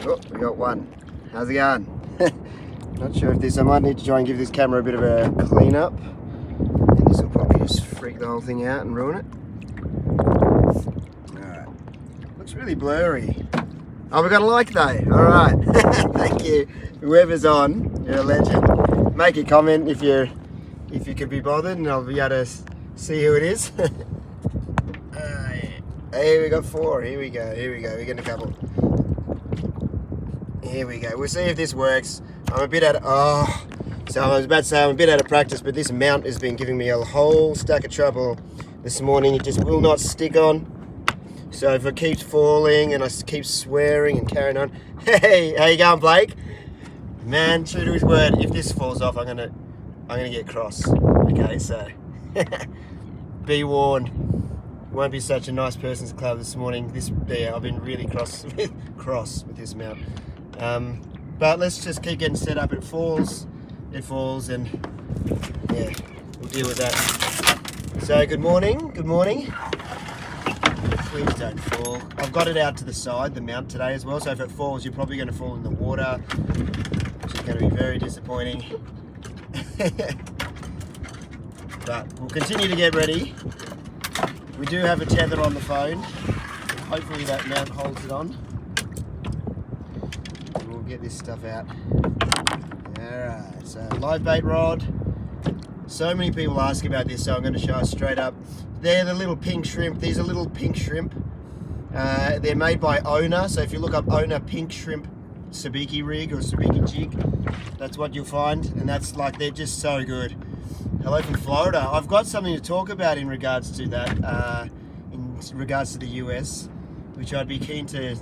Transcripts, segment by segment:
Oh, we got one. How's it going? Not sure if I might need to try and give this camera a bit of a clean up. And this will probably just freak the whole thing out and ruin it. Alright. Looks really blurry. Oh, we got a like though. Alright. Thank you. Whoever's on, you're a legend. Make a comment if you could be bothered and I'll be able to see who it is. Hey, we got 4. Here we go. We're getting a couple. Here we go. We'll see if this works. I'm a bit out of... So I was about to say I'm a bit out of practice, but this mount has been giving me a whole stack of trouble this morning. It just will not stick on. So if it keeps falling and I keep swearing and carrying on... Hey, how you going, Blake? Man, true to his word, if this falls off, I'm gonna get cross. Okay, so... be warned. Won't be such a nice person's club this morning. I've been really cross with this mount. But let's just keep getting set up. It falls, and yeah, we'll deal with that. So good morning. Please don't fall. I've got it out to the side, the mount today as well. So if it falls, you're probably going to fall in the water, which is going to be very disappointing. But we'll continue to get ready. We do have a tether on the phone. Hopefully that mount holds it on. And we'll get this stuff out. Alright, so live bait rod. So many people ask about this, so I'm going to show us straight up. They're the little pink shrimp. These are little pink shrimp. They're made by Owner, so if you look up Owner pink shrimp sabiki rig or sabiki jig, that's what you'll find. And that's like, they're just so good. Hello from Florida. I've got something to talk about in regards to that, in regards to the US, which I'd be keen to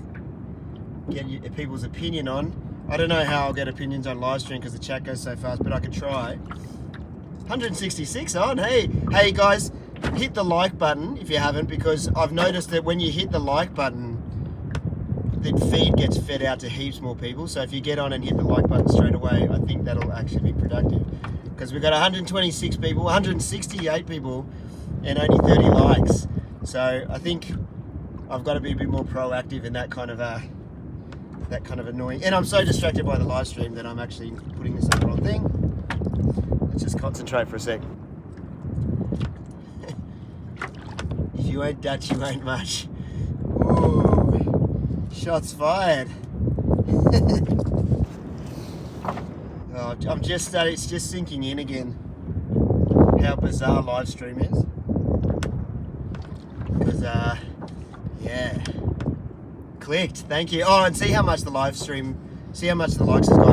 get people's opinion on. I don't know how I'll get opinions on live stream because the chat goes so fast, but I could try. 166 on. Hey guys, hit the like button if you haven't, because I've noticed that when you hit the like button, the feed gets fed out to heaps more people. So if you get on and hit the like button straight away, I think that'll actually be productive. Because we've got 126 people, 168 people, and only 30 likes. So I think I've got to be a bit more proactive in that kind of annoying. And I'm so distracted by the live stream that I'm actually putting this on the wrong thing. Let's just concentrate for a sec. If you ain't Dutch, you ain't much. Ooh, shots fired. Oh, it's just sinking in again how bizarre live stream is. Because, yeah. Clicked, thank you. Oh, and see how much the likes has gone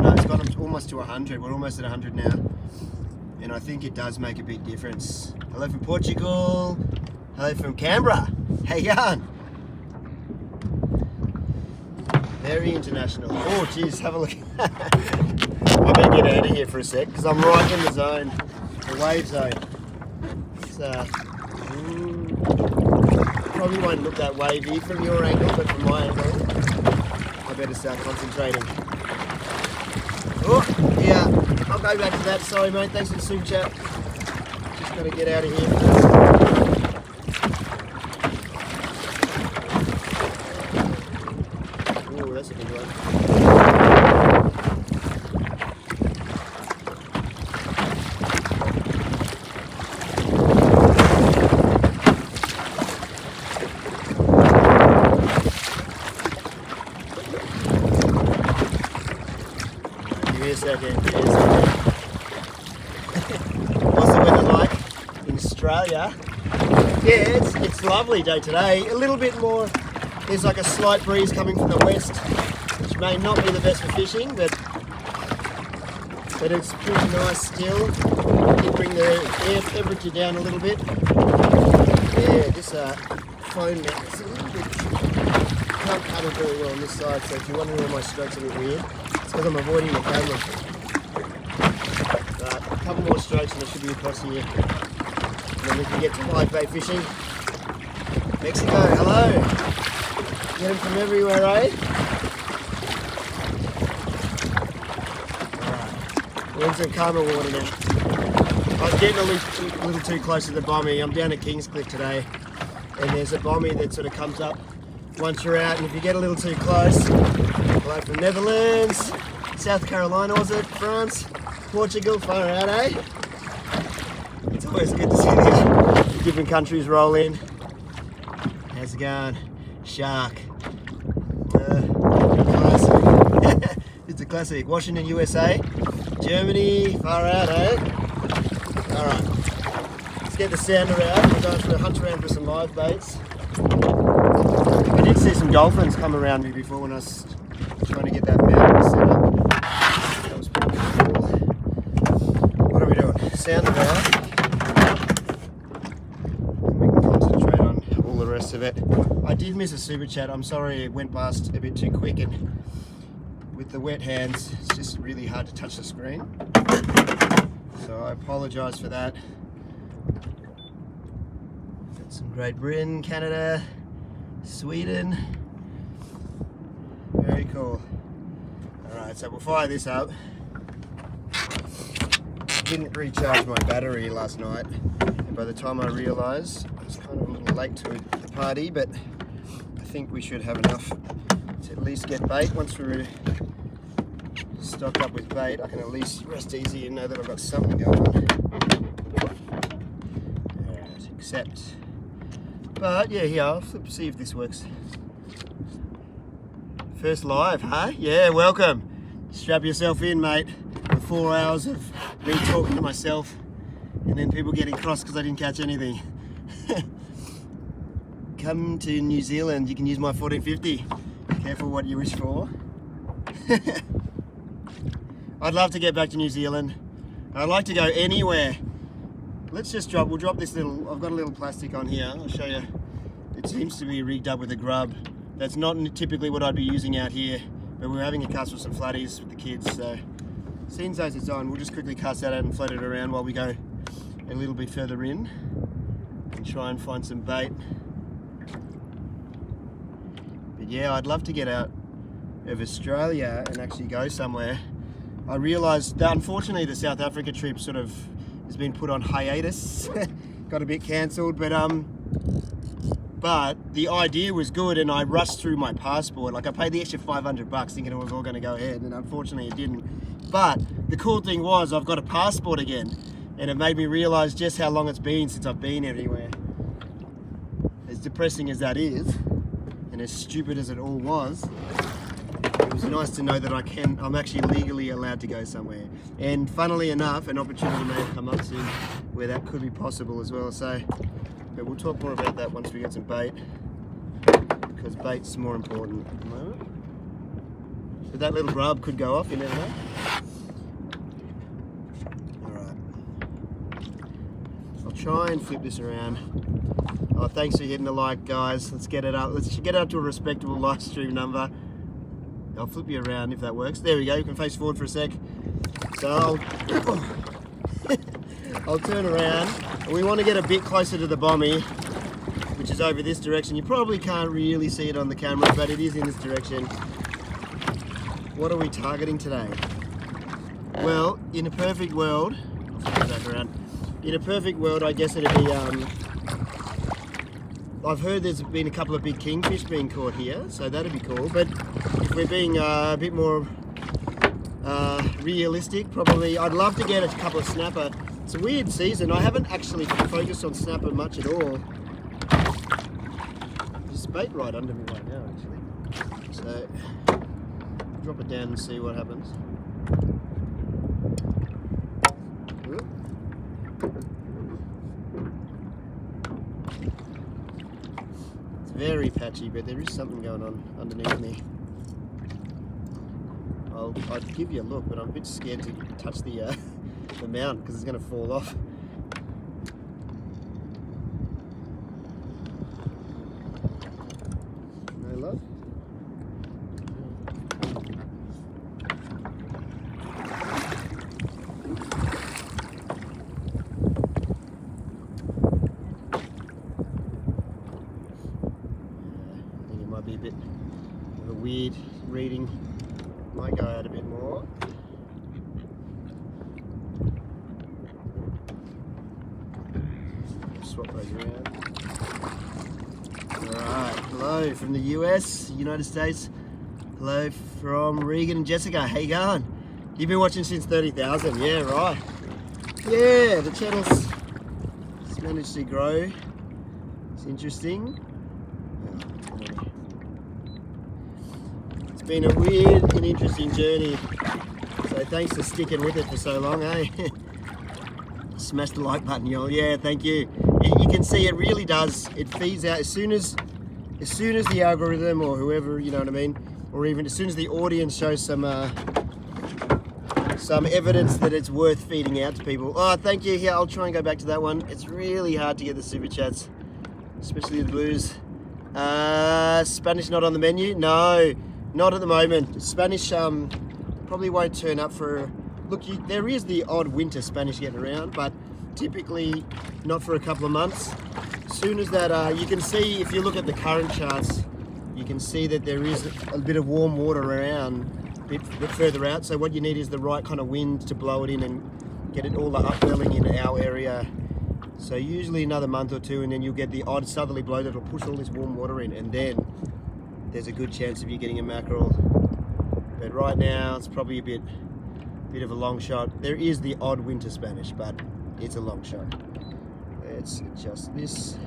up. It's gone up almost to 100. We're almost at 100 now. And I think it does make a big difference. Hello from Portugal. Hello from Canberra. How you going? Very international. Oh, geez, have a look. I better get out of here for a sec because I'm right in the zone, the wave zone. It's, probably won't look that wavy from your angle, but from my angle, I better start concentrating. Oh, yeah, I'll go back to that. Sorry, mate. Thanks for the super chat. Just got to get out of here. Oh, that's a good one. What's the weather like in Australia? Yeah, it's a lovely day today. A little bit more, there's like a slight breeze coming from the west, which may not be the best for fishing, but it's pretty nice still. You bring the air temperature down a little bit. Yeah, this phone now, it's a little bit, can't cover very well on this side, so if you're wondering why my stroke's a bit weird, it's because I'm avoiding the camera. But a couple more strokes and I should be across here. And then we can get to live bait fishing. Mexico, hello! Get them from everywhere, eh? Alright, we're in some calmer water now. I was getting a little too close to the bommy. I'm down at Kingscliff today, and there's a bommy that sort of comes up once you're out, and if you get a little too close, hello from Netherlands, South Carolina, was it? France, Portugal, far out, eh? It's always good to see these different countries roll in. How's it going? Shark. Classic. It's a classic. Washington, USA. Germany, far out, eh? Alright. Let's get the sounder out. We're going for a hunt around for some live baits. I did see some dolphins come around me before when I was trying to get that mountain set up. That was pretty cool. What are we doing? Sounder out. We can concentrate on all the rest of it. I did miss a super chat. I'm sorry it went past a bit too quick, and with the wet hands it's just really hard to touch the screen. So I apologise for that. Got some Great Britain, Canada, Sweden. Very cool. Alright, so we'll fire this up. Didn't recharge my battery last night, and by the time I realised I was kind of a little late to the party, but I think we should have enough to at least get bait. Once we're stocked up with bait, I can at least rest easy and know that I've got something going on. Alright, accept. But yeah, here, I'll see if this works. First live, huh? Yeah, welcome. Strap yourself in, mate. For 4 hours of me talking to myself and then people getting cross because I didn't catch anything. Come to New Zealand, you can use my 1450. Careful what you wish for. I'd love to get back to New Zealand. I'd like to go anywhere. Let's just we'll drop this little, I've got a little plastic on here, I'll show you. It seems to be rigged up with a grub. That's not typically what I'd be using out here, but we're having a cast with some flatties with the kids, so seeing as it's on, we'll just quickly cast that out and float it around while we go a little bit further in and try and find some bait. But yeah, I'd love to get out of Australia and actually go somewhere. I realised that unfortunately the South Africa trip sort of has been put on hiatus, got a bit cancelled, but the idea was good, and I rushed through my passport. Like, I paid the extra $500 thinking it was all going to go ahead, and unfortunately it didn't. But the cool thing was I've got a passport again, and it made me realise just how long it's been since I've been anywhere. As depressing as that is, and as stupid as it all was, it was nice to know that I'm actually legally allowed to go somewhere. And funnily enough, an opportunity may have come up soon where that could be possible as well. So, but we'll talk more about that once we get some bait, because bait's more important at the moment. But that little grub could go off, you never know. Alright. I'll try and flip this around. Oh, thanks for hitting the like, guys. Let's get it up. Let's get it up to a respectable live stream number. I'll flip you around if that works. There we go. You can face forward for a sec. So I'll turn around. We want to get a bit closer to the bommy, which is over this direction. You probably can't really see it on the camera, but it is in this direction. What are we targeting today? Well, in a perfect world, I'll flip it back around. In a perfect world, I guess it'd be, I've heard there's been a couple of big kingfish being caught here, so that'd be cool. But if we're being a bit more realistic, probably I'd love to get a couple of snapper. It's a weird season. I haven't actually focused on snapper much at all. There's bait right under me right now, actually. So drop it down and see what happens. It's very patchy, but there is something going on underneath me. I'd give you a look, but I'm a bit scared to touch the mount because it's going to fall off. No luck. I think it might be a bit of a weird reading. Might go out a bit more. Swap those around. Alright, hello. hello from the US, United States. Hello from Regan and Jessica. How you going? You've been watching since 30,000. Yeah, right. Yeah, the channel's managed to grow. It's interesting. It's been a weird and interesting journey. So thanks for sticking with it for so long, eh? Smash the like button, y'all. Yeah, thank you. You can see it really does. It feeds out as soon as the algorithm or whoever, you know what I mean, or even as soon as the audience shows some evidence that it's worth feeding out to people. Oh, thank you. Yeah, I'll try and go back to that one. It's really hard to get the super chats, especially the blues. Spanish not on the menu? No, not at the moment. Spanish probably won't turn up for. Look, there is the odd winter Spanish getting around, but typically not for a couple of months. As soon as that, you can see, if you look at the current charts, you can see that there is a bit of warm water around a bit further out. So what you need is the right kind of wind to blow it in and get it all the upwelling in our area. So usually another month or two, and then you'll get the odd southerly blow that'll push all this warm water in, and then there's a good chance of you getting a mackerel. But right now, it's probably a bit of a long shot. There is the odd winter Spanish, but it's a long shot. Let's adjust this.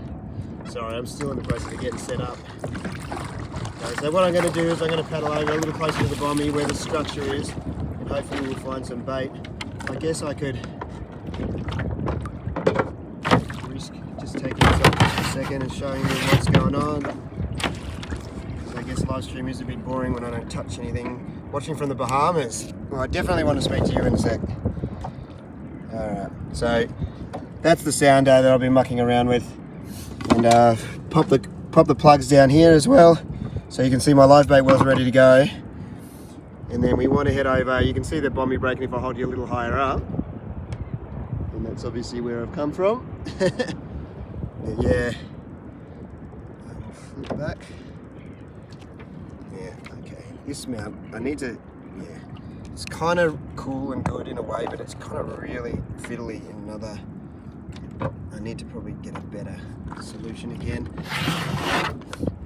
Sorry, I'm still in the process of getting set up. Okay, so what I'm going to do is I'm going to paddle over a little closer to the bommy where the structure is, and hopefully we'll find some bait. I guess I could risk just taking this up just a second and showing you what's going on. I guess live stream is a bit boring when I don't touch anything. Watching from the Bahamas. Well, I definitely want to speak to you in a sec. Alright, so that's the sounder that I'll be mucking around with. And pop the plugs down here as well, so you can see my live bait well's ready to go. And then we want to head over. You can see the bommy breaking if I hold you a little higher up. And that's obviously where I've come from. Yeah. Flip back. Yeah, okay. This mount, I need to, yeah. It's kind of cool and good in a way, but it's kind of really fiddly in another. I need to probably get a better solution again.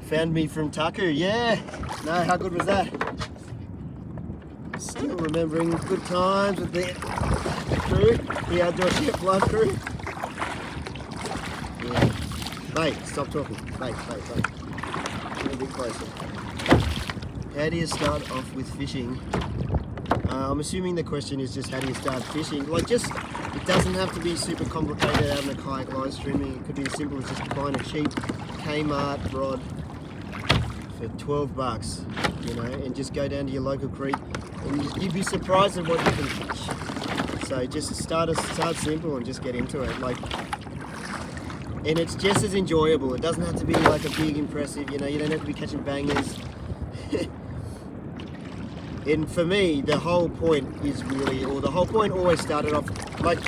Found me from Taku, yeah. No, how good was that? Still remembering good times with the crew, the outdoor ship live crew. Yeah. Mate, stop talking. Mate. A bit closer. How do you start off with fishing? I'm assuming the question is just how do you start fishing? Like, just, it doesn't have to be super complicated having a kayak live streaming. It could be as simple as just buying a cheap Kmart rod for 12 bucks, you know, and just go down to your local creek and you'd be surprised at what you can fish. So just start simple and just get into it. Like, and it's just as enjoyable. It doesn't have to be like a big impressive, you know, you don't have to be catching bangers. And for me, the whole point is really, or the whole point always started off, like,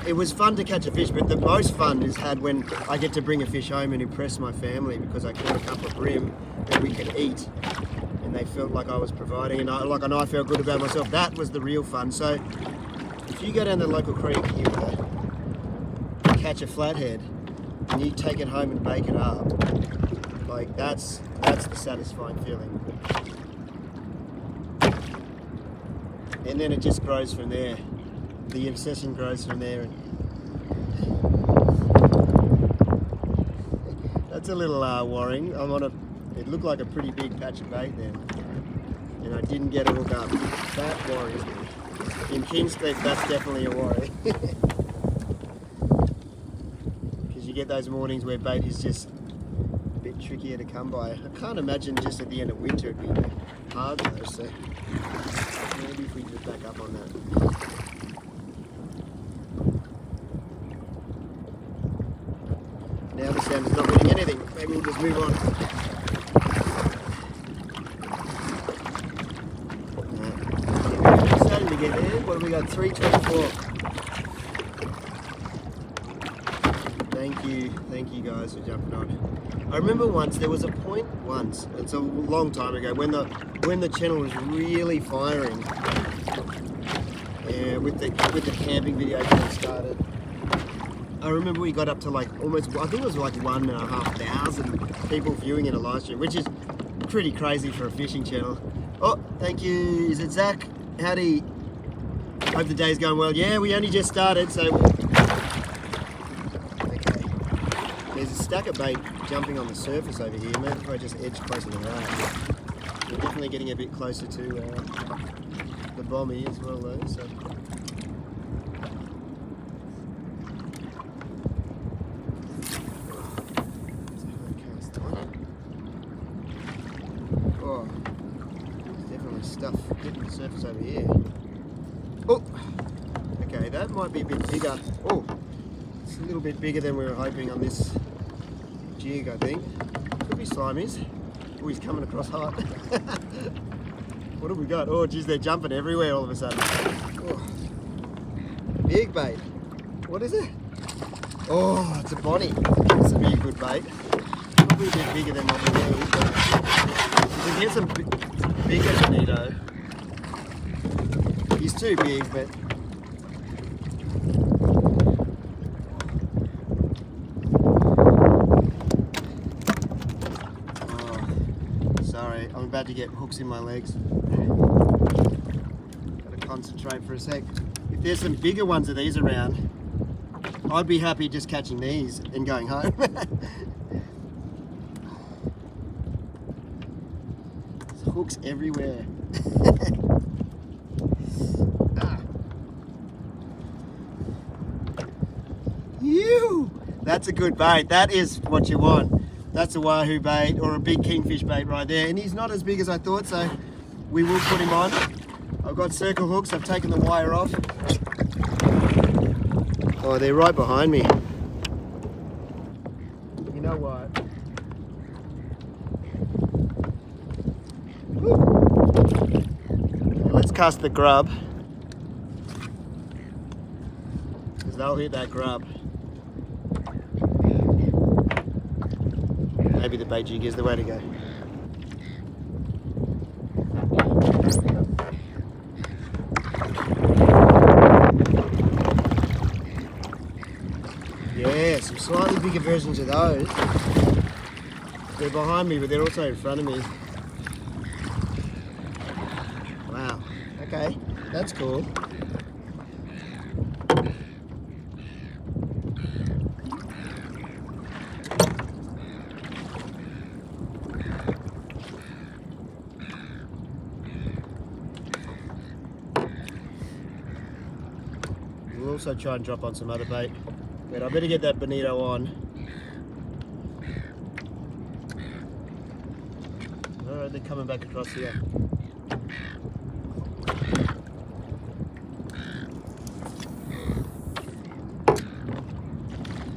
it was fun to catch a fish, but the most fun is had when I get to bring a fish home and impress my family because I caught a couple of brim that we could eat. And they felt like I was providing, and I felt good about myself. That was the real fun. So if you go down the local creek, you catch a flathead, and you take it home and bake it up, like, that's the satisfying feeling. And then it just grows from there. The obsession grows from there. That's a little worrying. It looked like a pretty big patch of bait then. And I didn't get a hook up. That worries me. In Kings Cliff, that's definitely a worry. Because you get those mornings where bait is just a bit trickier to come by. I can't imagine just at the end of winter it'd be hard though, so maybe if we just back up on that. Now the sound is not reading anything. Maybe we'll just move on. Starting to get there. What have we got? 324. Thank you guys for jumping on. I remember once there was a point it's a long time ago when the channel was really firing. Yeah, with the camping videos that started. I remember we got up to like almost, I think it was like 1,500 people viewing in a live stream, which is pretty crazy for a fishing channel. Oh, thank you. Is it Zach? Howdy. Hope the day's going well. Yeah, we only just started, so... Okay. There's a stack of bait jumping on the surface over here. Maybe if I just edge closer to that. We're definitely getting a bit closer to the bommy as well though, so... Oh, there's definitely stuff hitting the surface over here. Oh, okay, that might be a bit bigger. Oh, it's a little bit bigger than we were hoping on this jig, I think. Could be slimies. Oh, he's coming across hard. What have we got? Oh, geez, they're jumping everywhere all of a sudden. Oh. Big bait. What is it? Oh, it's a bonnie. This would be a good bait. Probably a bit bigger than what we need, but we can get some bigger bonito. He's too big, but oh, sorry, I'm about to get hooks in my legs. Gotta concentrate for a sec. If there's some bigger ones of these around, I'd be happy just catching these and going home. There's hooks everywhere. Ew! That's a good bait. That is what you want. That's a wahoo bait or a big kingfish bait right there. And he's not as big as I thought, so we will put him on. I've got circle hooks. I've taken the wire off. Oh, they're right behind me. You know what? Okay, let's cast the grub. Because they'll hit that grub. Maybe the bait jig is the way to go. Yeah, some slightly bigger versions of those. They're behind me, but they're also in front of me. Wow. Okay, that's cool. We'll also try and drop on some other bait. But I better get that bonito on. Alright, they're coming back across here.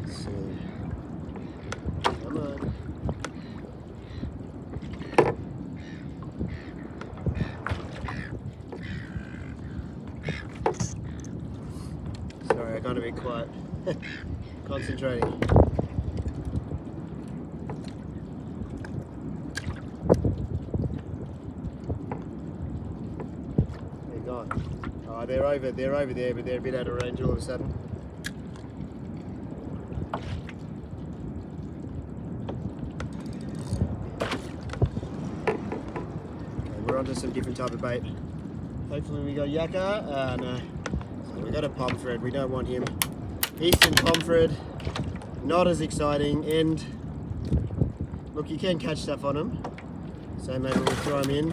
So, come on. Sorry, I got a bit quiet. Concentrating. They're gone. Oh, they're over there, but they're a bit out of range all of a sudden. Okay, we're onto some different type of bait. Hopefully we got yucca. No. So we got a pomfret. We don't want him. Eastern pomfret, not as exciting, and look, you can catch stuff on them, so maybe we'll throw them in,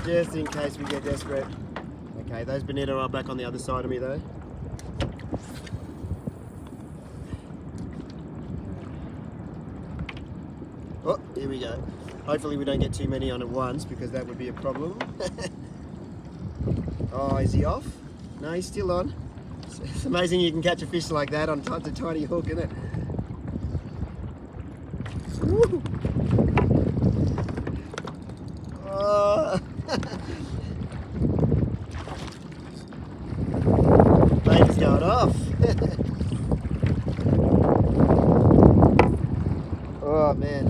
just in case we get desperate. Okay, those bonito are back on the other side of me though. Oh, here we go. Hopefully we don't get too many on at once, because that would be a problem. Oh, is he off? No, he's still on. It's amazing you can catch a fish like that on such a tiny hook, isn't it? Woo! Oh. Bait is going off. Oh man.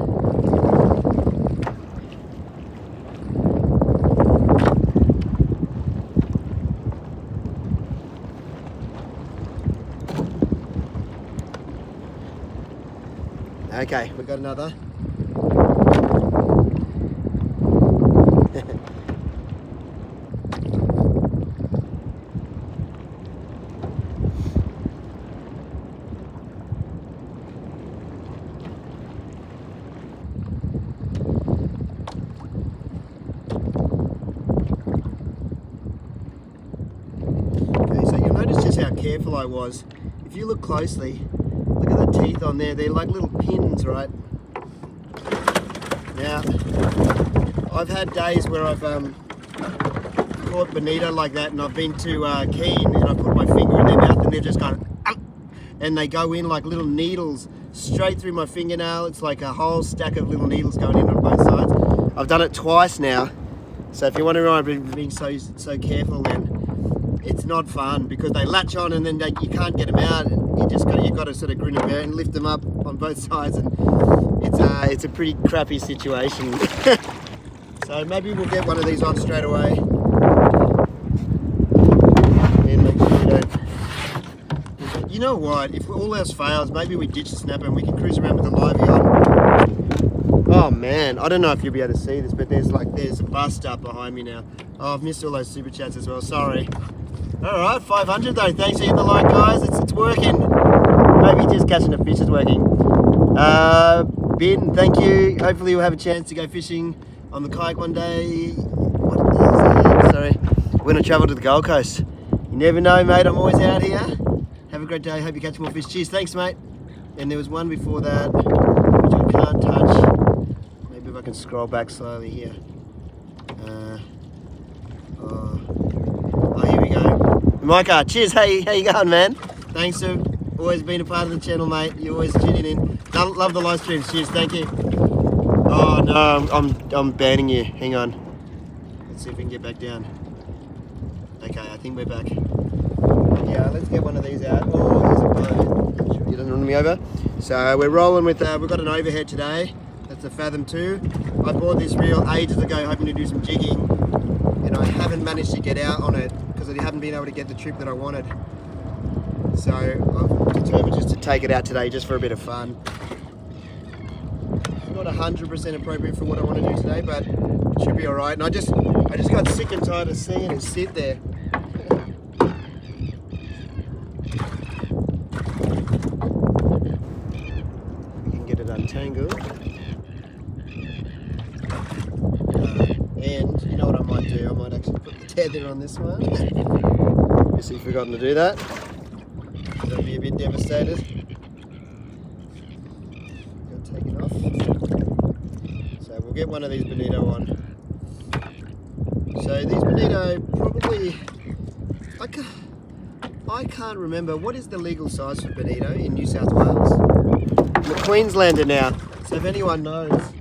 Okay, we got another. How careful I was. If you look closely, look at the teeth on there. They're like little pins, right? Now, I've had days where I've caught bonito like that, and I've been to Keene and I put my finger in their mouth and they've just gone, and they go in like little needles straight through my fingernail. It's like a whole stack of little needles going in on both sides. I've done it twice now, so if you're wondering why I've been being so careful, then it's not fun because they latch on and then you can't get them out. And you've got to sort of grin and bear and lift them up on both sides, and it's a pretty crappy situation. So maybe we'll get one of these on straight away. And make sure we don't. You know what? If all else fails, maybe we ditch the snapper and we can cruise around with the livey on. Oh man, I don't know if you'll be able to see this, but there's a bust up behind me now. Oh, I've missed all those super chats as well. Sorry. All right, 500 though. Thanks for hitting the like, guys. It's working. Maybe just catching a fish is working. Ben, thank you. Hopefully we'll have a chance to go fishing on the kayak one day. What is that? Sorry. We're gonna travel to the Gold Coast. You never know, mate. I'm always out here. Have a great day. Hope you catch more fish. Cheers. Thanks, mate. And there was one before that, which I can't touch. Maybe if I can scroll back slowly here. Oh, here we go. Micah, cheers. Hey, how you going, man? Thanks for always being a part of the channel, mate. You're always tuning in. Love the live streams. Cheers. Thank you. Oh no, I'm banning you. Hang on. Let's see if we can get back down. Okay, I think we're back. Yeah, let's get one of these out. Oh, there's a boat. You don't run me over. So we're rolling with. We've got an overhead today. That's a Fathom 2. I bought this reel ages ago, hoping to do some jigging, and I haven't managed to get out on it because I haven't been able to get the trip that I wanted. So I'm determined just to take it out today, just for a bit of fun. Not 100% appropriate for what I want to do today, but it should be all right. And I just got sick and tired of seeing it sit there. We can get it untangled. And you know what I might do? I might actually put the tether on this one. Guess you've forgotten to do that. I'll be a bit devastated. Got to take it off. So we'll get one of these bonito on. So these bonito probably, I can't remember, what is the legal size for bonito in New South Wales? I'm a Queenslander now, so if anyone knows,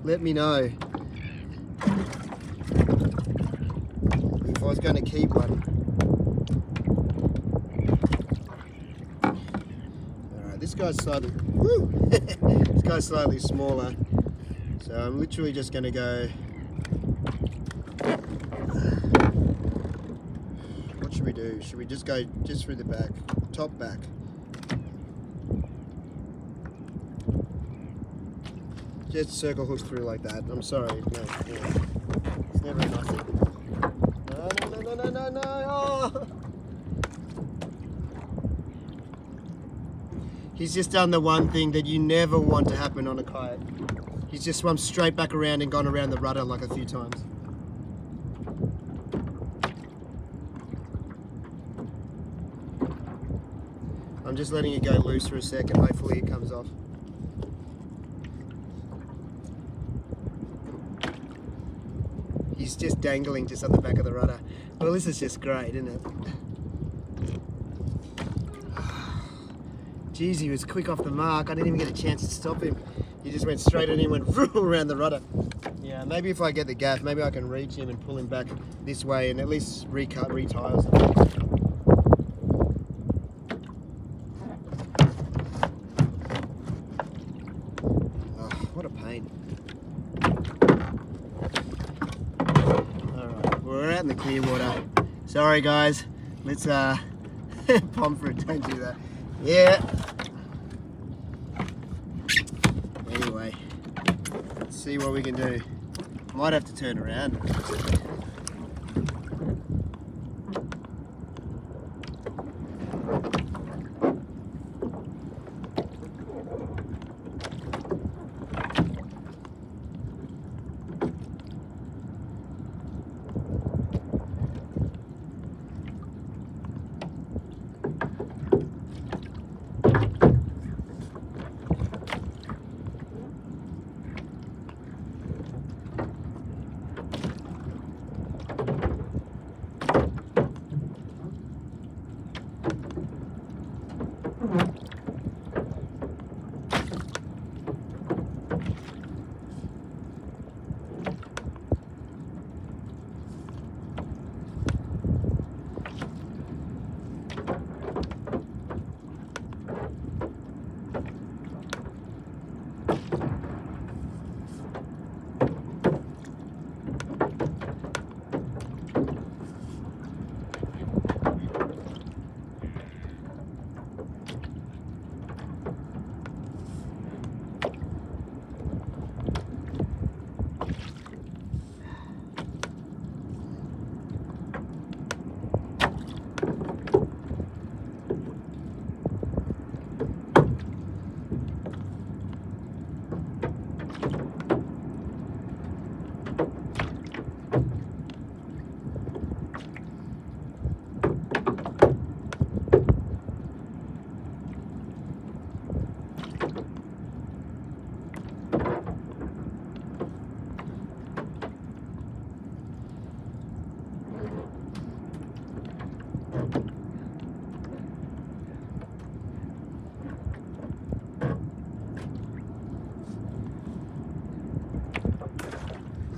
let me know. If I was going to keep one. Alright, this guy's slightly, this guy's slightly smaller, so I'm literally just going to go. What should we do? Should we just go just through the back, top back? Just circle hooks through like that. I'm sorry, no, it's never a nice thing. No. Oh. He's just done the one thing that you never want to happen on a kayak. He's just swum straight back around and gone around the rudder like a few times. I'm just letting it go loose for a second. Hopefully it comes off. He's just dangling just on the back of the rudder. Well, this is just great, isn't it? Jeez, he was quick off the mark. I didn't even get a chance to stop him. He just went straight at him and went around the rudder. Yeah, maybe if I get the gaff, maybe I can reach him and pull him back this way and at least retie or something. Oh, what a pain. We're out in the clear water. Sorry guys, let's pomfret, don't do that. Yeah. see what we can do. Might have to turn around.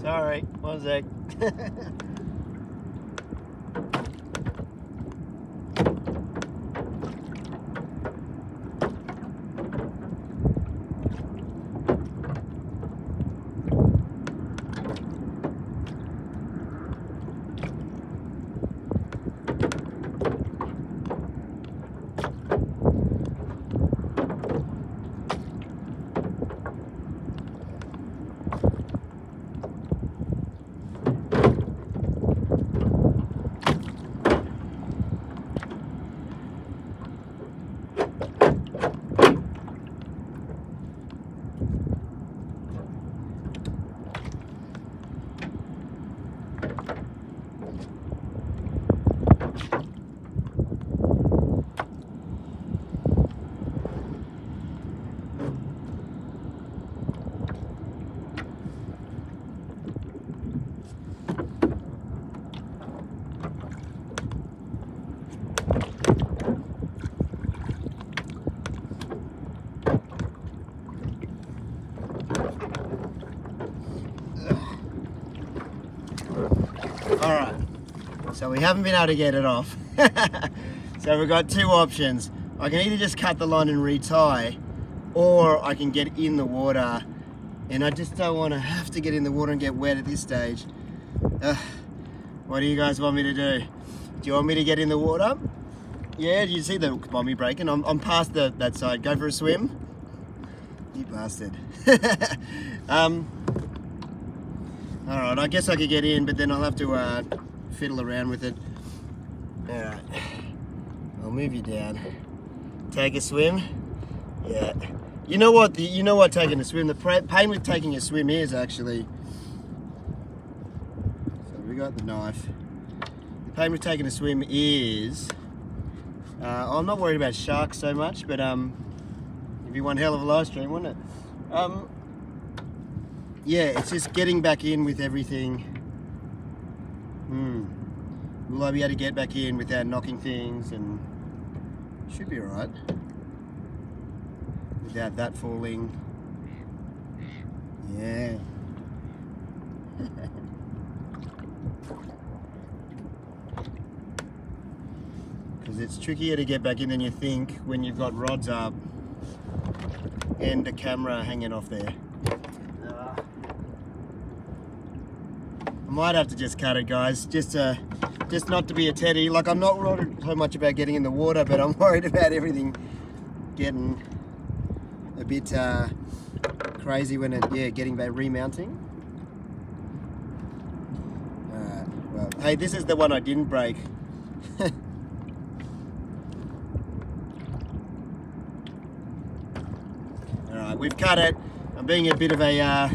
Sorry, one sec. Alright, so we haven't been able to get it off. So we've got two options. I can either just cut the line and retie, or I can get in the water, and I just don't want to have to get in the water and get wet at this stage. What do you guys want me to do? Do you want me to get in the water? Yeah, do you see the bommy breaking? I'm past that side. Go for a swim? You bastard. Alright, I guess I could get in, but then I'll have to fiddle around with it. Alright, I'll move you down. Take a swim. Yeah. You know what taking a swim, the pain with taking a swim is actually. So we got the knife. The pain with taking a swim is, I'm not worried about sharks so much, but it'd be one hell of a live stream, wouldn't it? Yeah, it's just getting back in with everything. Will I be able to get back in without knocking things? And should be alright. Without that falling. Yeah. Because it's trickier to get back in than you think when you've got rods up and a camera hanging off there. I might have to just cut it, guys, just not to be a teddy. Like, I'm not worried so much about getting in the water, but I'm worried about everything getting a bit crazy when getting back, remounting. Alright, well, hey, this is the one I didn't break. Alright, we've cut it. I'm being a bit of a,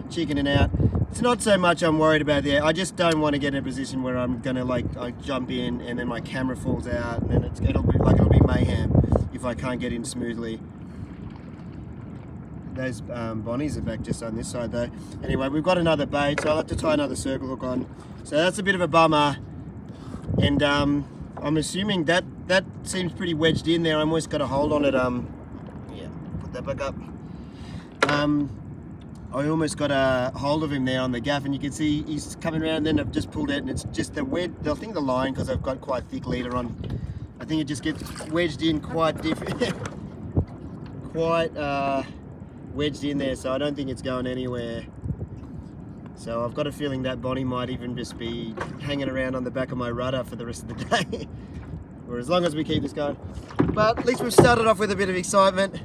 chickening out. It's not so much I'm worried about there. I just don't want to get in a position where I'm gonna like jump in and then my camera falls out, and then it'll be mayhem if I can't get in smoothly. Those bonnies are back just on this side though. Anyway, we've got another bait, so I'll have to tie another circle hook on. So that's a bit of a bummer, and I'm assuming that seems pretty wedged in there. I almost got a hold on it. Put that back up. I almost got a hold of him there on the gaff, and you can see he's coming around, and then I've just pulled it, and it's just the line, because I've got quite thick leader on, I think it just gets wedged in quite wedged in there, so I don't think it's going anywhere. So I've got a feeling that bonnie might even just be hanging around on the back of my rudder for the rest of the day, or as long as we keep this going. But at least we've started off with a bit of excitement.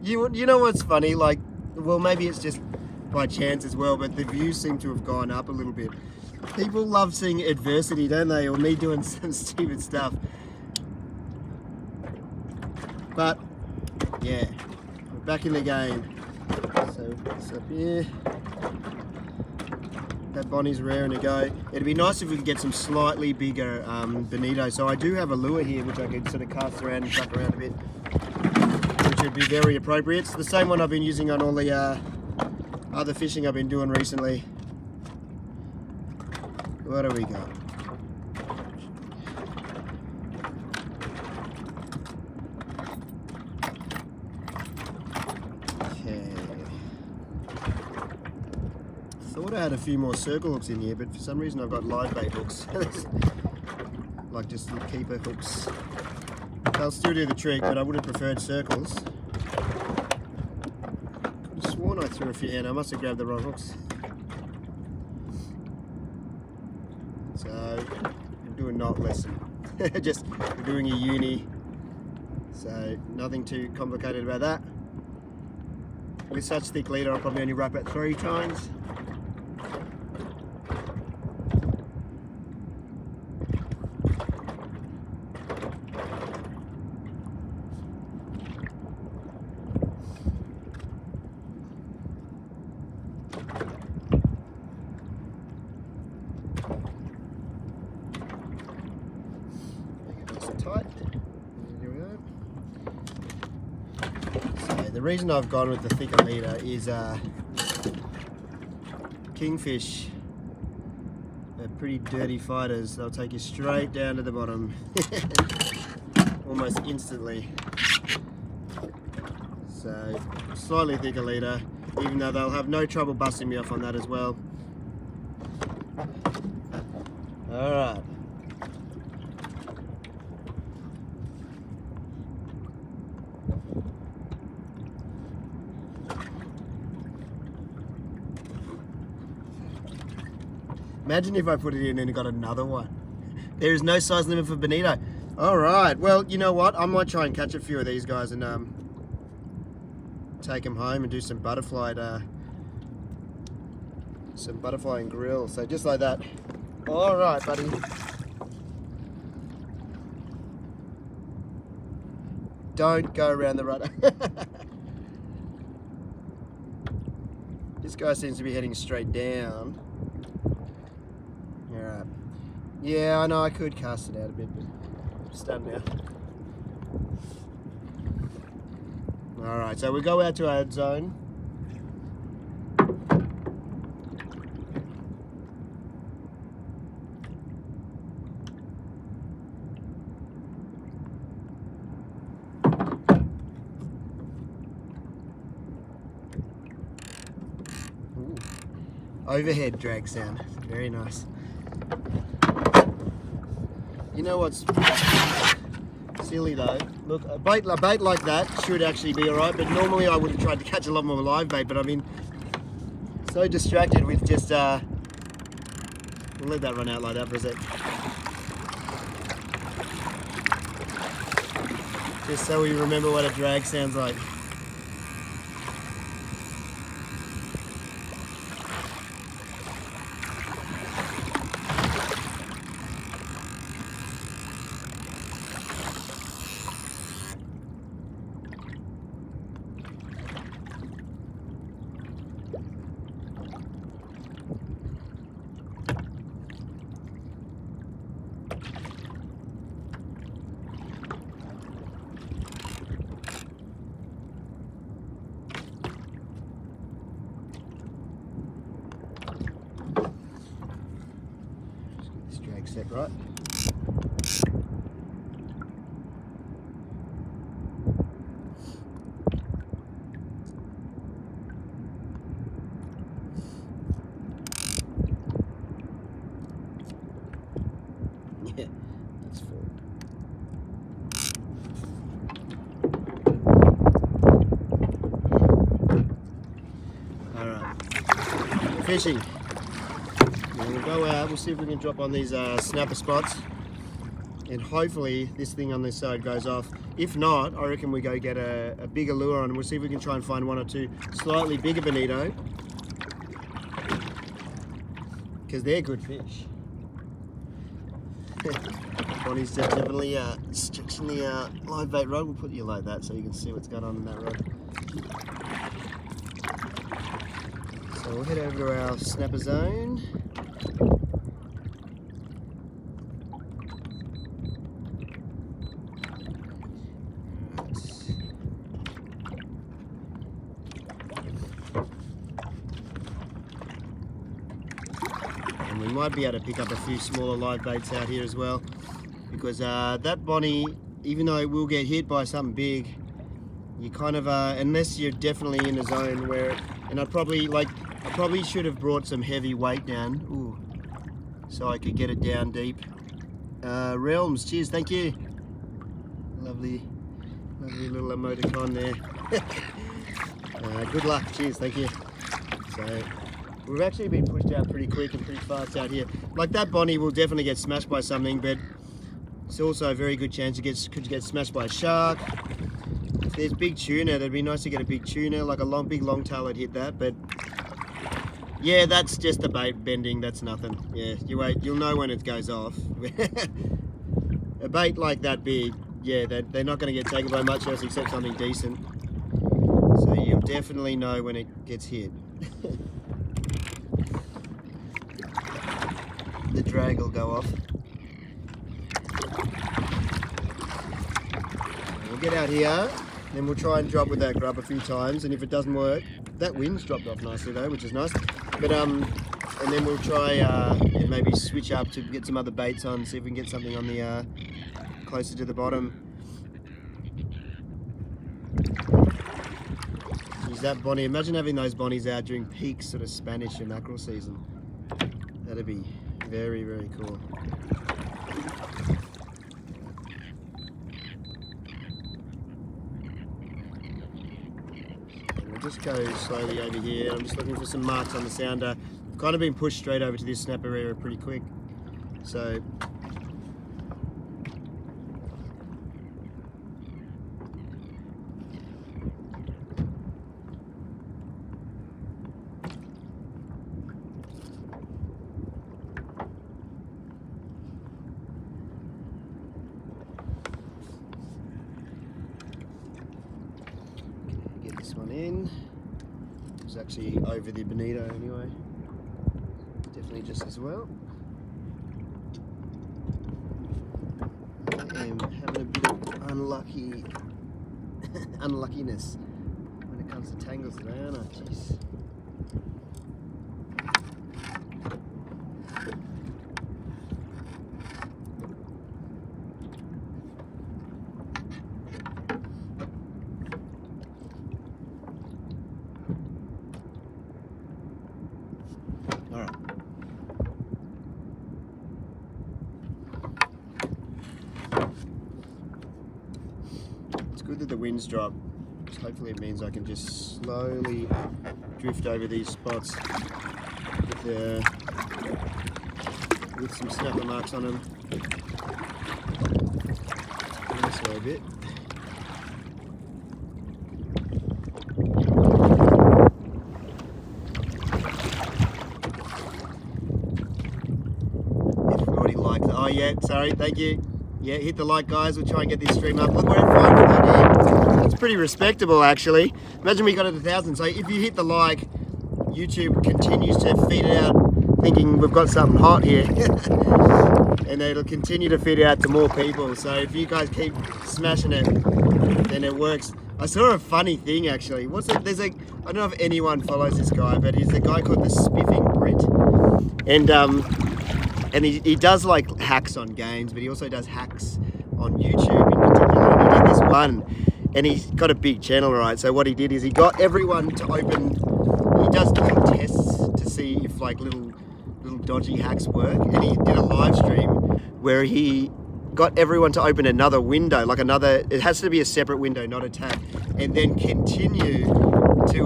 You know what's funny, like, well, maybe it's just by chance as well, but the views seem to have gone up a little bit. People love seeing adversity, don't they, or me doing some stupid stuff. But yeah, we're back in the game. So what's up here? That bonnie's raring to go. It'd be nice if we could get some slightly bigger bonito. So I do have a lure here which I could sort of cast around and chuck around a bit, which would be very appropriate. It's the same one I've been using on all the other fishing I've been doing recently. What do we got? Okay. Thought I had a few more circle hooks in here, but for some reason I've got live bait hooks. Like just keeper hooks. They'll still do the trick, but I would have preferred circles. Could have sworn I threw a few in. I must have grabbed the wrong hooks. So, I'm doing knot lesson. Just doing a uni. So, nothing too complicated about that. With such thick leader, I'll probably only wrap it 3 times. Tight. There we go. So the reason I've gone with the thicker leader is kingfish are pretty dirty fighters. They'll take you straight down to the bottom almost instantly. So slightly thicker leader, even though they'll have no trouble busting me off on that as well. All right. Imagine if I put it in and got another one. There is no size limit for bonito. All right, well, you know what? I might try and catch a few of these guys and take them home and do some butterfly and grill. So just like that. All right, buddy. Don't go around the rudder. This guy seems to be heading straight down. Alright. Yeah, I know I could cast it out a bit, but I'm just done now. Alright, so we go out to our zone. Ooh. Overhead drag sound. Very nice. You know what's silly though? Look, a bait like that should actually be alright, but normally I would have tried to catch a lot more live bait, but I've been so distracted with just, we'll let that run out like that for a sec. Just so we remember what a drag sounds like. Drag set right. Yeah, that's full. Alright, fishing. We'll go out, we'll see if we can drop on these snapper spots, and hopefully this thing on this side goes off. If not, I reckon we go get a bigger lure on, and we'll see if we can try and find 1 or 2 slightly bigger bonito, because they're good fish. Bonnie's definitely stretching the live bait rod. We'll put you like that so you can see what's going on in that rod. So we'll head over to our snapper zone. And we might be able to pick up a few smaller live baits out here as well, because that Bonnie, even though it will get hit by something big, you kind of unless you're definitely in a zone where, and I probably should have brought some heavy weight down, ooh, so I could get it down deep. Realms, cheers, thank you. Lovely little emoticon there. Good luck, cheers, thank you. So we've actually been pushed out pretty quick and pretty fast out here. Like that Bonnie will definitely get smashed by something, but it's also a very good chance it could get smashed by a shark. If there's big tuna, it'd be nice to get a big tuna, like a big longtail would hit that, but yeah, that's just the bait bending, that's nothing. Yeah, you wait, you'll know when it goes off. A bait like that big, yeah, they're not going to get taken by much else except something decent. So you'll definitely know when it gets hit. The drag will go off. We'll get out here, then we'll try and drop with that grub a few times, and if it doesn't work, that wind's dropped off nicely though, which is nice. But and then we'll try and maybe switch up to get some other baits on, see if we can get something on the closer to the bottom. Use that Bonnie. Imagine having those Bonnies out during peak sort of Spanish and mackerel season. That'd be very, very cool. Just go slowly over here. I'm just looking for some marks on the sounder. Kind of been pushed straight over to this snapper area pretty quick. So get this one in. It's actually over the bonito anyway. Definitely just as well. I am having a bit of unluckiness when it comes to tangles today, aren't I? Jeez. Alright. It's good that the wind's dropped. Hopefully it means I can just slowly drift over these spots with some snapper marks on them. This way a bit. yeah, sorry, thank you. Yeah, hit the like, guys. We'll try and get this stream up. Look, we're at 5:30. It's pretty respectable, actually. Imagine we got it to 1,000. So if you hit the like, YouTube continues to feed it out, thinking we've got something hot here. And it'll continue to feed it out to more people. So if you guys keep smashing it, then it works. I saw a funny thing, actually. There's I don't know if anyone follows this guy, but he's a guy called the Spiffing Brit. And he does like hacks on games, but he also does hacks on YouTube in particular. And he did this one, and he's got a big channel, right? So what he did is he got everyone to open. He does little tests to see if like little dodgy hacks work, and he did a live stream where he got everyone to open another window, like another. It has to be a separate window, not a tab, and then continue to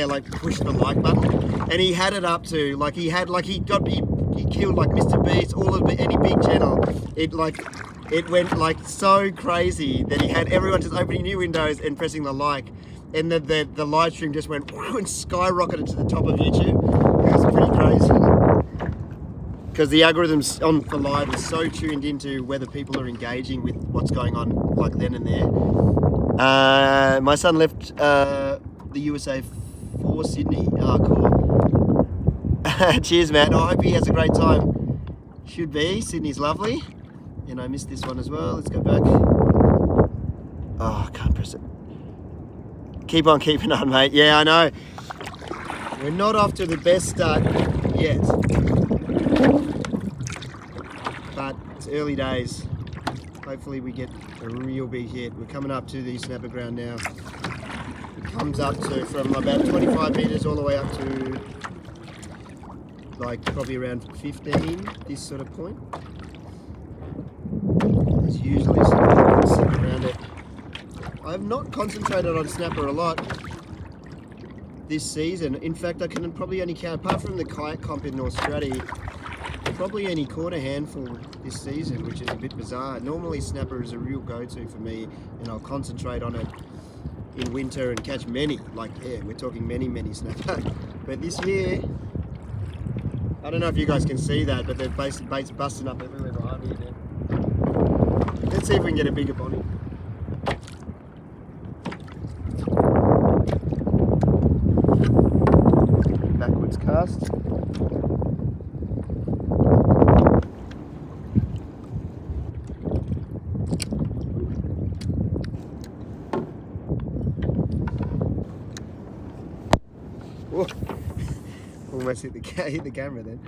like push the like button. And he had it up to like he killed like Mr. Beast, all of any big channel. It went like so crazy that he had everyone just opening new windows and pressing the like, and the live stream just went and skyrocketed to the top of YouTube. It was pretty crazy because the algorithms on the live is so tuned into whether people are engaging with what's going on like then and there. My son left the USA for Sydney. Oh, cool. Cheers, man. I hope he has a great time. Should be. Sydney's lovely. And I missed this one as well. Let's go back. Oh, I can't press it. Keep on keeping on, mate. Yeah, I know. We're not off to the best start yet. But it's early days. Hopefully we get a real big hit. We're coming up to the snapper ground now. It comes up to from about 25 metres all the way up to like probably around 15, this sort of point. There's usually some sitting around it. I've not concentrated on snapper a lot this season. In fact, I can probably only count, apart from the kayak comp in North Stratty, probably only caught a handful this season, which is a bit bizarre. Normally snapper is a real go-to for me, and I'll concentrate on it in winter and catch many, like, yeah, we're talking many snapper. But this year, I don't know if you guys can see that, but the bait's busting up everywhere behind me now. Let's see if we can get a bigger body. Backwards cast. Whoa. Almost hit the camera then.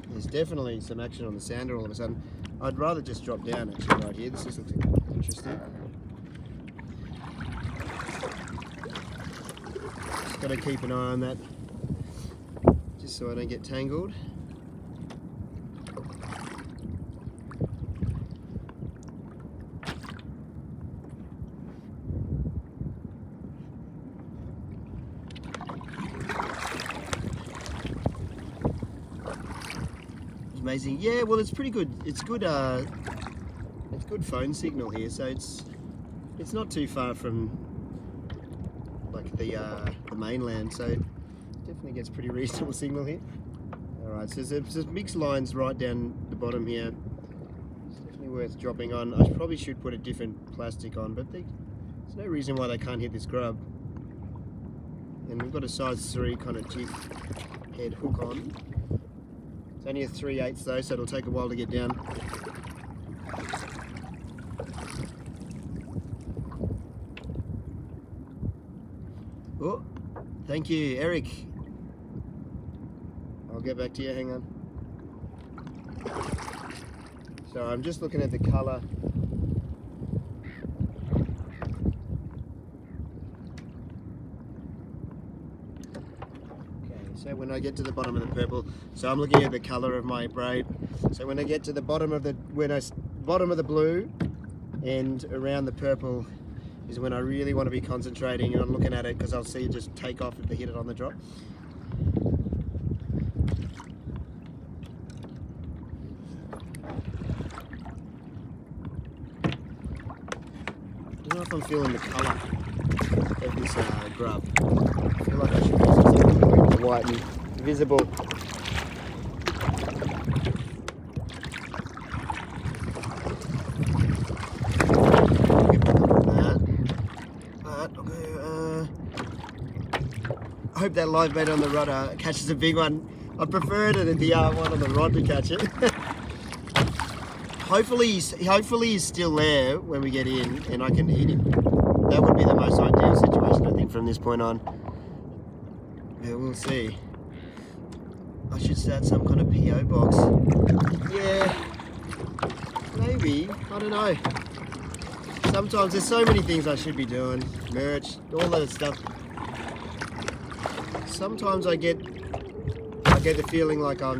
There's definitely some action on the sounder all of a sudden. I'd rather just drop down actually right here. This just looks interesting. Just got to keep an eye on that just so I don't get tangled. Amazing. Yeah, well, it's pretty good. It's good. It's good phone signal here, so it's not too far from like the mainland, so it definitely gets pretty reasonable signal here. All right, so there's mixed lines right down the bottom here. It's definitely worth dropping on. I probably should put a different plastic on, but there's no reason why they can't hit this grub. And we've got a size 3 kind of jig head hook on. It's only a 3/8 though, so it'll take a while to get down. Oh, thank you, Eric. I'll get back to you, hang on. So I'm just looking at the colour. So when I get to the bottom of the purple, so I'm looking at the color of my braid. So when I get to the bottom of the blue and around the purple is when I really want to be concentrating on looking at it, because I'll see it just take off if they hit it on the drop. if I'm feeling the colour of this grub. I feel like I should be something white and visible. I hope that live bait on the rod catches a big one. I prefer it than the one on the rod to catch it. Hopefully he's still there when we get in and I can eat him. That would be the most ideal situation, I think, from this point on. Yeah, we'll see. I should start some kind of PO box. Yeah, maybe. I don't know. Sometimes there's so many things I should be doing. Merch, all that stuff. Sometimes I get the feeling like I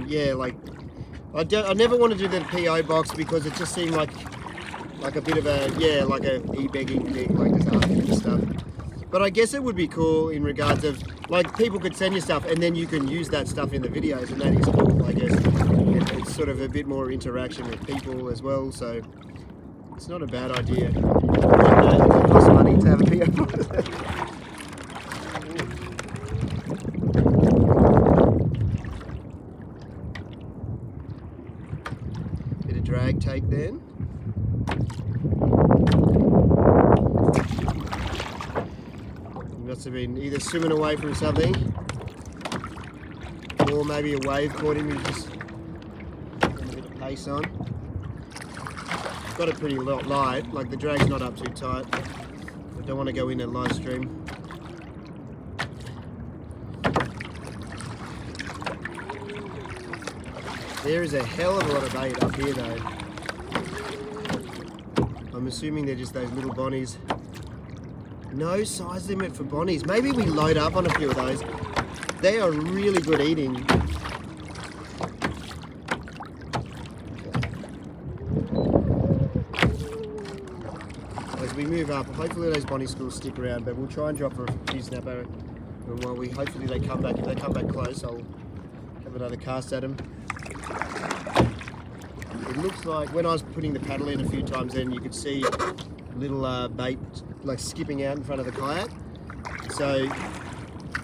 never want to do the PO box because it just seemed like a bit of a e-begging thing, like this asking for stuff. But I guess it would be cool in regards of like people could send you stuff and then you can use that stuff in the videos, and that is cool. I guess it's sort of a bit more interaction with people as well, so it's not a bad idea. It costs money to have a PO box. Drag take then. He must have been either swimming away from something or maybe a wave caught him. He's just getting a bit of pace on. Got it pretty light, like the drag's not up too tight. I don't want to go in and live stream. There is a hell of a lot of bait up here though. I'm assuming they're just those little bonnies. No size limit for bonnies. Maybe we load up on a few of those. They are really good eating. As we move up, hopefully those bonnie schools stick around, but we'll try and drop for a few snapper. And while hopefully they come back, if they come back close, I'll have another cast at them. It looks like when I was putting the paddle in a few times, then you could see little bait like skipping out in front of the kayak. So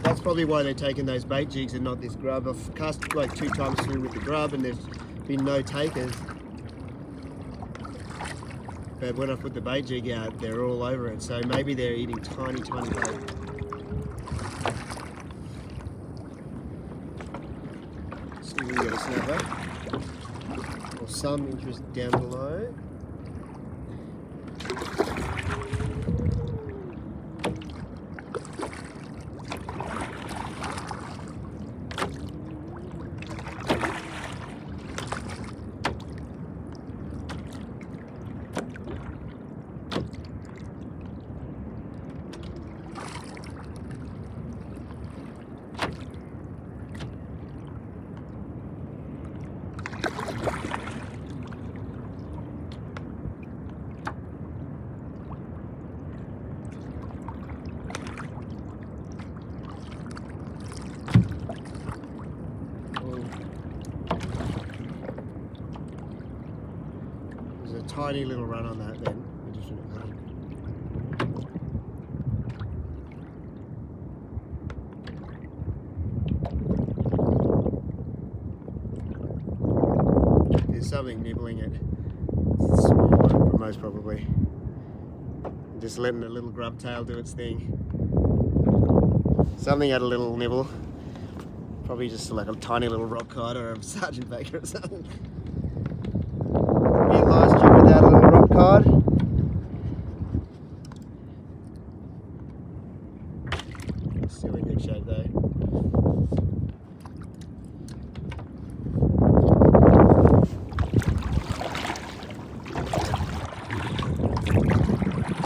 that's probably why they're taking those bait jigs and not this grub. I've cast like 2 times through with the grub and there's been no takers. But when I put the bait jig out, they're all over it. So maybe they're eating tiny bait. See if we can get a snapper. Or some interest down below. Tiny little run on that then. There's something nibbling it. It's small, most probably. Just letting the little grub tail do its thing. Something had a little nibble. Probably just like a tiny little rock cod or a Sergeant Baker or something. Last year without a little rock cod. Still in good shape though.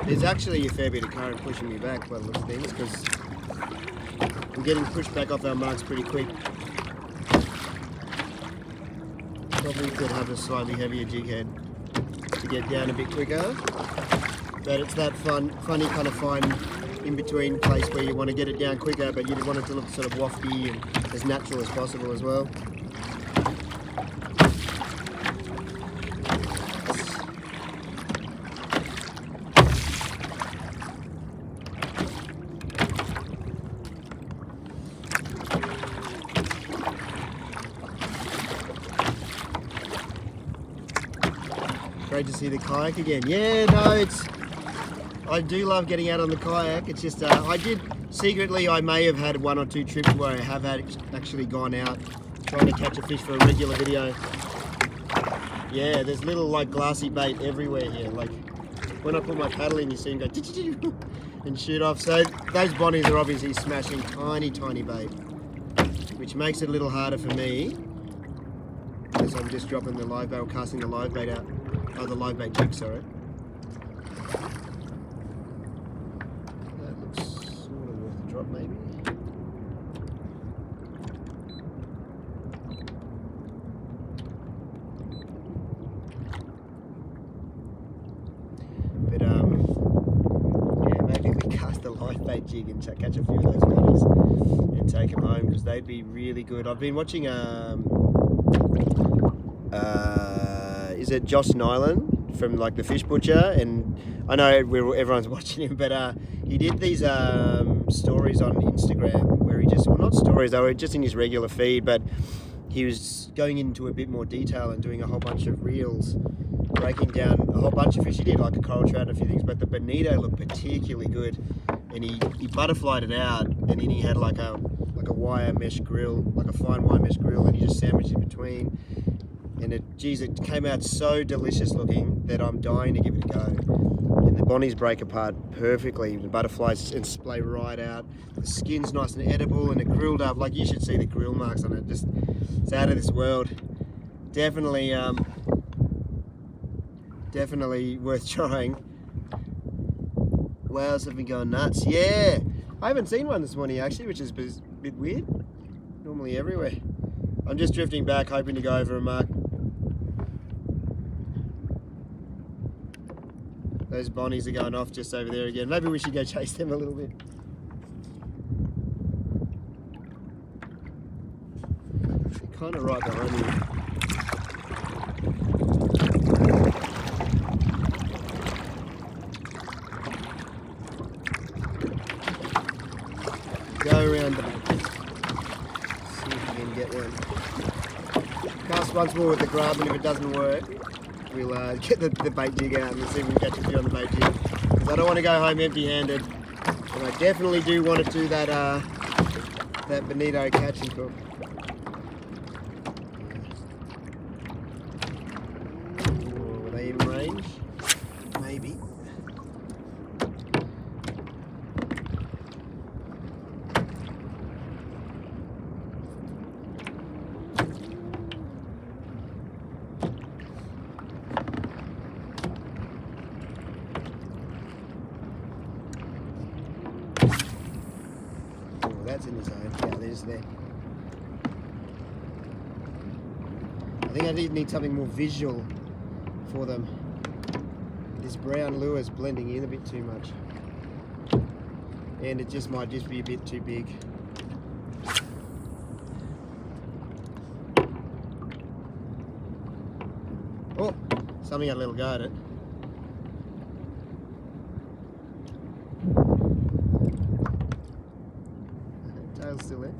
There's actually a fair bit of current pushing me back by the looks of things because I'm getting pushed back off our marks pretty quick. Probably could have a slightly heavier jig head to get down a bit quicker, but it's that funny kind of fine in between place where you want to get it down quicker, but you want it to look sort of wafty and as natural as possible as well. great to see the kayak again. Yeah, no, I do love getting out on the kayak. It's just, I may have had 1 or 2 trips where I have actually gone out trying to catch a fish for a regular video. Yeah, there's little like glassy bait everywhere here. Like when I put my paddle in, you see them go and shoot off. So those bonnies are obviously smashing tiny bait, which makes it a little harder for me as I'm just dropping the live bait or casting the live bait out. Oh, the live bait jig, sorry. That looks sort of worth a drop maybe. But yeah, maybe we cast a live bait jig and catch a few of those bonnies and take them home because they'd be really good. I've been watching is it Josh Nyland from like the Fish Butcher, and I know everyone's watching him, but he did these stories on Instagram where he just, well, not stories, they were just in his regular feed, but he was going into a bit more detail and doing a whole bunch of reels, breaking down a whole bunch of fish. He did like a coral trout and a few things, but the bonito looked particularly good, and he butterflied it out, and then he had like a wire mesh grill, like a fine wire mesh grill, and he just sandwiched in between. And it came out so delicious looking that I'm dying to give it a go. And the bonnies break apart perfectly. The butterflies and splay right out. The skin's nice and edible, and it grilled up. Like, you should see the grill marks on it. Just, it's out of this world. Definitely worth trying. Whales have been going nuts. Yeah, I haven't seen one this morning actually, which is a bit weird. Normally everywhere. I'm just drifting back, hoping to go over a mark. Those bonnies are going off just over there again. Maybe we should go chase them a little bit. They're kind of right behind me. Go around the back. See if we can get one. Cast once more with the grub, and if it doesn't work, we'll get the bait jig out and see if we can catch a few on the bait jig. Because I don't want to go home empty-handed, and I definitely do want to do that bonito catch and cook. Ooh, are they in range? Maybe. That's in the zone. Yeah, they're just there. I think I need something more visual for them. This brown lure is blending in a bit too much. And it just might just be a bit too big. Oh, something had a little go at it. Tail's still there.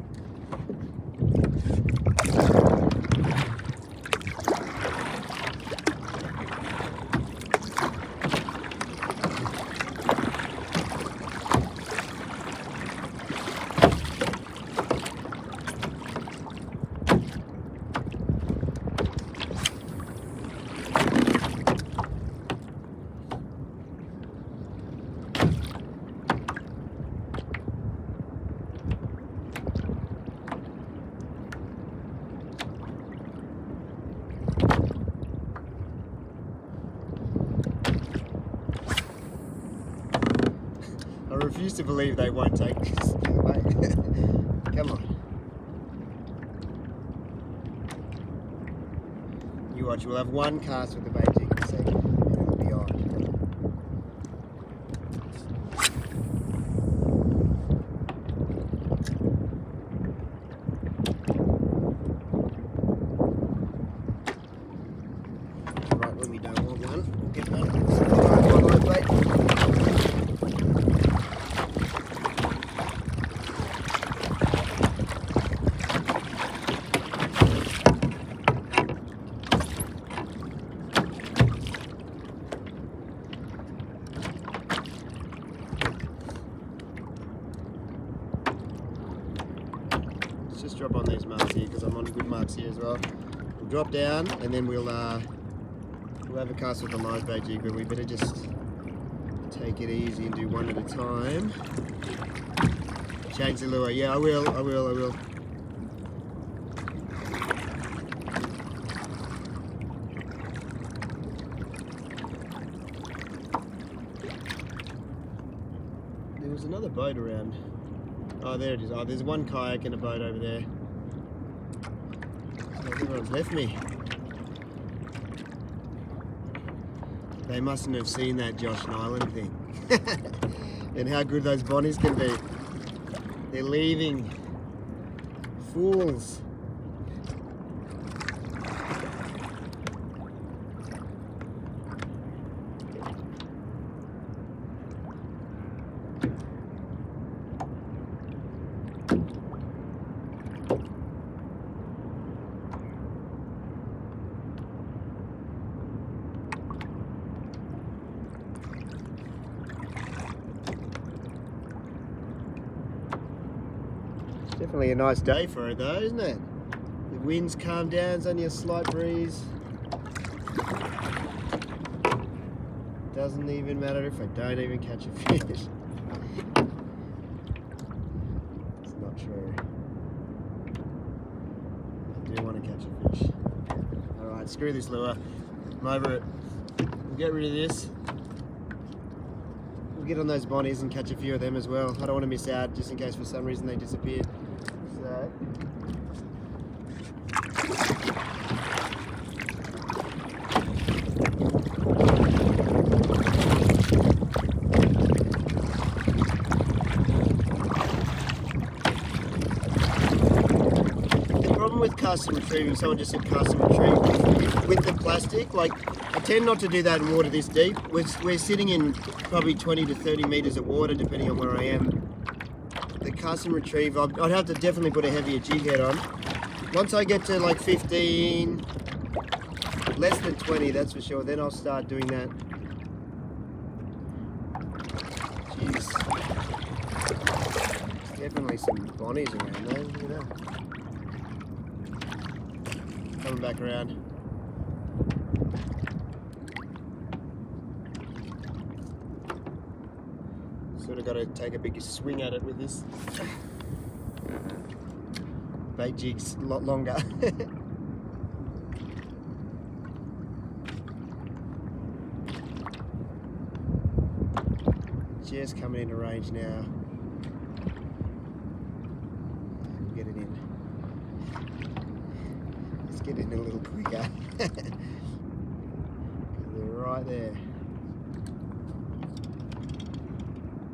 I refuse to believe they won't take this. Come on. You watch, we'll have one cast with the bait jig in a second, and it'll be on. Right when we don't want one, we'll get one. One live bait. because I'm on good marks here as well. We'll drop down and then we'll have a cast with the live bait jig, but we better just take it easy and do one at a time. Change the lure. Yeah, I will. There was another boat around. Oh, there it is. Oh, there's one kayak and a boat over there. Oh, everyone's left me. They mustn't have seen that Josh Nyland thing. And how good those bonnies can be. They're leaving. Fools. Definitely a nice day for it though, isn't it? The wind's calmed down, it's only a slight breeze. Doesn't even matter if I don't even catch a fish. It's not true. I do want to catch a fish. Alright, screw this lure. I'm over it. We'll get rid of this. We'll get on those bonnies and catch a few of them as well. I don't want to miss out just in case for some reason they disappear. So the problem with cast and retrieving, someone just said cast and retrieve with the plastic, like I tend not to do that in water this deep. We're sitting in probably 20 to 30 meters of water depending on where I am. The cast and retrieve, I'd have to definitely put a heavier jig head on. Once I get to like 15, less than 20, that's for sure, then I'll start doing that. Jeez. There's definitely some bonnies around there, look at that. Coming back around. Sort of got to take a big swing at it with this. Bait jig's a lot longer. Just coming into range now. Get it in. Let's get in a little quicker. They're right there.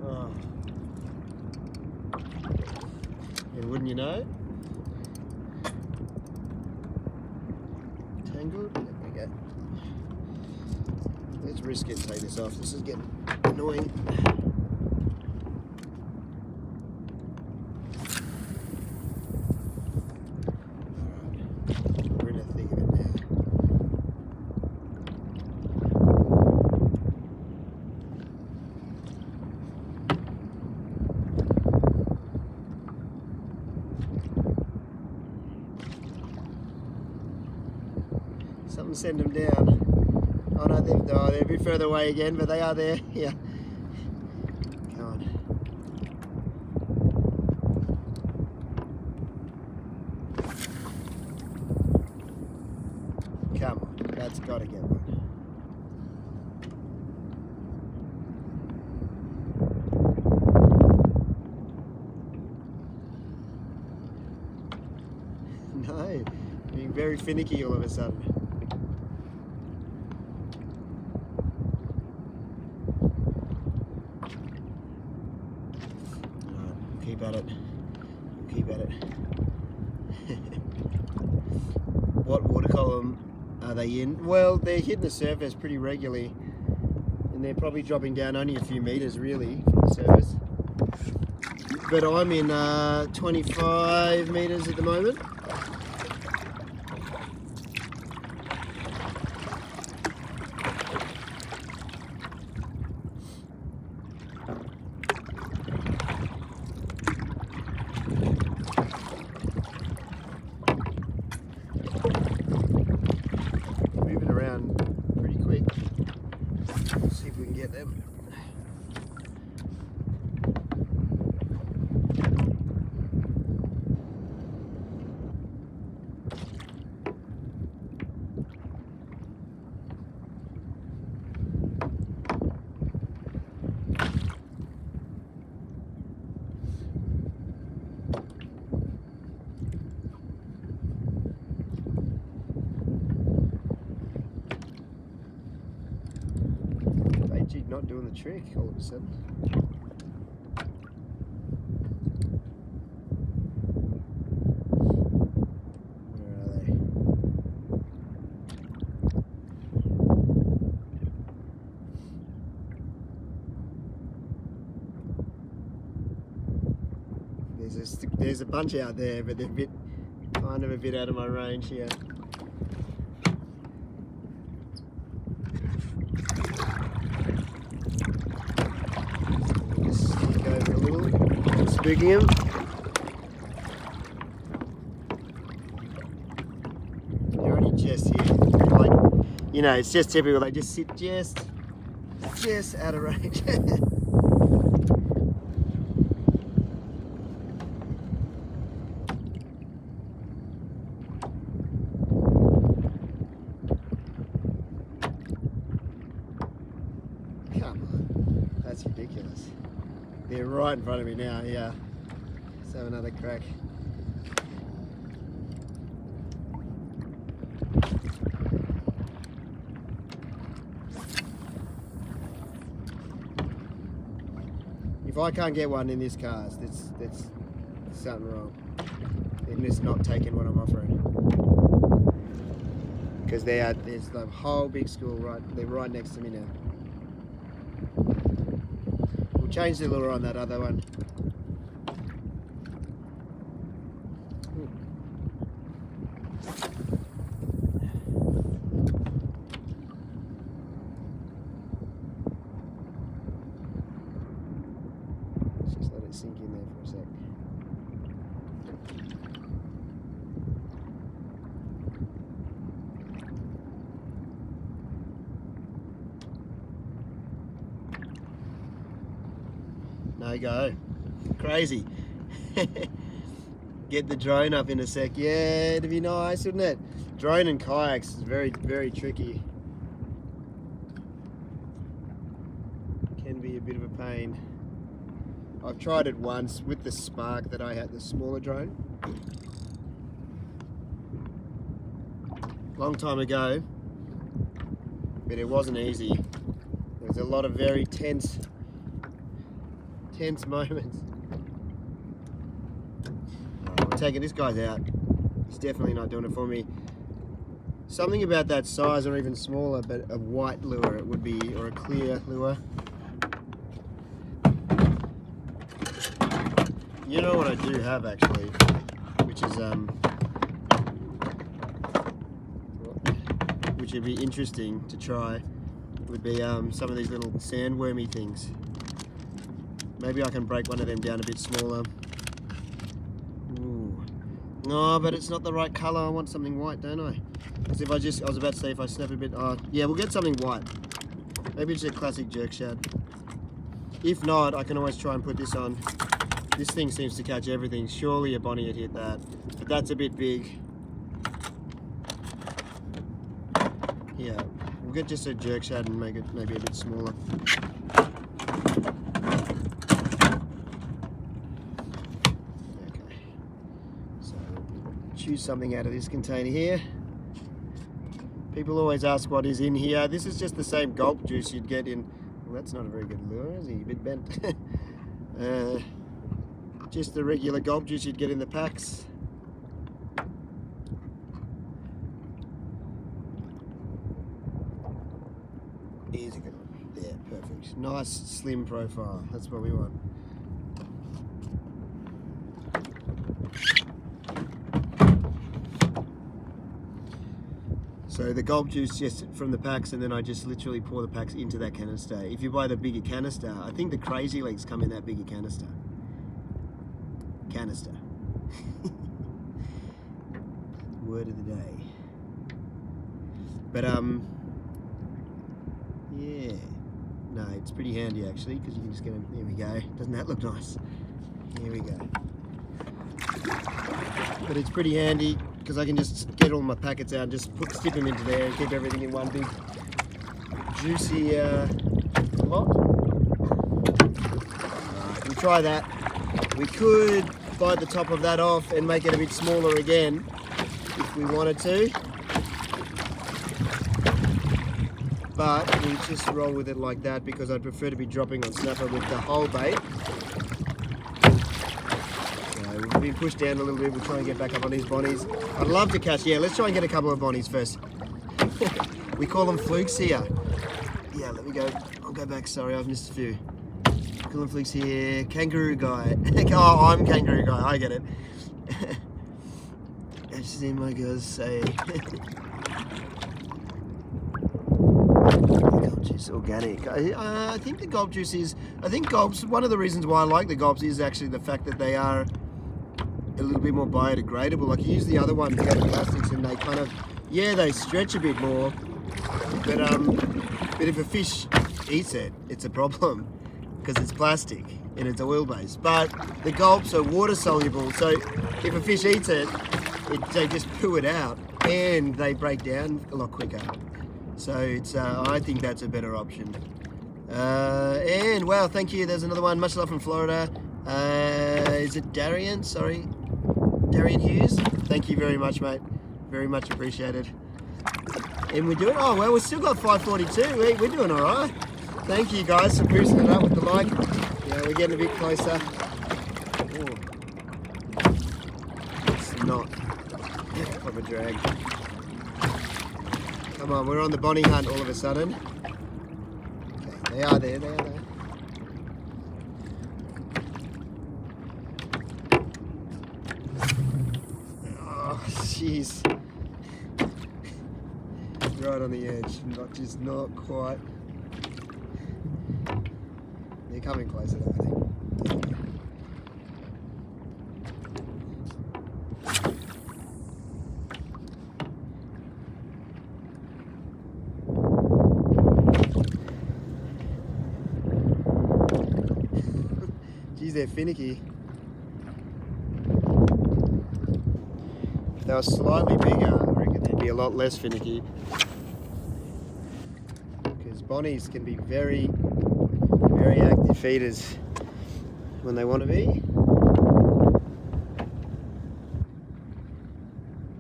Oh. And wouldn't you know? Tangled? There we go. Let's risk it and take this off. This is getting annoying. Alright. We're in the thick of it now. Something send them down. Oh no, they're a bit further away again, but they are there. Yeah. Come on. Come on, that's got to get one. No, being very finicky all of a sudden. Keep at it. Keep at it. What water column are they in? Well, they're hitting the surface pretty regularly, and they're probably dropping down only a few meters really from the surface. But I'm in 25 meters at the moment. jig not doing the trick all of a sudden. Where are they? There's a bunch out there, but they're kind of a bit out of my range here. Just stick over a little, spooking them. They're only just here, like, you know, it's just typical. They just sit just out of range. Come on, that's ridiculous. They're right in front of me now, yeah. Let's have another crack. If I can't get one in this cast, that's something wrong. They're just not taking what I'm offering. Because there's the whole big school they're right next to me now. We'll change the lure on that other one. Let's just let it sink in there for a sec. No go. Crazy. Get the drone up in a sec. Yeah, it'd be nice, wouldn't it? Drone and kayaks is very, very tricky. Can be a bit of a pain. I've tried it once with the Spark that I had, the smaller drone. Long time ago, but it wasn't easy. There was a lot of very tense moments. I'm taking this guy's out. He's definitely not doing it for me. Something about that size, or even smaller, but a white lure it would be, or a clear lure. You know what I do have actually, which is which would be interesting to try, would be some of these little sandwormy things. Maybe I can break one of them down a bit smaller. Ooh. No, but it's not the right colour. I want something white, don't I? As if I was about to say if I snap a bit. Oh, yeah, we'll get something white. Maybe it's a classic jerk shad. If not, I can always try and put this on. This thing seems to catch everything. Surely a Bonnie had hit that, but that's a bit big. Yeah, we'll get just a jerk shad and make it maybe a bit smaller. Choose something out of this container here. People always ask what is in here. This is just the same gulp juice you'd get in. Well, that's not a very good lure, is he? A bit bent. Just the regular gulp juice you'd get in the packs. Here's a good one. Yeah, perfect. Nice slim profile. That's what we want. So the gulp juice just from the packs, and then I just literally pour the packs into that canister. If you buy the bigger canister, I think the Crazy Legs come in that bigger canister. Word of the day. But yeah, no, it's pretty handy actually, because you can just get them. There we go. Doesn't that look nice? Here we go. But it's pretty handy because I can just get all my packets out and just stick them into there and keep everything in one big juicy pot. I can try that. We could bite the top of that off and make it a bit smaller again if we wanted to. but we just roll with it like that because I'd prefer to be dropping on snapper with the whole bait. So we've been pushed down a little bit. We'll try and get back up on these bonnies. I'd love to catch, yeah, let's try and get a couple of bonnies first. We call them flukes here. Yeah, let me go. I'll go back. Sorry, I've missed a few. Call them flukes here. Kangaroo guy. Oh, I'm kangaroo guy. I get it. I've seen my girls say. Gulp juice organic. I think the gulp juice is. I think gulps. One of the reasons why I like the gulps is actually the fact that they are a little bit more biodegradable. Like you use the other ones, the other plastics, and they kind of, yeah, they stretch a bit more. But if a fish eats it, it's a problem because it's plastic and it's oil based. But the gulps are water soluble, so if a fish eats it, they just poo it out and they break down a lot quicker. So it's I think that's a better option. And wow, thank you. There's another one. Much love from Florida. Is it Darian? Sorry, Darian Hughes. Thank you very much, mate. Very much appreciated. And we're doing, oh well, we've still got 542. We're doing all right. Thank you guys for boosting it up with the mic. Yeah, we're getting a bit closer. Ooh. It's not of a drag. Come on, we're on the bonnie hunt all of a sudden. Okay, they are there, they are there. Oh, jeez. Right on the edge, not quite. They're coming closer though, I think. Geez, they're finicky. If they were slightly bigger, I reckon they'd be a lot less finicky. Bonnies can be very, very active feeders when they want to be.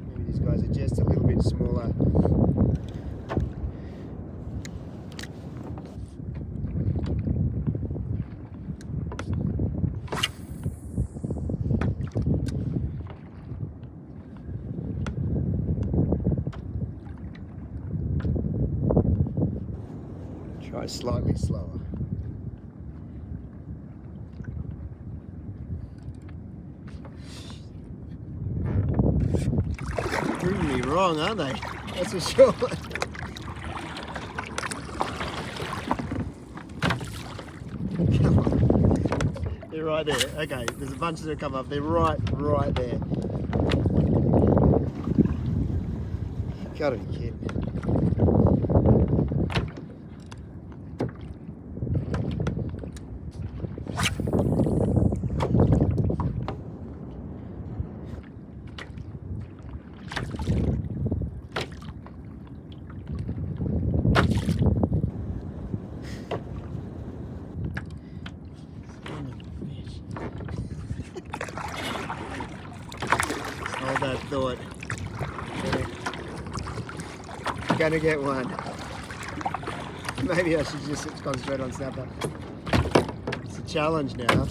Maybe these guys are just a little bit smaller. Try slightly slower. Proving me wrong, aren't they? That's for sure. Come on. They're right there. Okay, there's a bunch that have come up. They're right there. Gotta be kidding. Hold that thought. Gonna get one. Maybe I should just concentrate on snapper. It's a challenge now.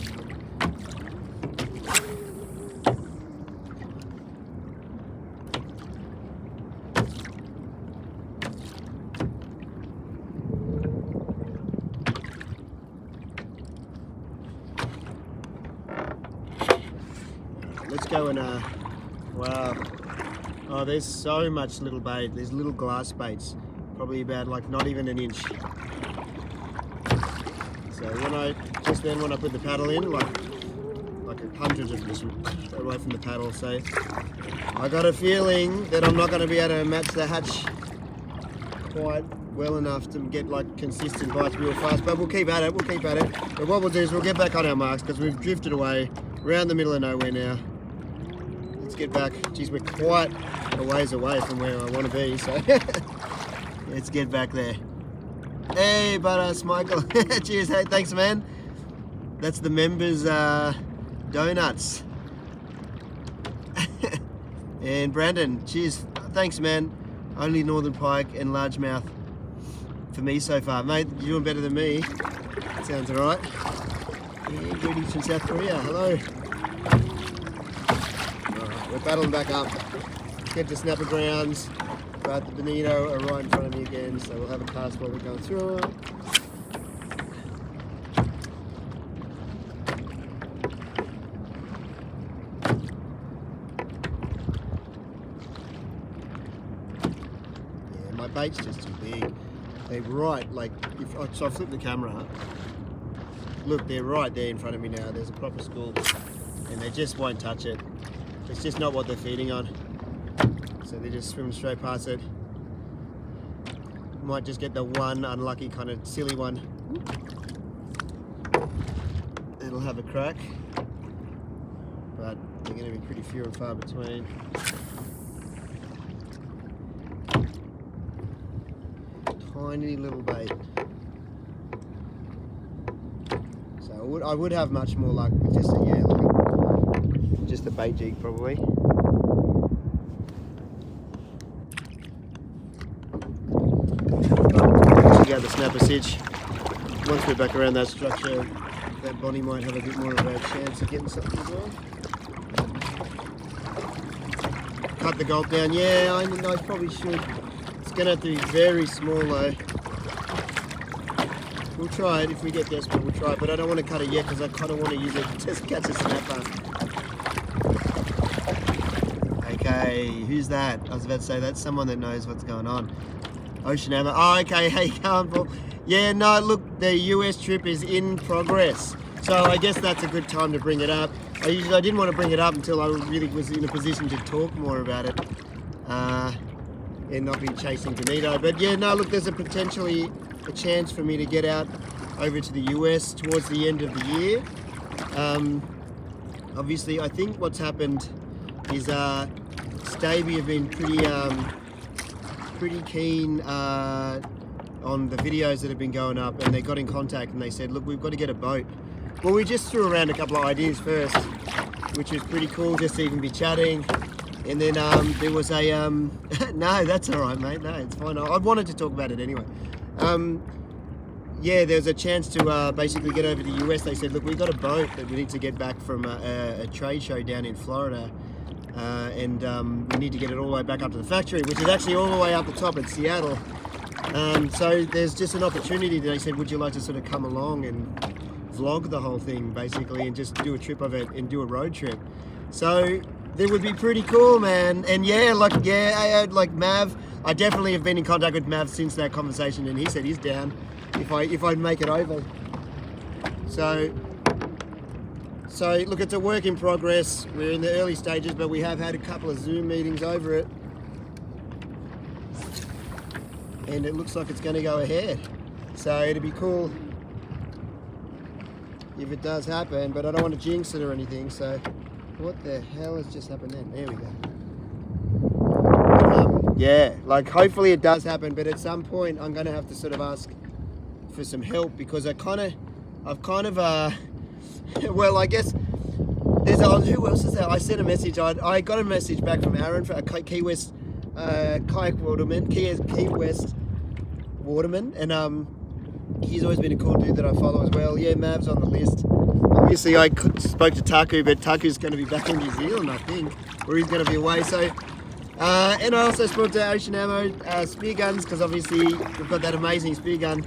Let's go and wow. Oh, there's so much little bait. There's little glass baits, probably about like not even an inch. So when I put the paddle in, like hundreds of them just away from the paddle. So I got a feeling that I'm not going to be able to match the hatch quite well enough to get like consistent bites real fast. But we'll keep at it. But what we'll do is we'll get back on our marks because we've drifted away around the middle of nowhere now. Let's get back. Geez, we're quite a ways away from where I want to be, so let's get back there. Hey, Badass Michael. Cheers. Hey, thanks, man. That's the members' donuts. And Brandon, cheers. Thanks, man. Only northern pike and largemouth for me so far. Mate, you're doing better than me. Sounds alright. Yeah, greetings from South Korea. Hello. Alright, we're battling back up. Get to Snapper Grounds. But the Bonito are right in front of me again, so we'll have a pass while we're going through it. Yeah, my bait's just too big. They're right, like, so I flip the camera. Look, they're right there in front of me now. There's a proper school, and they just won't touch it. It's just not what they're feeding on. So they just swim straight past it. Might just get the one unlucky kind of silly one. It'll have a crack, but they're going to be pretty few and far between. Tiny little bait. So I would have much more luck with just a bait jig probably. Out the snapper sitch. Once we're back around that structure, that Bonnie might have a bit more of a chance of getting something as well. Cut the gulp down. Yeah, I probably should. It's going to have to be very small though. We'll try it if we get desperate. We'll try it, but I don't want to cut it yet because I kind of want to use it to just catch a snapper. Okay, who's that? I was about to say that's someone that knows what's going on. Ocean Hammer. Oh, okay. Hey, Paul. Yeah, no, look, the US trip is in progress. So I guess that's a good time to bring it up. I didn't want to bring it up until I really was in a position to talk more about it and not be chasing Bonito. But yeah, no, look, there's potentially a chance for me to get out over to the US towards the end of the year. Obviously, I think what's happened is Staby have been pretty keen on the videos that have been going up, and they got in contact and they said, look, we've got to get a boat. Well, we just threw around a couple of ideas first, which was pretty cool just to even be chatting. And then there was a no, that's all right, mate. No, it's fine. I wanted to talk about it anyway. Yeah, there's a chance to basically get over to the US. They said, look, we've got a boat that we need to get back from a trade show down in Florida. And we need to get it all the way back up to the factory, which is actually all the way up the top in Seattle. So there's just an opportunity. They said, would you like to sort of come along and vlog the whole thing, basically, and just do a trip of it and do a road trip? So that would be pretty cool, man. And yeah, like Mav, I definitely have been in contact with Mav since that conversation, and he said he's down if I make it over. So look, it's a work in progress. We're in the early stages, but we have had a couple of Zoom meetings over it. And it looks like it's going to go ahead. So it'd be cool if it does happen, but I don't want to jinx it or anything. So what the hell has just happened then? There we go. Yeah, like hopefully it does happen, but at some point I'm going to have to sort of ask for some help, because I've kind of well, I guess there's who else is there? I sent a message. I got a message back from Aaron for Key West Kayak Waterman, Key West Waterman, and he's always been a cool dude that I follow as well. Yeah, Mav's on the list. Obviously, I spoke to Taku, but Taku's going to be back in New Zealand, I think, or he's going to be away. So, and I also spoke to Ocean Ammo spear guns, because obviously we've got that amazing spear gun,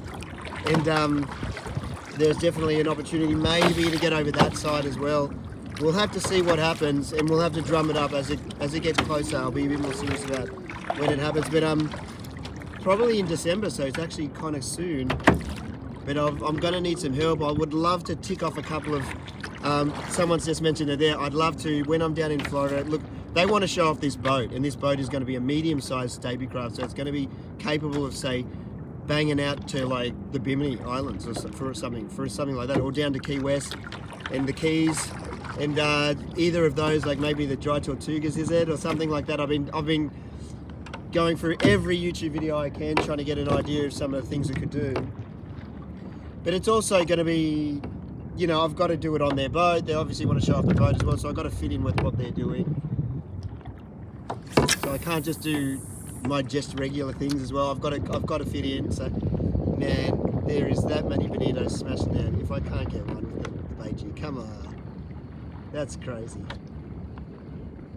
and there's definitely an opportunity maybe to get over that side as well. We'll have to see what happens, and we'll have to drum it up as it gets closer. I'll be a bit more serious about when it happens, but probably in December, so it's actually kind of soon. But I'm going to need some help. I would love to tick off a couple of, someone's just mentioned it there, I'd love to, when I'm down in Florida, look, they want to show off this boat, and this boat is going to be a medium-sized Staby craft, so it's going to be capable of, say, banging out to like the Bimini Islands or for something like that, or down to Key West and the Keys, and either of those, like maybe the Dry Tortugas, is it, or something like that. I've been going through every YouTube video I can, trying to get an idea of some of the things we could do. But it's also going to be, you know, I've got to do it on their boat. They obviously want to show off the boat as well, so I've got to fit in with what they're doing. So I can't just do my just regular things as well. I've got to fit in. So Man, there is that many bonitos smashing down. If I can't get one with the bait jig, come on. That's crazy.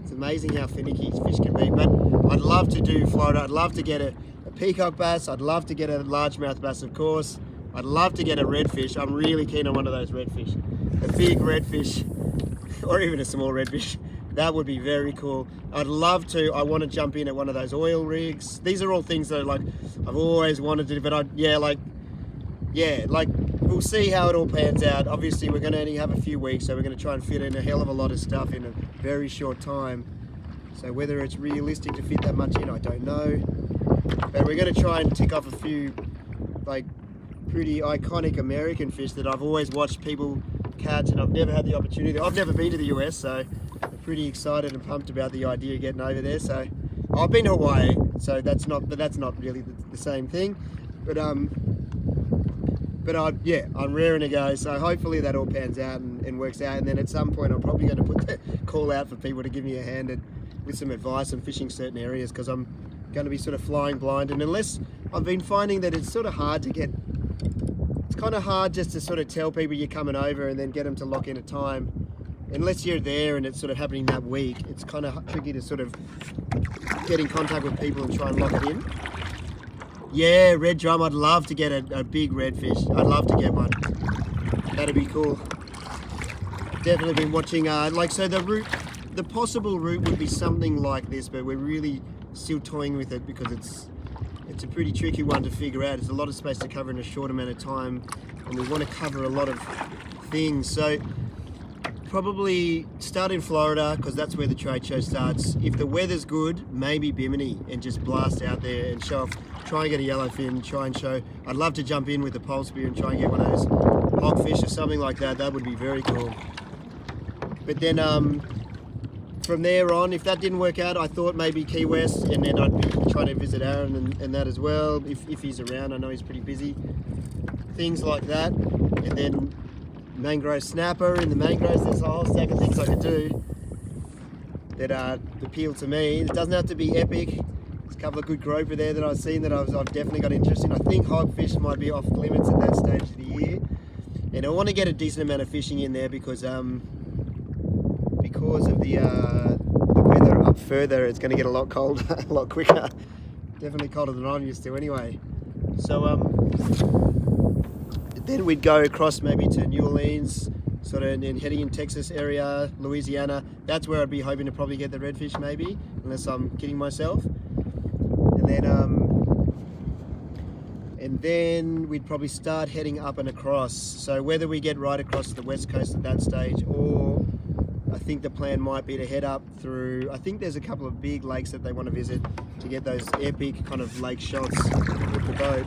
It's amazing how finicky fish can be. But I'd love to do Florida. I'd love to get a peacock bass. I'd love to get a largemouth bass, of course. I'd love to get a redfish. I'm really keen on one of those redfish. A big redfish, or even a small redfish. That would be very cool. I'd love to. I want to jump in at one of those oil rigs. These are all things that like I've always wanted to do, but we'll see how it all pans out. Obviously, we're going to only have a few weeks, so we're going to try and fit in a hell of a lot of stuff in a very short time. So whether it's realistic to fit that much in, I don't know. But we're going to try and tick off a few like pretty iconic American fish that I've always watched people catch, and I've never had the opportunity. I've never been to the US, so I'm pretty excited and pumped about the idea of getting over there. So I've been to Hawaii, so that's not really the same thing. But I'm raring to go. So hopefully that all pans out and works out. And then at some point, I'm probably going to put the call out for people to give me a hand with some advice on fishing certain areas, because I'm going to be sort of flying blind. And unless I've been finding that it's sort of hard to get. It's kind of hard just to sort of tell people you're coming over and then get them to lock in a time. Unless you're there and it's sort of happening that week, it's kind of tricky to sort of get in contact with people and try and lock it in. Yeah, red drum. I'd love to get a big redfish. I'd love to get one. That'd be cool. Definitely been watching. So the possible route would be something like this, but we're really still toying with it because it's a pretty tricky one to figure out. There's a lot of space to cover in a short amount of time, and we want to cover a lot of things. So probably start in Florida, because that's where the trade show starts. If the weather's good, maybe Bimini, and just blast out there and show off. Try and get a yellowfin, try and show. I'd love to jump in with the pole spear and try and get one of those hogfish or something like that. That would be very cool. But then from there on, if that didn't work out, I thought maybe Key West, and then I'd be trying to visit Aaron and that as well, if he's around. I know he's pretty busy. Things like that. And then mangrove snapper in the mangroves. There's a whole stack of things I could do that appeal to me. It doesn't have to be epic. There's a couple of good grouper there that I've seen that I've definitely got interest in. I think hogfish might be off limits at that stage of the year. And I want to get a decent amount of fishing in there because of the weather up further. It's going to get a lot colder, a lot quicker. Definitely colder than I'm used to anyway. So then we'd go across maybe to New Orleans, sort of, and then heading in Texas area, Louisiana. That's where I'd be hoping to probably get the redfish, maybe, unless I'm kidding myself. And then we'd probably start heading up and across. So whether we get right across the west coast at that stage, or I think the plan might be to head up through, I think there's a couple of big lakes that they want to visit to get those epic kind of lake shots with the boat.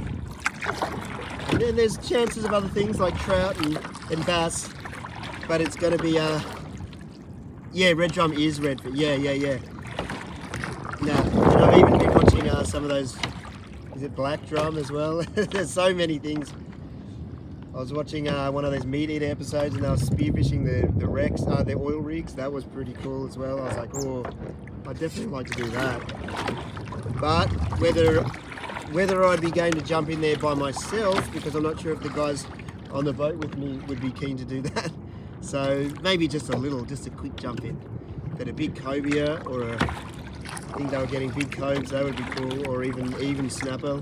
And then there's chances of other things like trout and bass, but it's going to be, red drum is redfish. Yeah. Now, and I've even been watching some of those, is it black drum as well? There's so many things. I was watching one of those meat eater episodes, and they were spearfishing the wrecks, the oil rigs. That was pretty cool as well. I was like, oh, I'd definitely like to do that. But whether I'd be going to jump in there by myself, because I'm not sure if the guys on the boat with me would be keen to do that. So maybe just a quick jump in. But a big cobia, or I think they were getting big cobes, that would be cool, or even snapper.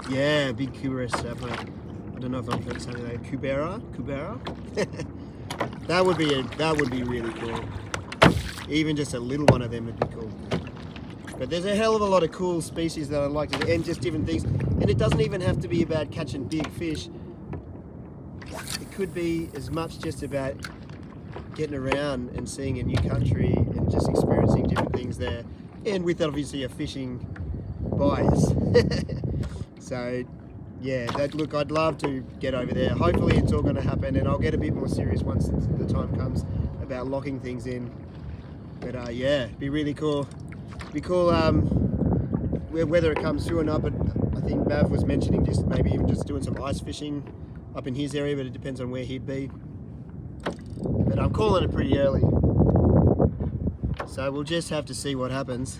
Yeah, big kubera snapper. I don't know if I'm saying that. Kubera? That would be really cool. Even just a little one of them would be cool. But there's a hell of a lot of cool species that I like to do, and just different things. And it doesn't even have to be about catching big fish. It could be as much just about getting around and seeing a new country and just experiencing different things there. And with obviously a fishing bias. So yeah, look, I'd love to get over there. Hopefully it's all going to happen, and I'll get a bit more serious once the time comes about locking things in. But yeah, it'd be really cool. Be cool whether it comes through or not, but I think Mav was mentioning just maybe even just doing some ice fishing up in his area, but it depends on where he'd be. But I'm calling it pretty early, so we'll just have to see what happens.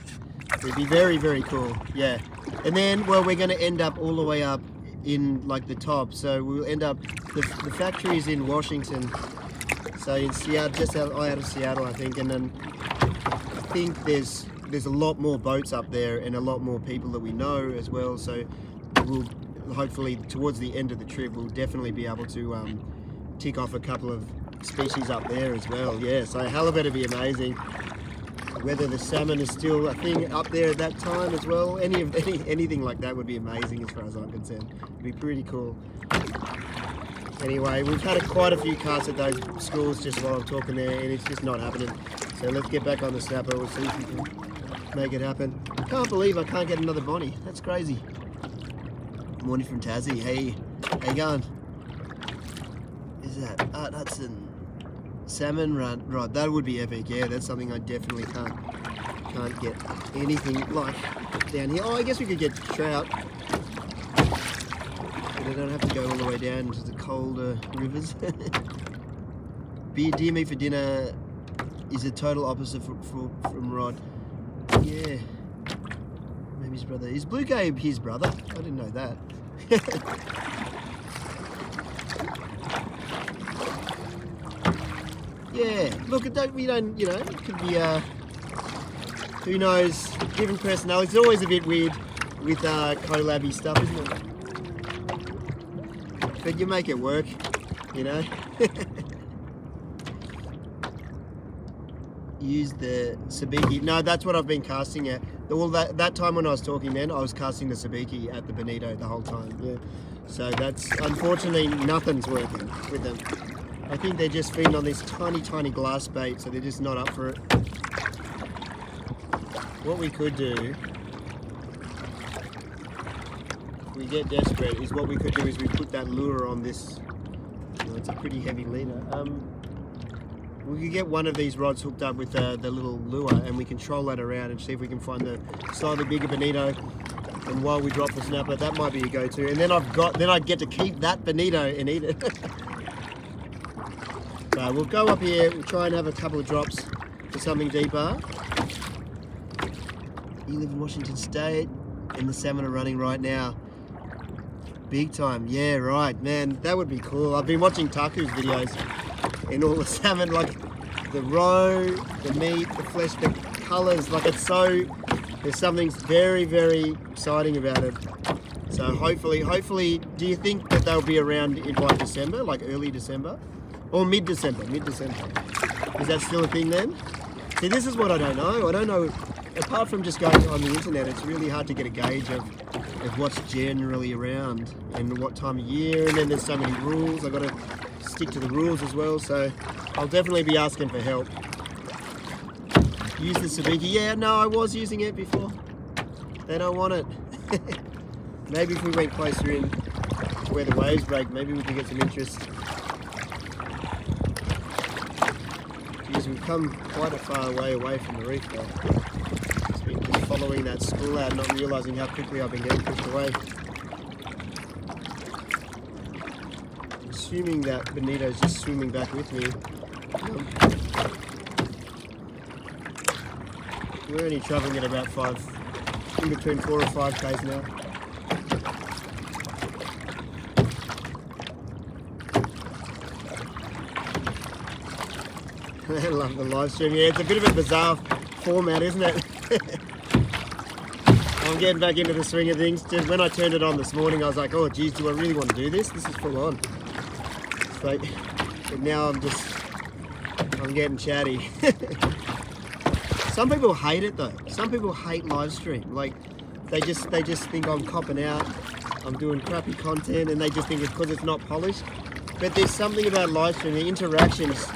It'd be very, very cool, yeah. And then, well, we're going to end up all the way up in like the top. So we'll end up, the factory is in Washington, so in Seattle, just out of Seattle, I think. And then I think there's a lot more boats up there and a lot more people that we know as well. So we'll hopefully towards the end of the trip, we'll definitely be able to tick off a couple of species up there as well. Yeah, so halibut would be amazing. Whether the salmon is still a thing up there at that time as well, anything like that would be amazing as far as I'm concerned. It'd be pretty cool. Anyway, we've had quite a few casts at those schools just while I'm talking there, and it's just not happening. So let's get back on the snapper. We'll see if we can make it happen. Can't believe I can't get another Bonnie. That's crazy. Morning from Tassie. Hey, how you going? Is that Art Hudson? Salmon rod, that would be epic. Yeah, that's something I definitely can't get anything like down here. Oh, I guess we could get trout, but I don't have to go all the way down into the colder rivers. Deer meat for dinner is a total opposite from Rod. Yeah, maybe his brother. Is Blue Gabe his brother? I didn't know that. Yeah, look, we don't, you know, it could be, who knows, different personalities. It's always a bit weird with collabby stuff, isn't it? But you make it work, you know. Use the sabiki. No, that's what I've been casting at. Well, that time when I was talking then, I was casting the sabiki at the bonito the whole time, yeah. So that's, unfortunately, nothing's working with them. I think they're just feeding on this tiny glass bait, so they're just not up for it. What we could do, if we get desperate, is what we could do is we put that lure on this. You know, it's a pretty heavy leader. We could get one of these rods hooked up with the little lure, and we can troll that around and see if we can find the slightly bigger bonito. And while we drop the snapper, that might be a go-to. And then I get to keep that bonito and eat it. So we'll go up here, we'll try and have a couple of drops for something deeper. You live in Washington State, and the salmon are running right now. Big time, yeah, right, man, that would be cool. I've been watching Taku's videos, and all the salmon, like the roe, the meat, the flesh, the colours, like it's so, there's something very, very exciting about it. So hopefully, do you think that they'll be around in like December, like early December? Or mid-December. Is that still a thing then? See, this is what I don't know. I don't know, apart from just going on the internet, it's really hard to get a gauge of what's generally around and what time of year, and then there's so many rules. I've got to stick to the rules as well, so I'll definitely be asking for help. Use the sabiki. Yeah, no, I was using it before. They don't want it. Maybe if we went closer in where the waves break, maybe we could get some interest. We've come quite a far way away from the reef though. It's been just following that school out, not realising how quickly I've been getting pushed away. Assuming that bonito's just swimming back with me. We're only travelling at about in between 4 or 5 k's now. I love the live stream. Yeah, it's a bit of a bizarre format, isn't it? I'm getting back into the swing of things. Just when I turned it on this morning, I was like, oh geez, do I really want to do this? This is full on. It's like, but now I'm getting chatty. Some people hate it though. Some people hate live stream. Like, they just think I'm copping out, I'm doing crappy content, and they just think it's because it's not polished. But there's something about live stream, the interactions.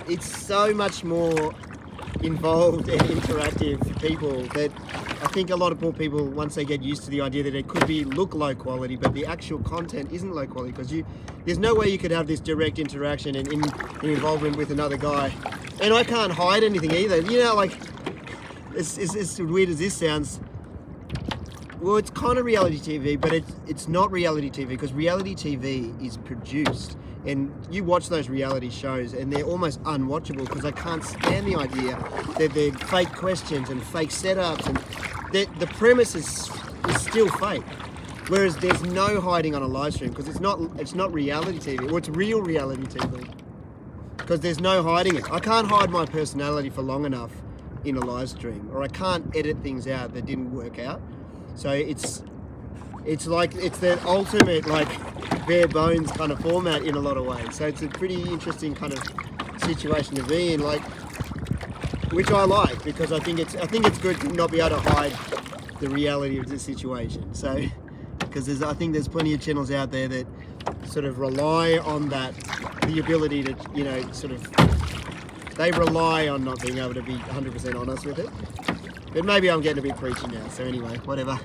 It's so much more involved and interactive for people that I think a lot of more people, once they get used to the idea that it could look low quality, but the actual content isn't low quality, because there's no way you could have this direct interaction and involvement with another guy. And I can't hide anything either. You know, like, as weird as this sounds, well, it's kind of reality TV, but it's not reality TV, because reality TV is produced. And you watch those reality shows and they're almost unwatchable, because I can't stand the idea that they're fake questions and fake setups, and the premise is still fake. Whereas there's no hiding on a live stream because it's not reality TV. Well, it's real reality TV because there's no hiding it. I can't hide my personality for long enough in a live stream, or I can't edit things out that didn't work out. So it's like it's the ultimate like bare bones kind of format in a lot of ways. So it's a pretty interesting kind of situation to be in, like, which I like because I think it's good to not be able to hide the reality of the situation. So because I think there's plenty of channels out there that sort of rely on that, the ability to, you know, sort of, they rely on not being able to be 100% honest with it. But maybe I'm getting a bit preachy now, so anyway, whatever.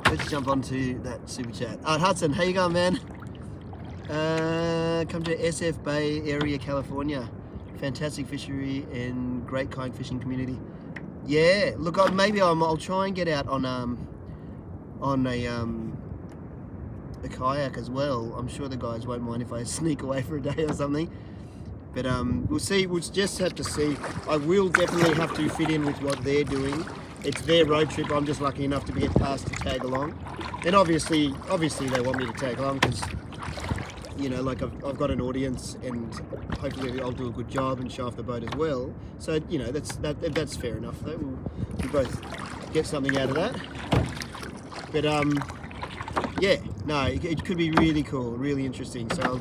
Let's jump onto that super chat. Hudson, how you going, man? Come to SF Bay area, California. Fantastic fishery and great kayak fishing community. Yeah, look, I'll try and get out on a kayak as well. I'm sure the guys won't mind if I sneak away for a day or something. But we'll see. We'll just have to see. I will definitely have to fit in with what they're doing. It's their road trip. I'm just lucky enough to get asked to tag along. And obviously they want me to tag along because, you know, like I've got an audience and hopefully I'll do a good job and show off the boat as well. So, you know, that's fair enough though. We'll both get something out of that. But yeah, no, it could be really cool, really interesting. So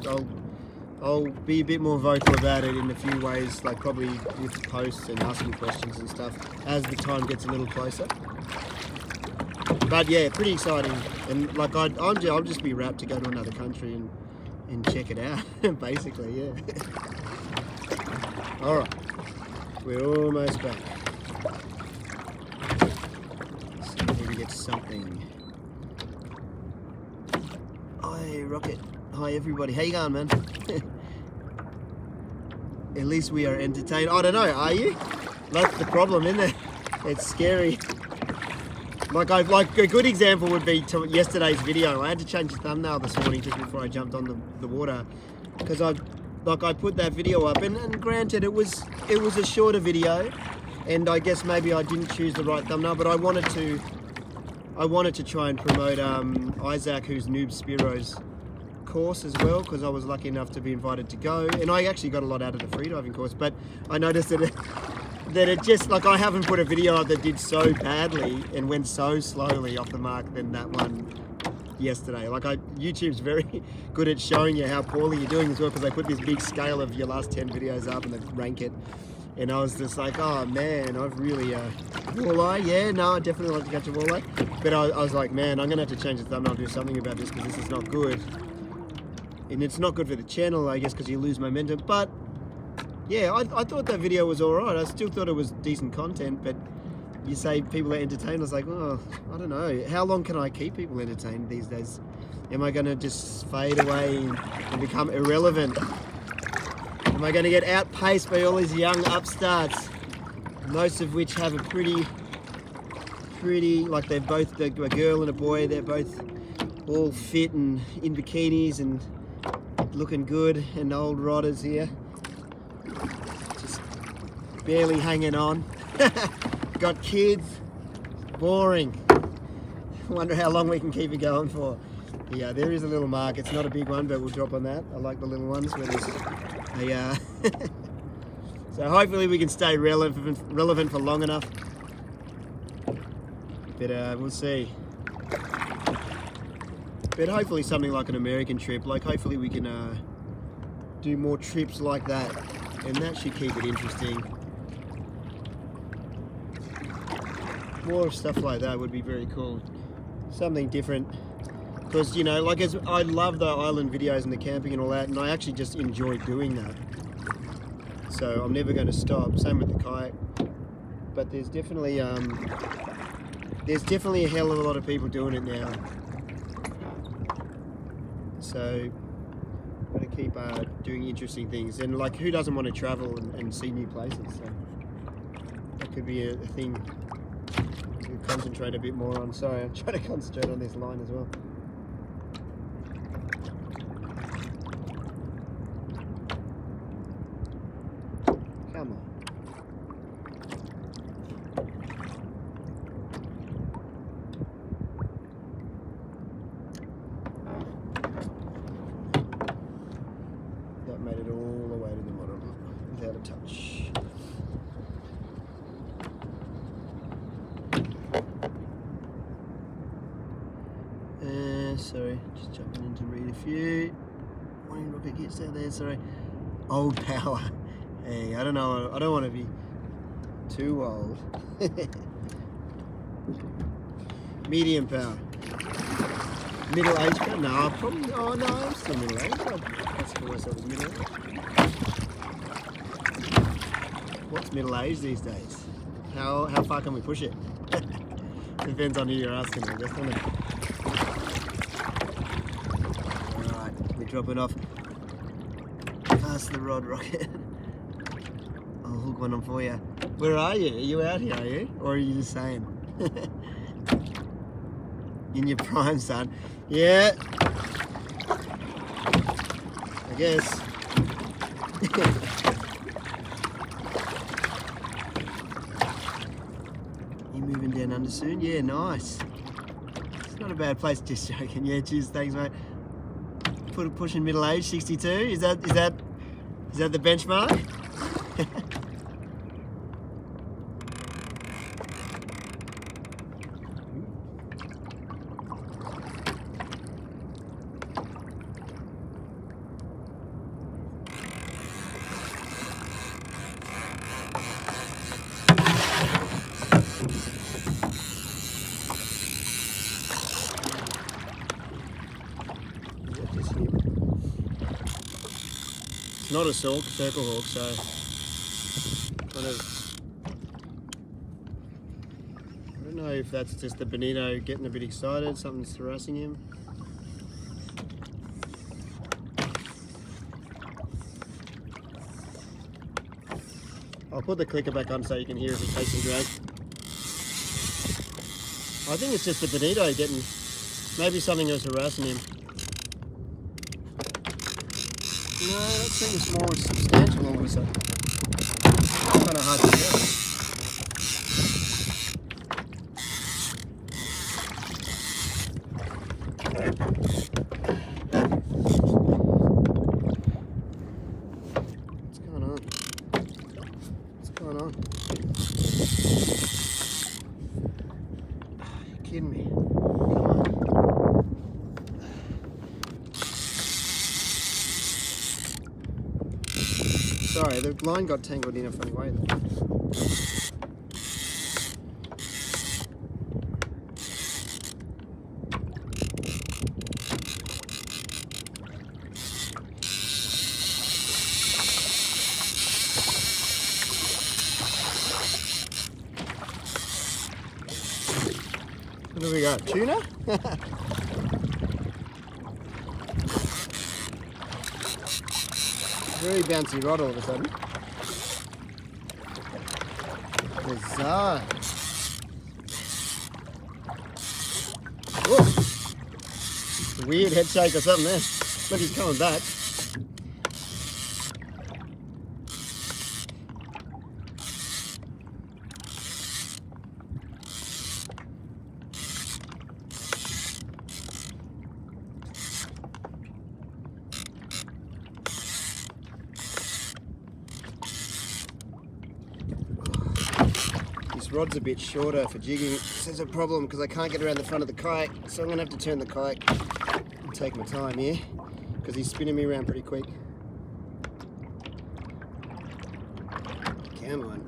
I'll be a bit more vocal about it in a few ways, like probably with posts and asking questions and stuff as the time gets a little closer. But yeah, pretty exciting. And like I'll just be rapt to go to another country and check it out, basically, yeah. All right, we're almost back. So maybe get something. Hi, Rocket. Hi, everybody. How you going, man? At least we are entertained. I don't know, are you? That's the problem, isn't it? It's scary. Like a good example would be to yesterday's video. I had to change the thumbnail this morning just before I jumped on the water because I put that video up and granted it was a shorter video and I guess maybe I didn't choose the right thumbnail, but I wanted to try and promote Isaac, who's Noob Spiro's course as well, because I was lucky enough to be invited to go, and I actually got a lot out of the freediving course. But I noticed that it just, like, I haven't put a video up that did so badly and went so slowly off the mark than that one yesterday. Like, YouTube's very good at showing you how poorly you're doing as well, because they put this big scale of your last 10 videos up and they rank it. And I was just like, oh man, I've really, walleye, yeah, no, I definitely like to catch a walleye. But I was like, man, I'm gonna have to change the thumbnail, do something about this, because this is not good. And it's not good for the channel, I guess, because you lose momentum. But yeah, I thought that video was all right. I still thought it was decent content, but you say people are entertained. I was like, oh, I don't know. How long can I keep people entertained these days? Am I going to just fade away and become irrelevant? Am I going to get outpaced by all these young upstarts, most of which have a pretty, like they're both, a girl and a boy, they're both all fit and in bikinis and looking good, and old rodders here just barely hanging on. Got kids, boring. Wonder how long we can keep it going for. Yeah, there is a little mark. It's not a big one, but we'll drop on that. I like the little ones where there's a so hopefully we can stay relevant for long enough, but we'll see. But hopefully something like an American trip, like hopefully we can do more trips like that, and that should keep it interesting. More stuff like that would be very cool. Something different. Because, you know, like, I love the island videos and the camping and all that, and I actually just enjoy doing that. So I'm never going to stop. Same with the kayak. But there's definitely a hell of a lot of people doing it now. So I'm going to keep doing interesting things. And, like, who doesn't want to travel and see new places? So that could be a thing to concentrate a bit more on. Sorry, I'm trying to concentrate on this line as well. Come on. there. Sorry, just jumping in to read a few. Morning rocket gets out there. Sorry. Old power. Hey, I don't know. I don't want to be too old. Medium power. Middle age power? No, probably. Oh no, I'm still middle age. I'd classify myself as middle age. What's middle age these days? How far can we push it? Depends on who you're asking, I guess, doesn't it? Alright, we're dropping off past the rod rocket. I'll hook one on for you. Where are you? Are you out here, are you? Or are you just saying? In your prime, son. Yeah. I guess. You moving down under soon? Yeah, nice. It's not a bad place, just joking. Yeah, cheers, thanks, mate. Pushing middle age, 62. Is that the benchmark? It's not a circle hawk, so kind of. I don't know if that's just the bonito getting a bit excited, something's harassing him. I'll put the clicker back on so you can hear if it takes some drag. I think it's just the bonito getting, maybe something else harassing him. No, that seems more substantial all of a sudden. Kind of hard to tell. What's going on? What's going on? You're kidding me. Come on. Sorry, the line got tangled in a funny way there. What do we got? Tuna? Very bouncy rod all of a sudden. Bizarre. Oh, weird head shake or something there. Look, he's coming back. This rod's a bit shorter for jigging. This is a problem because I can't get around the front of the kayak, so I'm going to have to turn the kayak and take my time here because he's spinning me around pretty quick. Come on.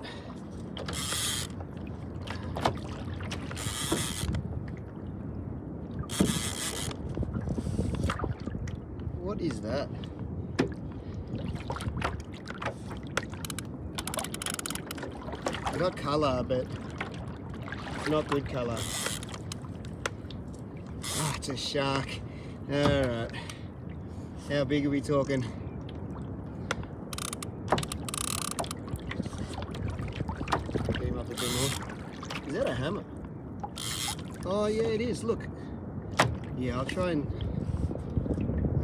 What is that? I got colour, but it's not good colour. Ah, it's a shark. Alright. How big are we talking? Get him up a bit more. Is that a hammer? Oh yeah, it is, look. Yeah, I'll try and...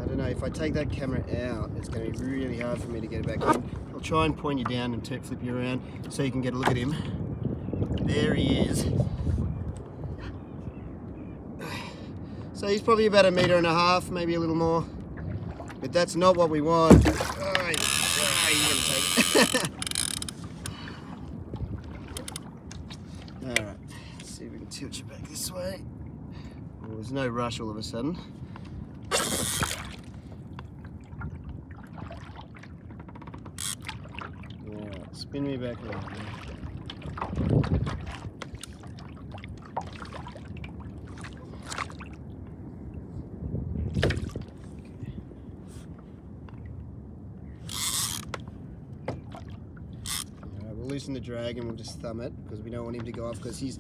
I don't know, if I take that camera out, it's going to be really hard for me to get it back in. I'll try and point you down and flip you around so you can get a look at him. There he is. So he's probably about 1.5 meters, maybe a little more. But that's not what we want. Oh, you're gonna take it. Alright, let's see if we can tilt you back this way. Well, there's no rush all of a sudden. Alright, spin me back around. Loosen the drag and we'll just thumb it because we don't want him to go off, because he's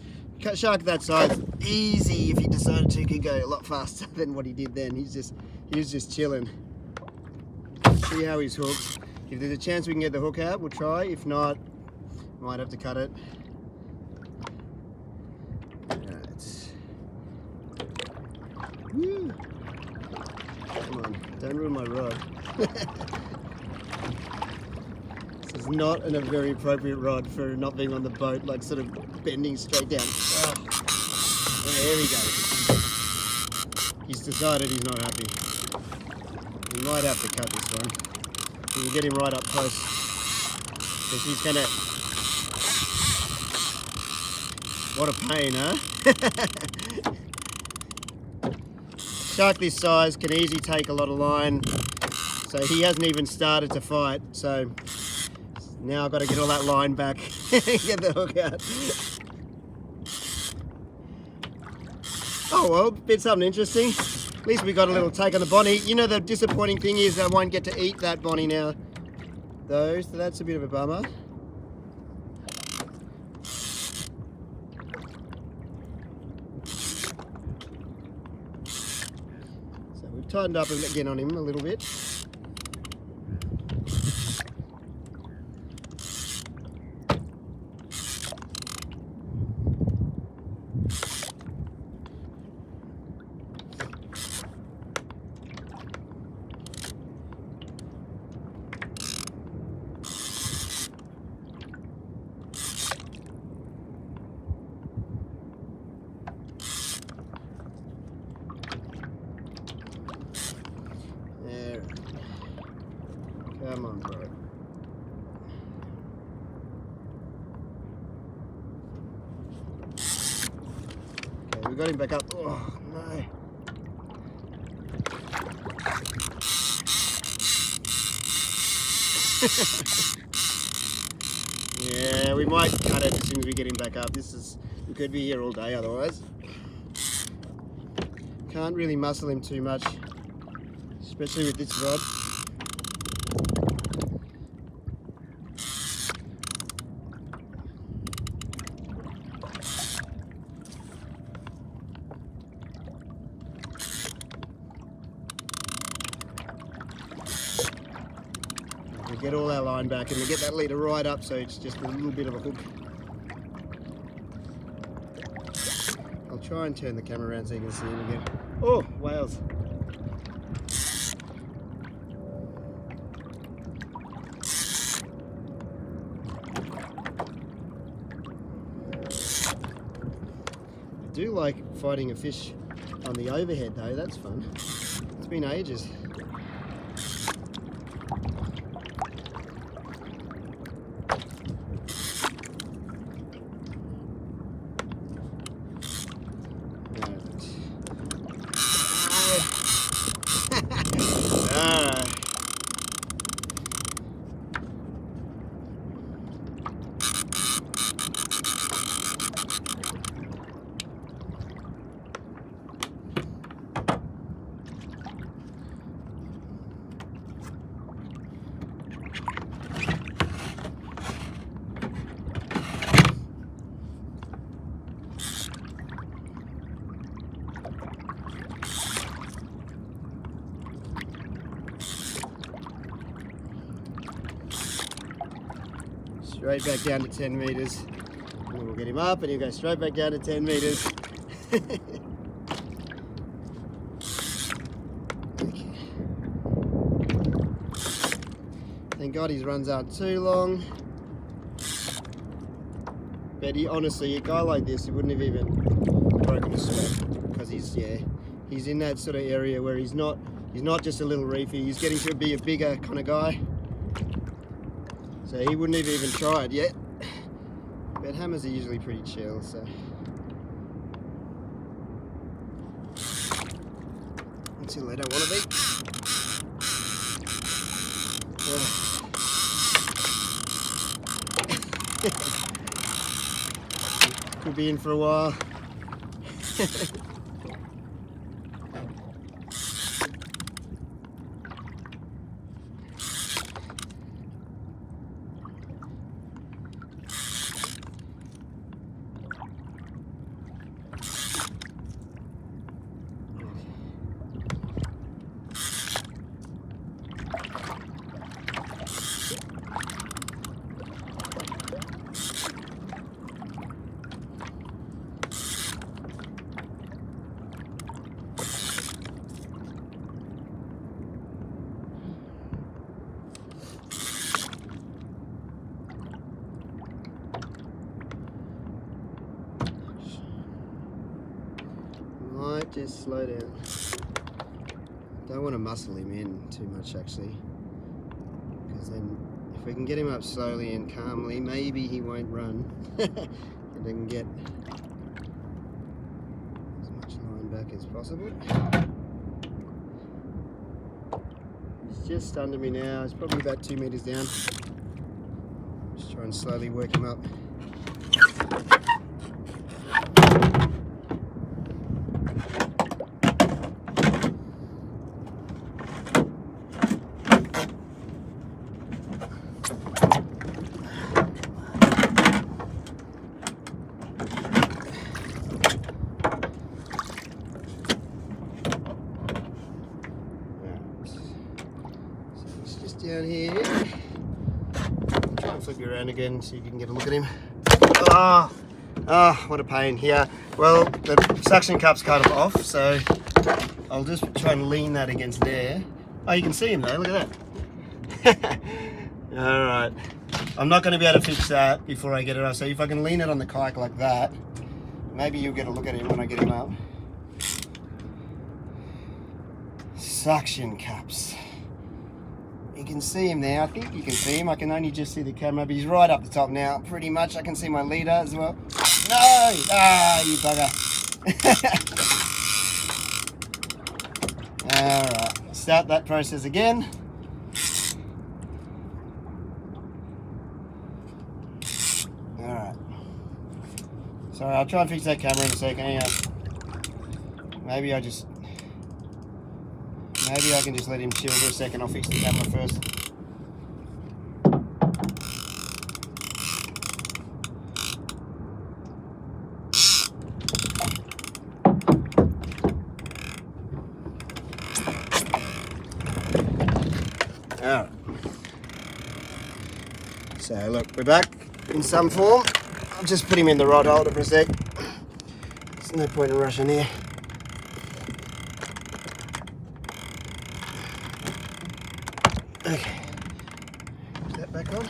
shark that size, easy if he decided to could go a lot faster than what he did then. He was just chilling. See how he's hooked. If there's a chance we can get the hook out, we'll try. If not, might have to cut it. Alright. Woo. Come on, don't ruin my rod. It's not a very appropriate rod for not being on the boat, like sort of bending straight down. Oh. There we go. He's decided he's not happy. We might have to cut this one. We'll get him right up close, because he's gonna... What a pain, huh? Shark this size can easily take a lot of line, so he hasn't even started to fight, so... Now I've got to get all that line back and get the hook out. Oh well, bit something interesting. At least we got a little take on the bonnie. You know, the disappointing thing is I won't get to eat that bonnie now, though, so that's a bit of a bummer. So we've tightened up again on him a little bit. Come on, bro. Okay, we got him back up. Oh, no. Yeah, we might cut it as soon as we get him back up. We could be here all day otherwise. Can't really muscle him too much, especially with this rod. We get all our line back and we get that leader right up, so it's just a little bit of a hook. I'll try and turn the camera around so you can see him again. Oh, whales. I do like fighting a fish on the overhead though, that's fun. It's been ages. Straight back down to 10 meters. And we'll get him up and he'll go straight back down to 10 meters. Okay. Thank God his runs aren't too long. But honestly, a guy like this, he wouldn't have even broken a sweat, because he's in that sort of area where he's not just a little reefy, he's getting to be a bigger kind of guy. So he wouldn't have even tried yet. But hammers are usually pretty chill, so. until they don't want to be. Could be in for a while. Might just slow down. Don't want to muscle him in too much actually, because then if we can get him up slowly and calmly, maybe he won't run and I can get as much line back as possible. He's just under me now. He's probably about 2 meters down. Just try and slowly work him up. Down here. Try and flip you around again so you can get a look at him. Oh, what a pain. Yeah, well, the suction cup's kind of off, so I'll just try and lean that against there. Oh, you can see him though, look at that. Alright, I'm not going to be able to fix that before I get it up, so if I can lean it on the kayak like that, maybe you'll get a look at him when I get him up. Suction cups. You can see him there. I think you can see him. I can only just see the camera, but he's right up the top now. Pretty much. I can see my leader as well. No! Ah, you bugger. Alright. Start that process again. Alright. Sorry, I'll try and fix that camera in a second. Hang on. Maybe I can just let him chill for a second. I'll fix the camera first. Alright. So look, we're back in some form. I'll just put him in the rod holder for a sec. There's no point in rushing here. Okay, put that back on.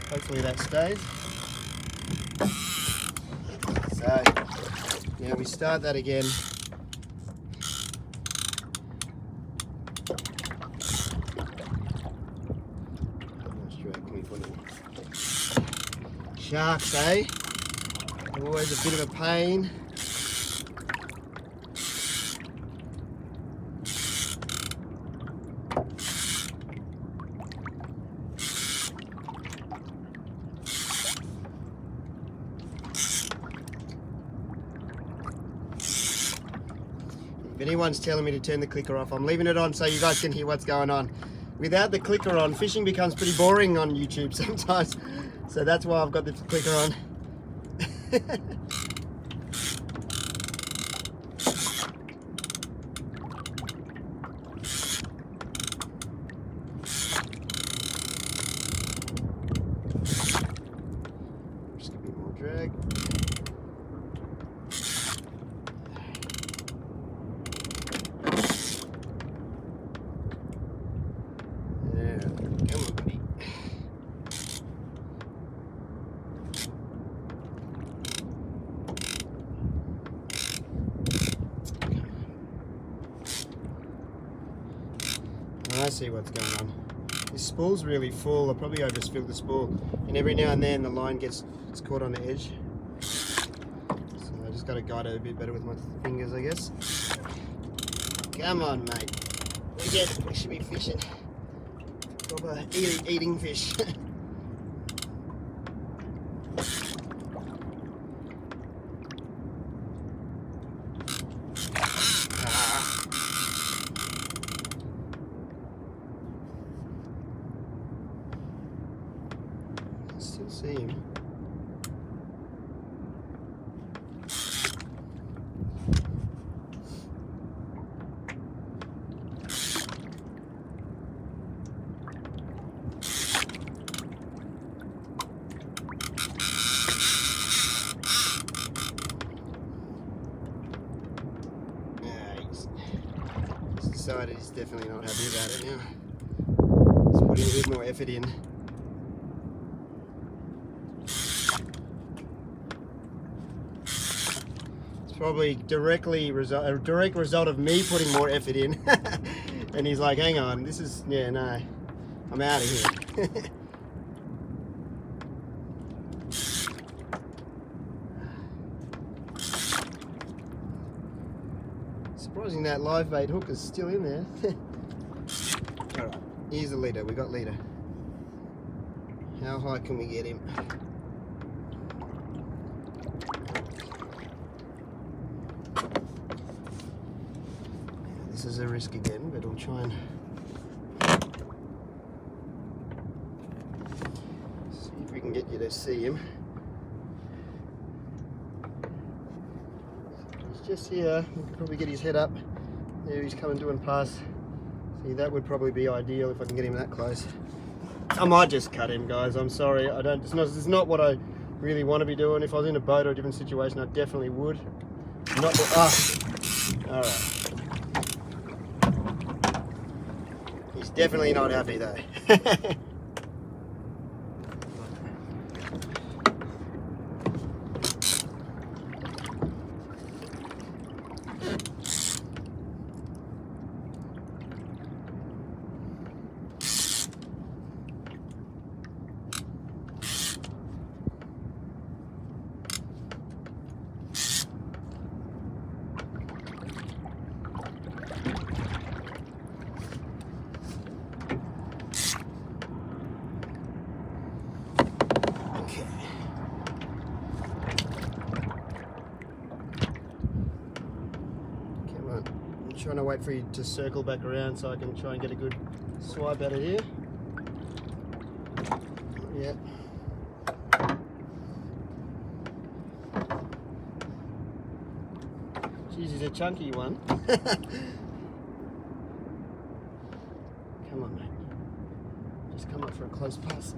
Hopefully that stays. So, now we start that again. Sharks, eh? Always a bit of a pain. If anyone's telling me to turn the clicker off, I'm leaving it on so you guys can hear what's going on. Without the clicker on, fishing becomes pretty boring on YouTube sometimes. So that's why I've got the clicker on. Just a bit more drag. I see what's going on. This spool's really full. I probably overfilled the spool, and every now and then the line gets caught on the edge. So I I just got to guide it a bit better with my fingers, I guess. Come on, mate. We should be fishing. Proper eating fish. Still see him. Decided he's definitely not happy about it now. He's putting a bit more effort in. It's probably a direct result of me putting more effort in. And he's like, hang on, this is, yeah, no, I'm out of here. Surprising that live bait hook is still in there. Alright, here's the leader. We got leader. How high can we get him? This is a risk again, but I'll try and see if we can get you to see him. Just here, we can probably get his head up. There he's coming doing past. See, that would probably be ideal if I can get him that close. I might just cut him, guys. I'm sorry. I don't. It's not what I really want to be doing. If I was in a boat or a different situation, I definitely would. Not. All right. He's definitely not happy though. Trying to wait for you to circle back around so I can try and get a good swipe out of here. Yeah. Jeez, he's a chunky one. Come on, mate. Just come up for a close pass.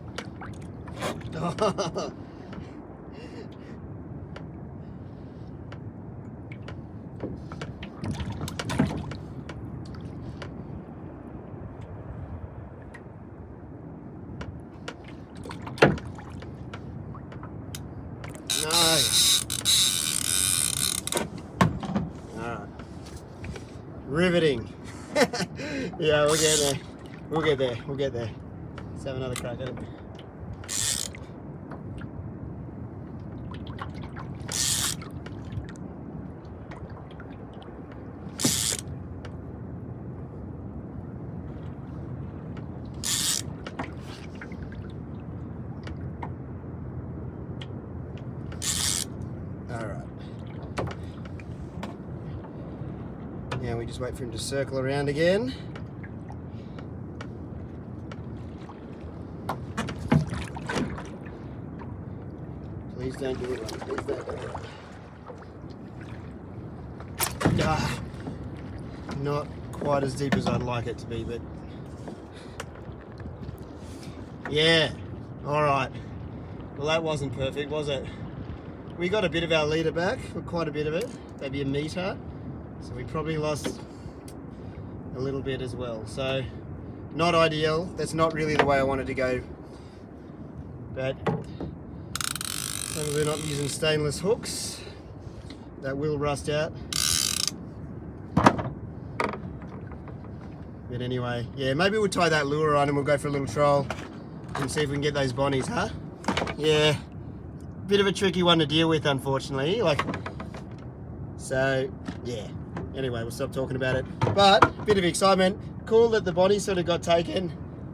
Nice. Alright. Riveting. Yeah, we'll get there. We'll get there. We'll get there. Let's have another crack at it. Alright. Now we just wait for him to circle around again. Please don't do it. Please don't do it. Ah, not quite as deep as I'd like it to be, but yeah. Alright. Well, that wasn't perfect, was it? We got a bit of our leader back, quite a bit of it, maybe a metre. So we probably lost a little bit as well. So not ideal. That's not really the way I wanted to go. But we're not using stainless hooks. That will rust out. But anyway, yeah, maybe we'll tie that lure on and we'll go for a little troll and see if we can get those bonnies, huh? Yeah. Bit of a tricky one to deal with, unfortunately. Like, So yeah, anyway, we'll stop talking about it. But bit of excitement. Cool that the body sort of got taken.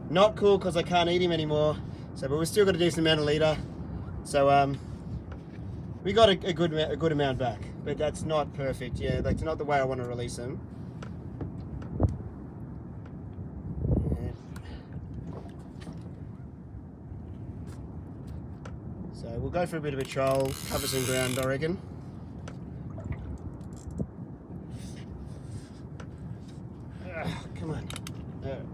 Not cool because I can't eat him anymore. So, but we've still got a decent amount of litre. So we got a good amount back, but that's not perfect. Yeah, that's not the way I want to release them. Yeah. So we'll go for a bit of a trial, cover some ground, I reckon. Come on. Alright.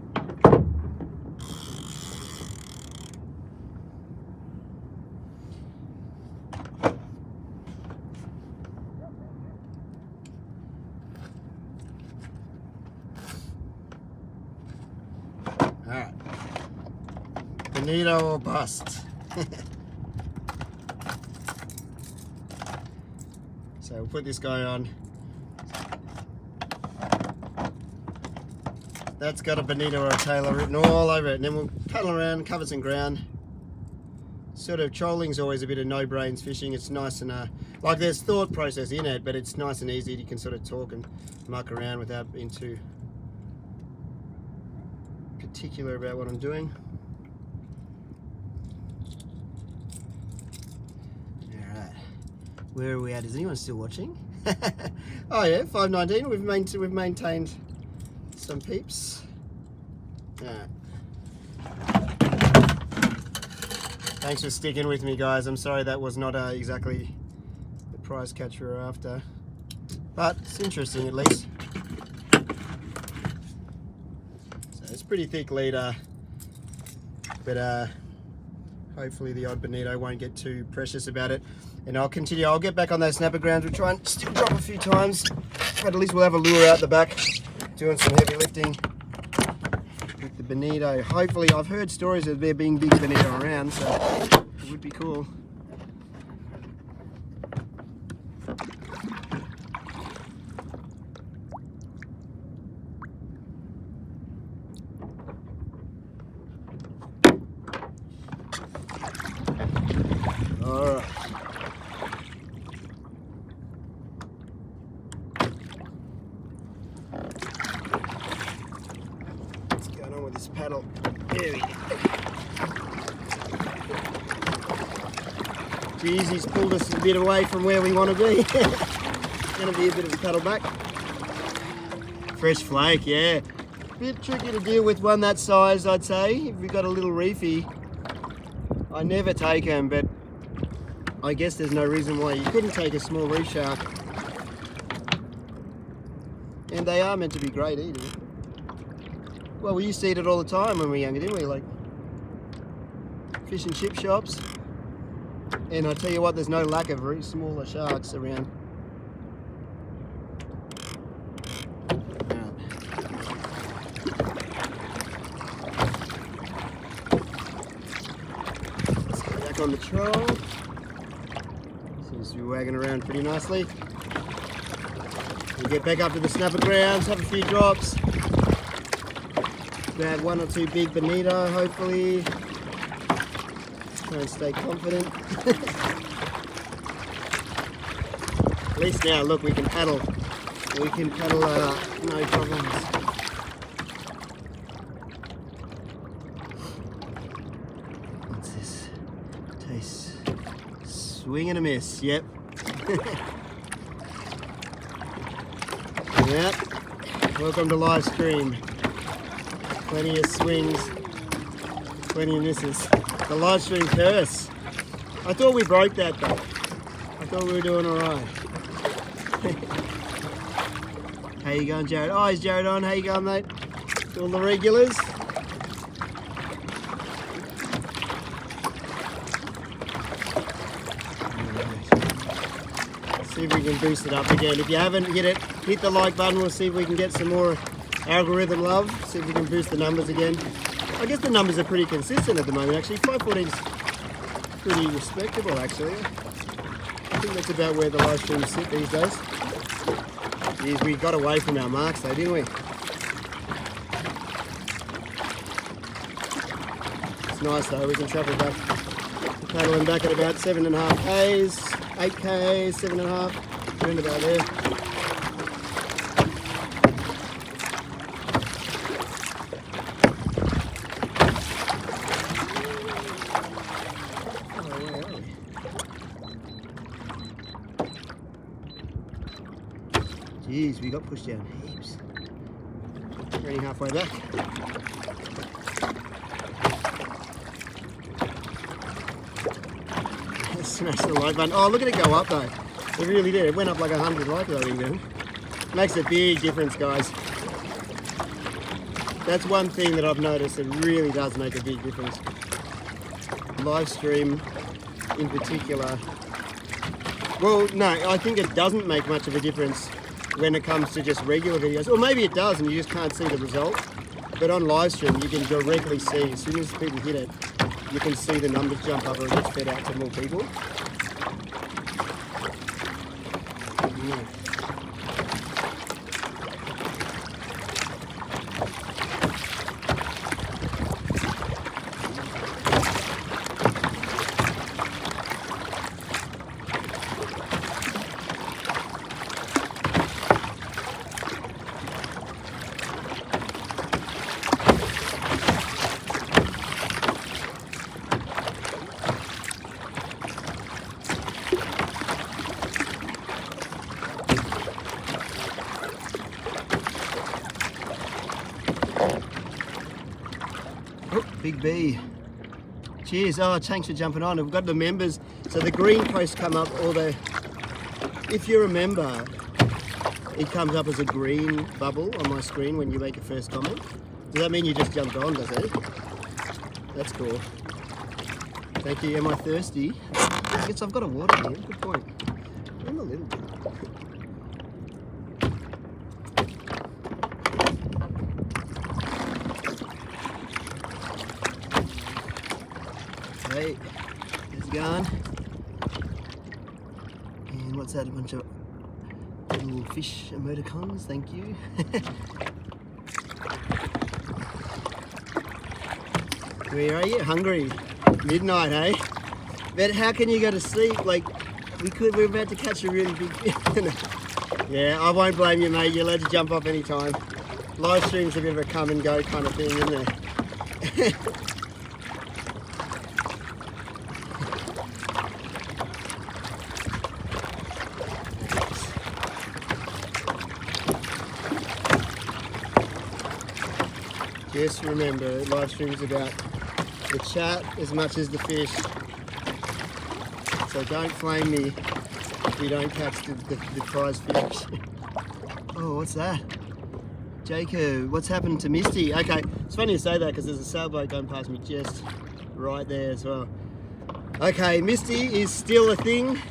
Bonito or bust. So we'll put this guy on. That's got a Bonito or a Taylor written all over it, and then we'll paddle around, cover some ground. Sort of trolling's always a bit of no-brains fishing. It's nice and like there's thought process in it, but it's nice and easy. You can sort of talk and muck around without being too particular about what I'm doing. All right, where are we at? Is anyone still watching? Oh yeah, 5:19. We've maintained some peeps. Alright. Thanks for sticking with me, guys. I'm sorry that was not exactly the prize catch we were after, but it's interesting at least. So it's pretty thick leader, but hopefully the odd Bonito won't get too precious about it. And I'll continue. I'll get back on those snapper grounds. We'll try and still drop a few times, but at least we'll have a lure out the back, doing some heavy lifting with the Bonito. Hopefully, I've heard stories of there being big Bonito around, so it would be cool. All right. With this paddle. There we go. Geez, he's pulled us a bit away from where we want to be. It's going to be a bit of a paddle back. Fresh flake, yeah. Bit tricky to deal with one that size, I'd say. If we've got a little reefy, I never take them, but I guess there's no reason why you couldn't take a small reef shark. And they are meant to be great eating. Well, we used to eat it all the time when we were younger, didn't we? Like fish and chip shops. And I tell you what, there's no lack of very smaller sharks around. Let's get back on the troll. Seems to be wagging around pretty nicely. We'll get back up to the snapper grounds, have a few drops. Grab one or two big Bonito, hopefully. Try and stay confident. At least now, look, we can paddle. We can paddle no problems. What's this? Tastes swing and a miss. Yep. Yep. Welcome to live stream. Plenty of swings, plenty of misses. The live stream curse. I thought we broke that though. I thought we were doing alright. How you going, Jared? Oh, is Jared on? How you going, mate? All the regulars? See if we can boost it up again. If you haven't hit it, hit the like button. We'll see if we can get some more algorithm love, see if we can boost the numbers again. I guess the numbers are pretty consistent at the moment actually. 514's pretty respectable actually. I think that's about where the live streams sit these days. Jeez, we got away from our marks though, didn't we? It's nice though, we can travel back. We're paddling back at about 7.5 Ks, 8 Ks, 7.5. round about there. Jeez, we got pushed down heaps. We're only halfway back. Smash the like button. Oh, look at it go up though. It really did. It went up like 100 likes, I think. Makes a big difference, guys. That's one thing that I've noticed. It really does make a big difference. Live stream in particular. Well, no, I think it doesn't make much of a difference when it comes to just regular videos. Or maybe it does and you just can't see the result. But on live stream, you can directly see, as soon as people hit it, you can see the numbers jump up and it gets fed out to more people. Yeah. Oh, Big B. Cheers. Oh, thanks for jumping on. We've got the members. So the green posts come up, or if you're a member, it comes up as a green bubble on my screen when you make a first comment. Does that mean you just jumped on, does it? That's cool. Thank you. Am I thirsty? Yes, I've got a water here. Good point. I'm a little bit. Hey, it's gone. And what's that? A bunch of little fish emoticons. Thank you. Where are you? Hungry. Midnight, eh? But how can you go to sleep? Like, we're about to catch a really big fish. Yeah, I won't blame you, mate. You're allowed to jump off anytime. Live stream's a bit of a come and go kind of thing, isn't there? Just remember, live stream is about the chat as much as the fish. So don't flame me if you don't catch the prize fish. Oh, what's that? Jacob, what's happened to Misty? Okay, it's funny you say that because there's a sailboat going past me just right there as well. Okay, Misty is still a thing,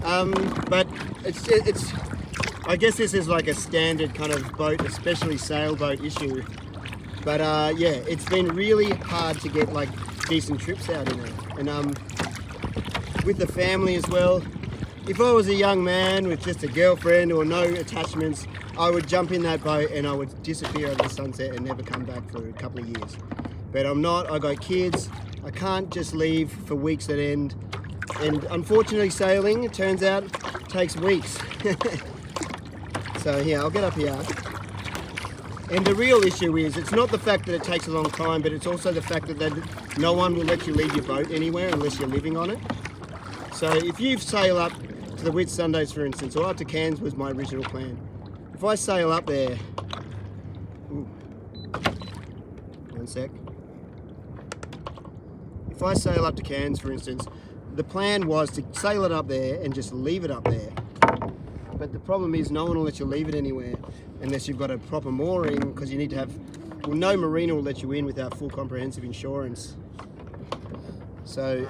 but it's I guess this is like a standard kind of boat, especially sailboat issue. But yeah, it's been really hard to get like decent trips out in it. And with the family as well. If I was a young man with just a girlfriend or no attachments, I would jump in that boat and I would disappear over the sunset and never come back for a couple of years. But I'm not, I got kids, I can't just leave for weeks at end. And unfortunately sailing, it turns out, takes weeks. So yeah, I'll get up here. And the real issue is, it's not the fact that it takes a long time, but it's also the fact that no one will let you leave your boat anywhere unless you're living on it. So if you sail up to the Whitsundays, for instance, or up to Cairns was my original plan. If I sail up there, ooh, one sec. If I sail up to Cairns, for instance, the plan was to sail it up there and just leave it up there. But the problem is no one will let you leave it anywhere unless you've got a proper mooring, because you need to have, well, no marina will let you in without full comprehensive insurance. So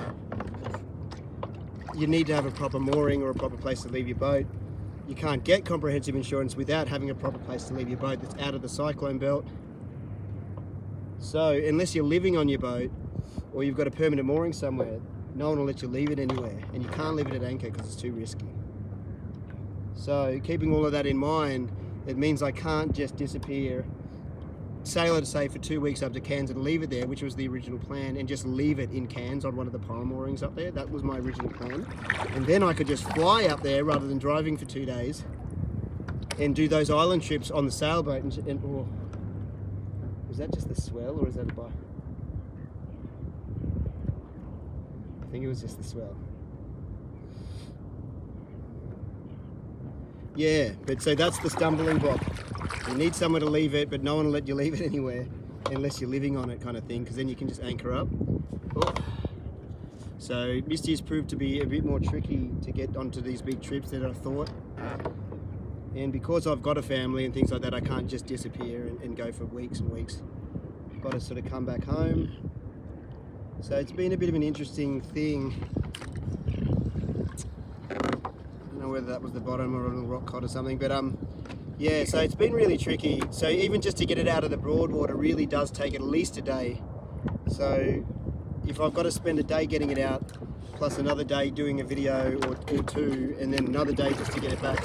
you need to have a proper mooring or a proper place to leave your boat. You can't get comprehensive insurance without having a proper place to leave your boat that's out of the cyclone belt. So unless you're living on your boat or you've got a permanent mooring somewhere, no one will let you leave it anywhere, and you can't leave it at anchor because it's too risky. So keeping all of that in mind, it means I can't just disappear sail it, say, for 2 weeks up to Cairns and leave it there, which was the original plan, and just leave it in Cairns on one of the pile moorings up there. That was my original plan. And then I could just fly up there rather than driving for 2 days and do those island trips on the sailboat. Or was that just the swell, or is that a bar? I think it was just the swell. Yeah, but so that's the stumbling block. You need somewhere to leave it, but no one will let you leave it anywhere unless you're living on it, kind of thing, because then you can just anchor up. Oh. So Misty has proved to be a bit more tricky to get onto these big trips than I thought. And because I've got a family and things like that, I can't just disappear and go for weeks and weeks. I've got to sort of come back home. So it's been a bit of an interesting thing. I don't know whether that was the bottom or a little rock cod or something, but yeah, so it's been really tricky. So even just to get it out of the Broadwater really does take at least a day. So if I've got to spend a day getting it out, plus another day doing a video or two, and then another day just to get it back,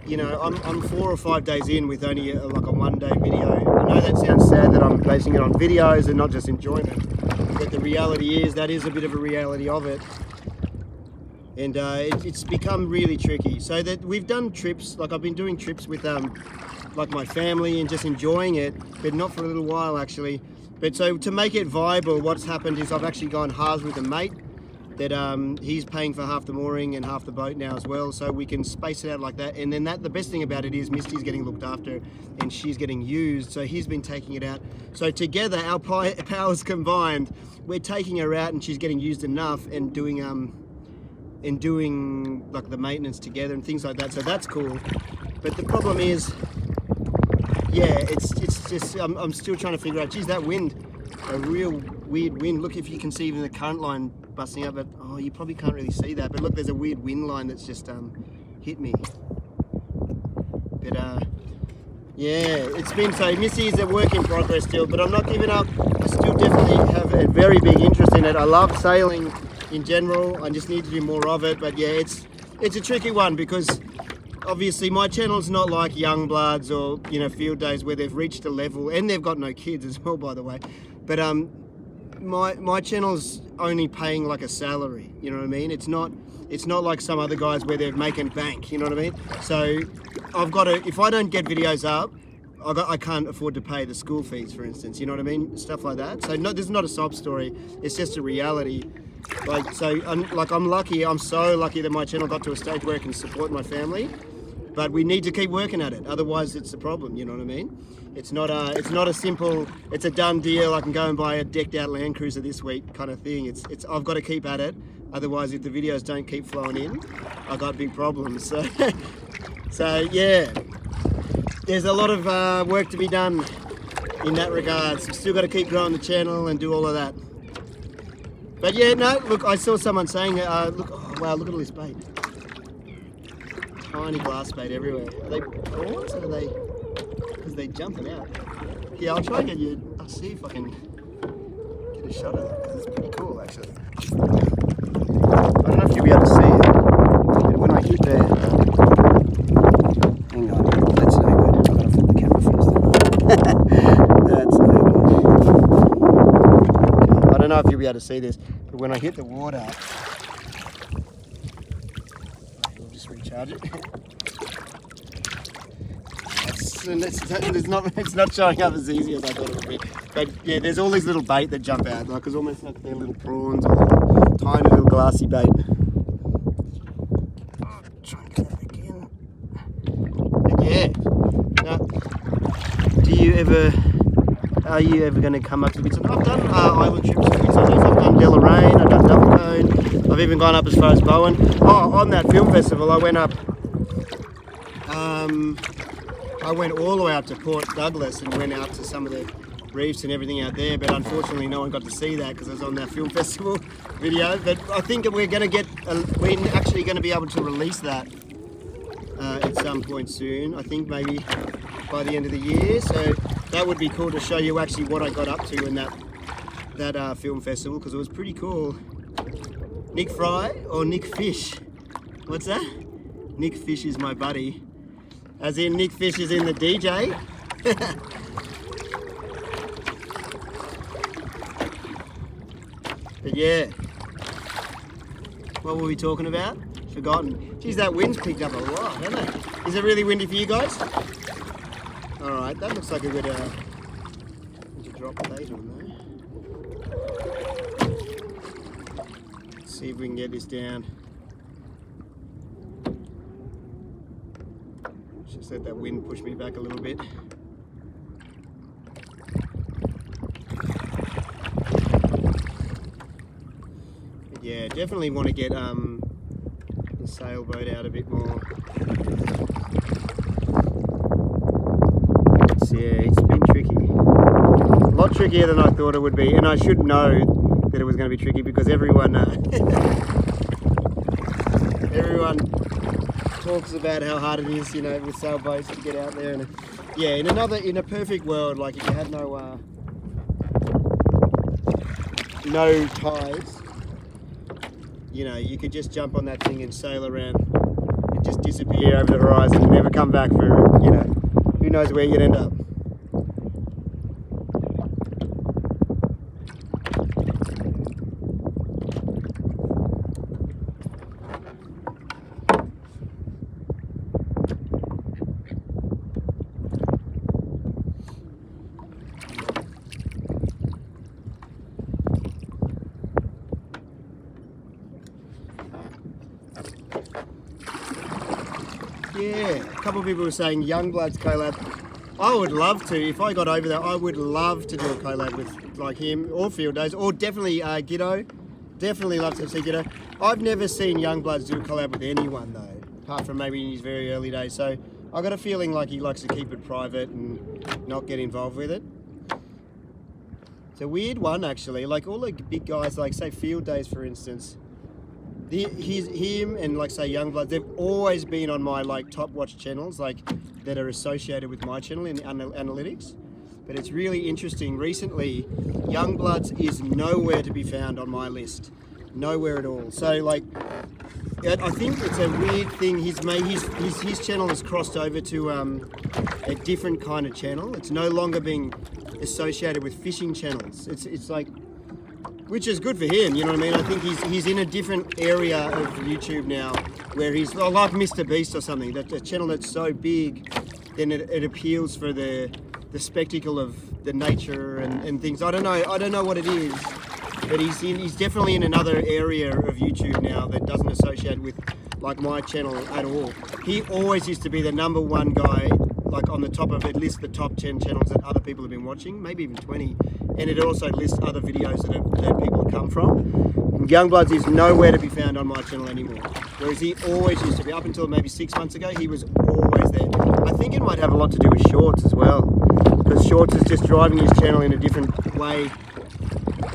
you know, I'm 4 or 5 days in with only like a 1 day video. I know that sounds sad that I'm basing it on videos and not just enjoyment, but the reality is that is a bit of a reality of it. And it's become really tricky. So that we've done trips, like I've been doing trips with like my family and just enjoying it, but not for a little while actually. But so to make it viable, what's happened is I've actually gone halves with a mate that he's paying for half the mooring and half the boat now as well, so we can space it out like that. And then the best thing about it is Misty's getting looked after and she's getting used, so he's been taking it out. So together, our powers combined, we're taking her out and she's getting used enough and doing like the maintenance together and things like that, so that's cool. But the problem is, yeah, it's just I'm still trying to figure out, geez, that wind, a real weird wind. Look, if you can see even the current line busting up, but oh, you probably can't really see that, but look, there's a weird wind line that's just hit me. But yeah, it's been, so Missy is a work in progress still, but I'm not giving up. I still definitely have a very big interest in it. I love sailing in general. I just need to do more of it. But yeah, it's a tricky one because obviously my channel's not like Youngbloods or, you know, Field Days where they've reached a level, and they've got no kids as well, by the way. But my channel's only paying like a salary, you know what I mean? It's not like some other guys where they're making bank, you know what I mean? So I've got to, if I don't get videos up, I can't afford to pay the school fees, for instance, you know what I mean? Stuff like that. So no, this is not a sob story, it's just a reality. Like, so I'm lucky, I'm so lucky that my channel got to a stage where it can support my family, but we need to keep working at it, otherwise it's a problem, you know what I mean? It's not a simple, it's a done deal, I can go and buy a decked out Land Cruiser this week kind of thing. It's I've got to keep at it, otherwise if the videos don't keep flowing in, I've got big problems. So, so yeah, there's a lot of work to be done in that regard. So still got to keep growing the channel and do all of that. But yeah, no, look, I saw someone saying, look, oh, wow, look at all this bait. Tiny glass bait everywhere. Are they prawns or are they, because they're jumping out? Yeah, I'll try and get you, I'll see if I can get a shot of that, because it's pretty cool actually. I don't know if you'll be able to see it, but when I hit there, hang on, that's no good. I've got to flip the camera first. That's no good. I don't know if you'll be able to see this, but when I hit the water, we'll just recharge it. It's not showing up as easy as I thought it would be. But yeah, there's all these little bait that jump out, like it's almost like they're little prawns or tiny little glassy bait. Try and get that back in. But yeah, now, are you ever going to come up to bits? I've done island trips and things like this. I've done Deloraine, I've done Double Cone, I've even gone up as far as Bowen. Oh, on that film festival I went up, I went all the way up to Port Douglas and went out to some of the reefs and everything out there, but unfortunately no one got to see that because I was on that film festival video. But I think that we're actually going to be able to release that at some point soon. I think maybe by the end of the year. So that would be cool to show you actually what I got up to in that film festival, because it was pretty cool. Nick Fry or Nick Fish? What's that? Nick Fish is my buddy. As in Nick Fish is in the DJ. But yeah, what were we talking about? Forgotten. Geez, that wind's picked up a lot, hasn't it? Is it really windy for you guys? All right, that looks like a good drop bait on there. Let's see if we can get this down. Just let that wind push me back a little bit. But yeah, definitely want to get the sailboat out a bit more. Yeah, it's been tricky. A lot trickier than I thought it would be, and I should know that it was going to be tricky because everyone everyone talks about how hard it is, you know, with sailboats to get out there. And yeah, in a perfect world, like if you had no tides, you know, you could just jump on that thing and sail around and just disappear over the horizon and never come back for, you know, who knows where you'd end up. Yeah, a couple of people were saying Youngbloods collab. I would love to, if I got over there, I would love to do a collab with like him or Field Days, or definitely Giddo. Definitely love to see Giddo. I've never seen Youngbloods do a collab with anyone though, apart from maybe in his very early days. So I got a feeling like he likes to keep it private and not get involved with it. It's a weird one actually. Like all the big guys, like say Field Days for instance. Him and like say Youngbloods, they've always been on my like top watch channels, like that are associated with my channel in the analytics. But it's really interesting. Recently, Youngbloods is nowhere to be found on my list, nowhere at all. So like, I think it's a weird thing. His channel has crossed over to a different kind of channel. It's no longer being associated with fishing channels. It's like. Which is good for him, you know what I mean? I think he's in a different area of YouTube now, where he's like Mr. Beast or something. That a channel that's so big, then it appeals for the spectacle of the nature and things. I don't know what it is, but he's definitely in another area of YouTube now that doesn't associate with like my channel at all. He always used to be the #1 guy, like on the top of at least the top 10 channels that other people have been watching, maybe even 20. And it also lists other videos that people have come from. And Youngbloods is nowhere to be found on my channel anymore. Whereas he always used to be. Up until maybe 6 months ago, he was always there. I think it might have a lot to do with Shorts as well. Because Shorts is just driving his channel in a different way.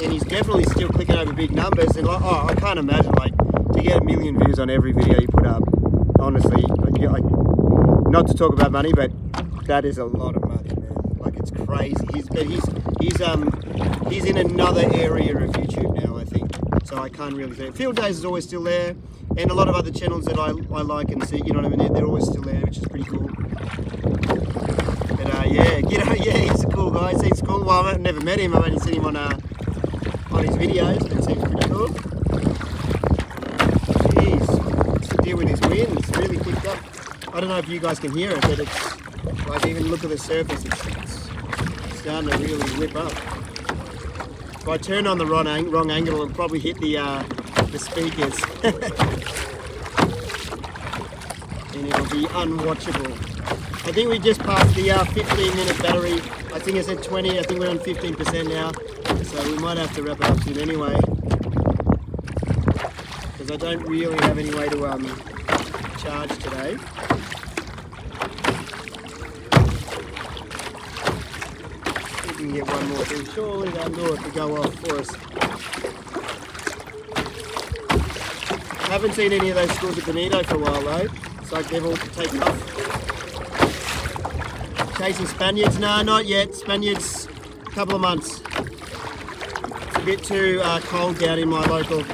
And he's definitely still clicking over big numbers. And like, oh, I can't imagine like to get 1 million views on every video you put up. Honestly, like, not to talk about money, but that is a lot of money, man. Like it's crazy. He's in another area of YouTube now, I think. So I can't really say. Field Days is always still there, and a lot of other channels that I like and see. You know what I mean? They're always still there, which is pretty cool. But yeah, he's a cool guy. He's cool. Well, I've never met him. I've only seen him on his videos. But it seems pretty cool. Jeez, what's the deal with this wind? It's really picked up. I don't know if you guys can hear it, but it's like even look at the surface. It's starting to really whip up. If I turn on the wrong angle, it'll probably hit the speakers. And it'll be unwatchable. I think we just passed the 15-minute battery. I think I said 20, I think we're on 15% now. So we might have to wrap it up soon anyway. Because I don't really have any way to charge today. We can get one more thing. Surely that door to go off for us. Haven't seen any of those schools at Bonito for a while though. It's like they've all taken off. Chasing Spaniards? No, not yet. Spaniards, a couple of months. It's a bit too cold down in my local.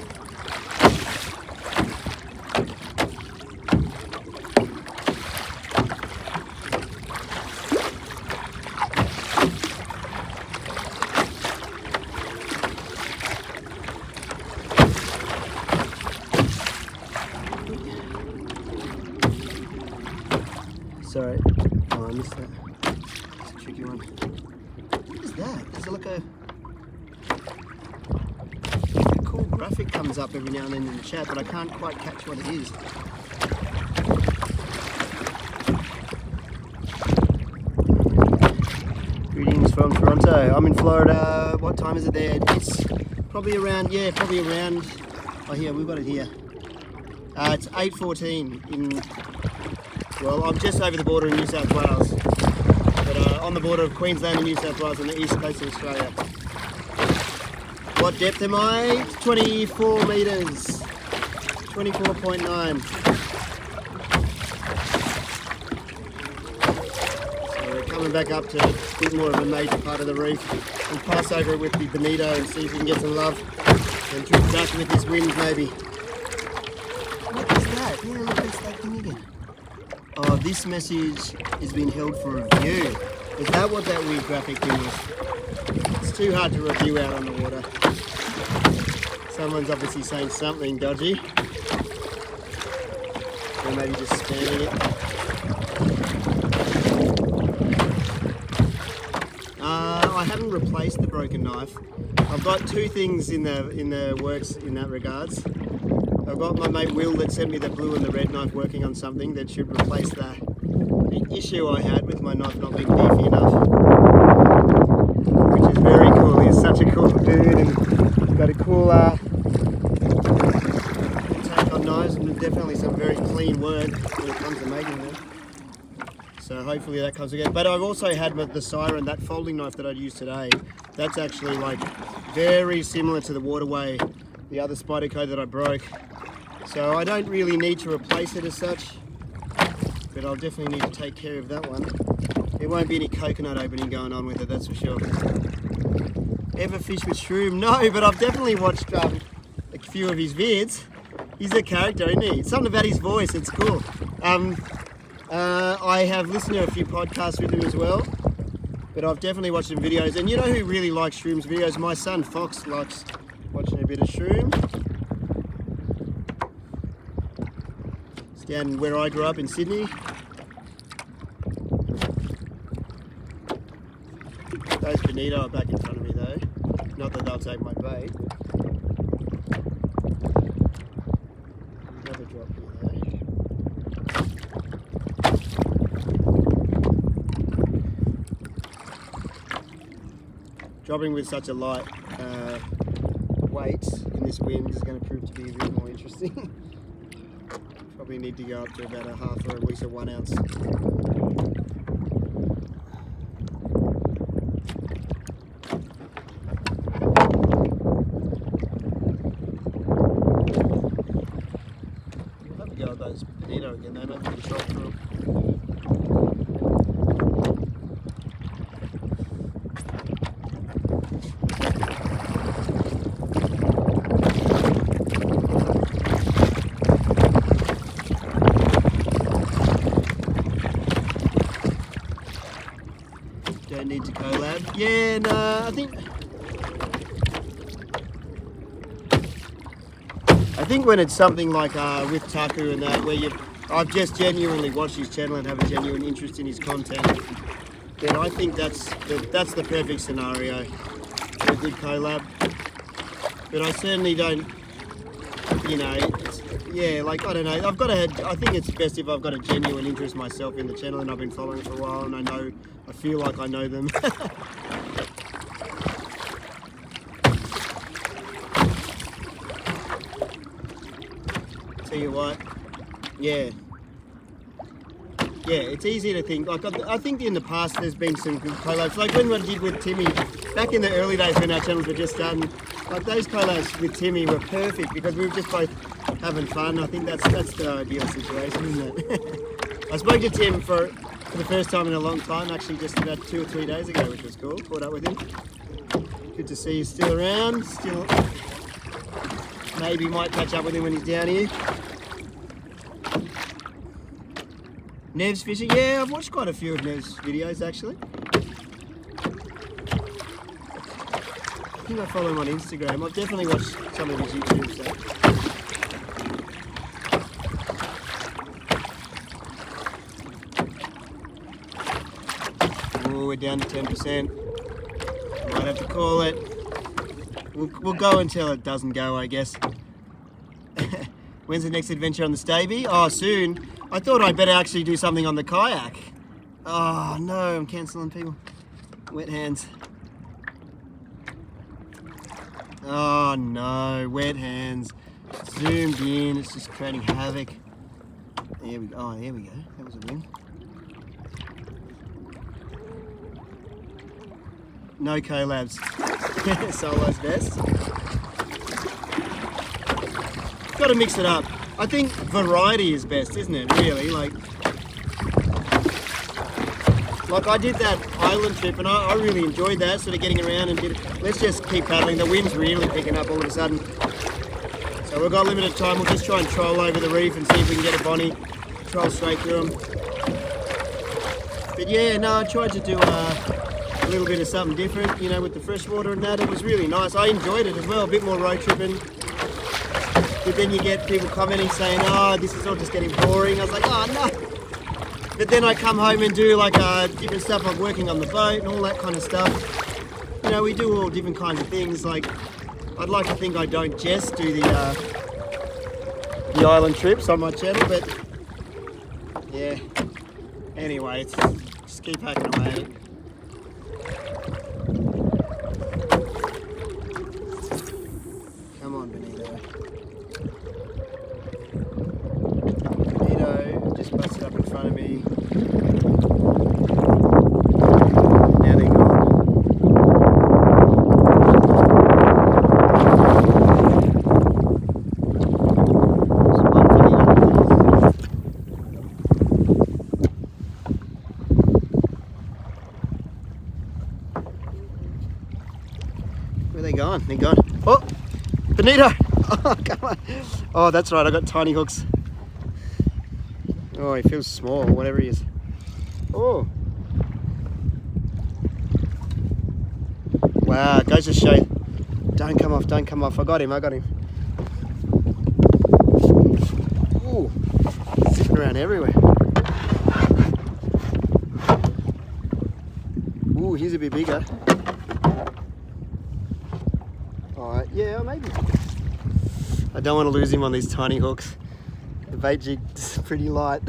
Sorry. Oh, I missed that. It's a tricky one. What is that? There's like a cool graphic comes up every now and then in the chat, but I can't quite catch what it is. Greetings from Toronto. I'm in Florida. What time is it there? It's probably around, oh here, we've got it here. It's 8:14 in, well, I'm just over the border in New South Wales, but on the border of Queensland and New South Wales on the east coast of Australia. What depth am I? 24 metres, 24.9. Coming back up to a bit more of a major part of the reef. We'll pass over it with the bonito and see if we can get some love and drift back with this wind maybe. What is that? Yeah, look, that's that thing again. Oh, this message is being held for review. Is that what that weird graphic thing is? It's too hard to review out on the water. Someone's obviously saying something dodgy. Or maybe just spamming it. I haven't replaced the broken knife. I've got two things in the works in that regards. I've got my mate Will that sent me the blue and the red knife working on something that should replace the issue I had with my knife not being beefy enough. Which is very cool. He's such a cool dude and got a cool take on knives and definitely some very clean work when it comes to making them. So hopefully that comes again. But I've also had the Siren, that folding knife that I'd used today. That's actually like very similar to the Waterway, the other Spyderco that I broke. So I don't really need to replace it as such, but I'll definitely need to take care of that one. There won't be any coconut opening going on with it, that's for sure. Ever fish with Shroom? No, but I've definitely watched a few of his vids. He's a character, isn't he? Something about his voice, it's cool. I have listened to a few podcasts with him as well, but I've definitely watched some videos. And you know who really likes Shroom's videos? My son Fox likes watching a bit of Shroom. It's down where I grew up in Sydney. Those bonito are back in front of me though. Not that they'll take my bait. Another drop here though. Dropping with such a light weight in this wind is going to prove to be a bit more interesting. Probably need to go up to about a half or at least a 1 ounce. We'll have a go at those bonito again, they might be the short through. Don't need to collab. Yeah, no, I think when it's something like with Taku and that, where I've just genuinely watched his channel and have a genuine interest in his content, then I think that's the perfect scenario for a good collab. But I certainly don't, you know, yeah, like, I don't know, I think it's best if I've got a genuine interest myself in the channel and I've been following it for a while and I feel like I know them. Tell you what, yeah, it's easy to think, like, I think in the past there's been some good collabs, like when I did with Timmy, back in the early days when our channels were just starting, like those collabs with Timmy were perfect because we were just both having fun. I think that's the ideal situation, isn't it? I spoke to Tim for the first time in a long time, actually just about 2 or 3 days ago, which was cool. Caught up with him. Good to see he's still around. Still, maybe might catch up with him when he's down here. Nev's fishing. Yeah, I've watched quite a few of Nev's videos actually. I think I follow him on Instagram. I've definitely watched some of his YouTube stuff. Oh, we're down to 10%. Might have to call it. We'll go until it doesn't go, I guess. When's the next adventure on the Stavey? Oh, soon. I thought I'd better actually do something on the kayak. Oh no, I'm cancelling people. Wet hands. Oh no, wet hands. Zoomed in, it's just creating havoc. There we go. Oh, there we go. That was a win. No collabs. Solo's best. Got to mix it up. I think variety is best, isn't it? Really, like I did that island trip and I really enjoyed that, sort of getting around and let's just keep paddling. The wind's really picking up all of a sudden. So we've got limited time. We'll just try and troll over the reef and see if we can get a bonnie. Troll straight through them. But yeah, no, I tried to do a little bit of something different, you know, with the freshwater and that. It was really nice. I enjoyed it as well, a bit more road tripping. But then you get people commenting saying, oh, this is all just getting boring. I was like, oh no. But then I come home and do like different stuff, like working on the boat and all that kind of stuff. You know, we do all different kinds of things. Like, I'd like to think I don't just do the island trips on my channel, but yeah. Anyway, just keep hacking away. Come on, Benito. Benito just busted up in front of me. Now they're gone. Where are they gone? They're gone. Oh, Benito! Oh, come on. Oh, that's right. I got tiny hooks. Oh, he feels small, whatever he is. Oh. Wow, goes to show. Don't come off, don't come off. I got him, I got him. Ooh, zipping around everywhere. Ooh, he's a bit bigger. Alright, yeah, maybe. I don't want to lose him on these tiny hooks. The bait jig is pretty light.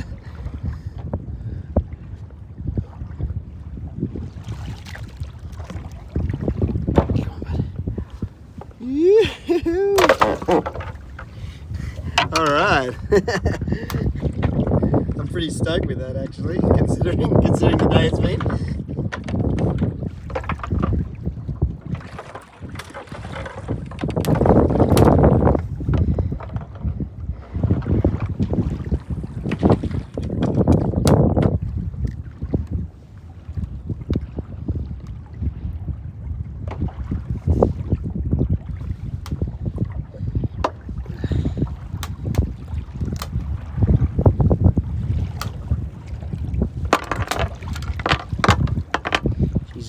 Alright. I'm pretty stoked with that actually, considering the day it's been.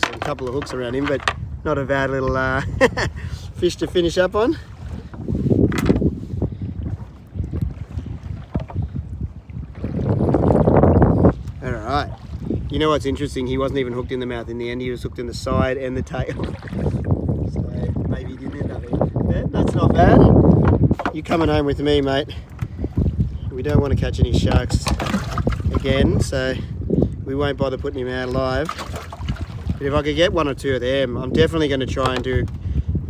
A couple of hooks around him, but not a bad little fish to finish up on. Alright, you know what's interesting, he wasn't even hooked in the mouth in the end, he was hooked in the side and the tail. So maybe he didn't end up eating. That's not bad. You're coming home with me, mate. We don't want to catch any sharks again, so we won't bother putting him out alive. But if I could get one or two of them, I'm definitely going to try and do,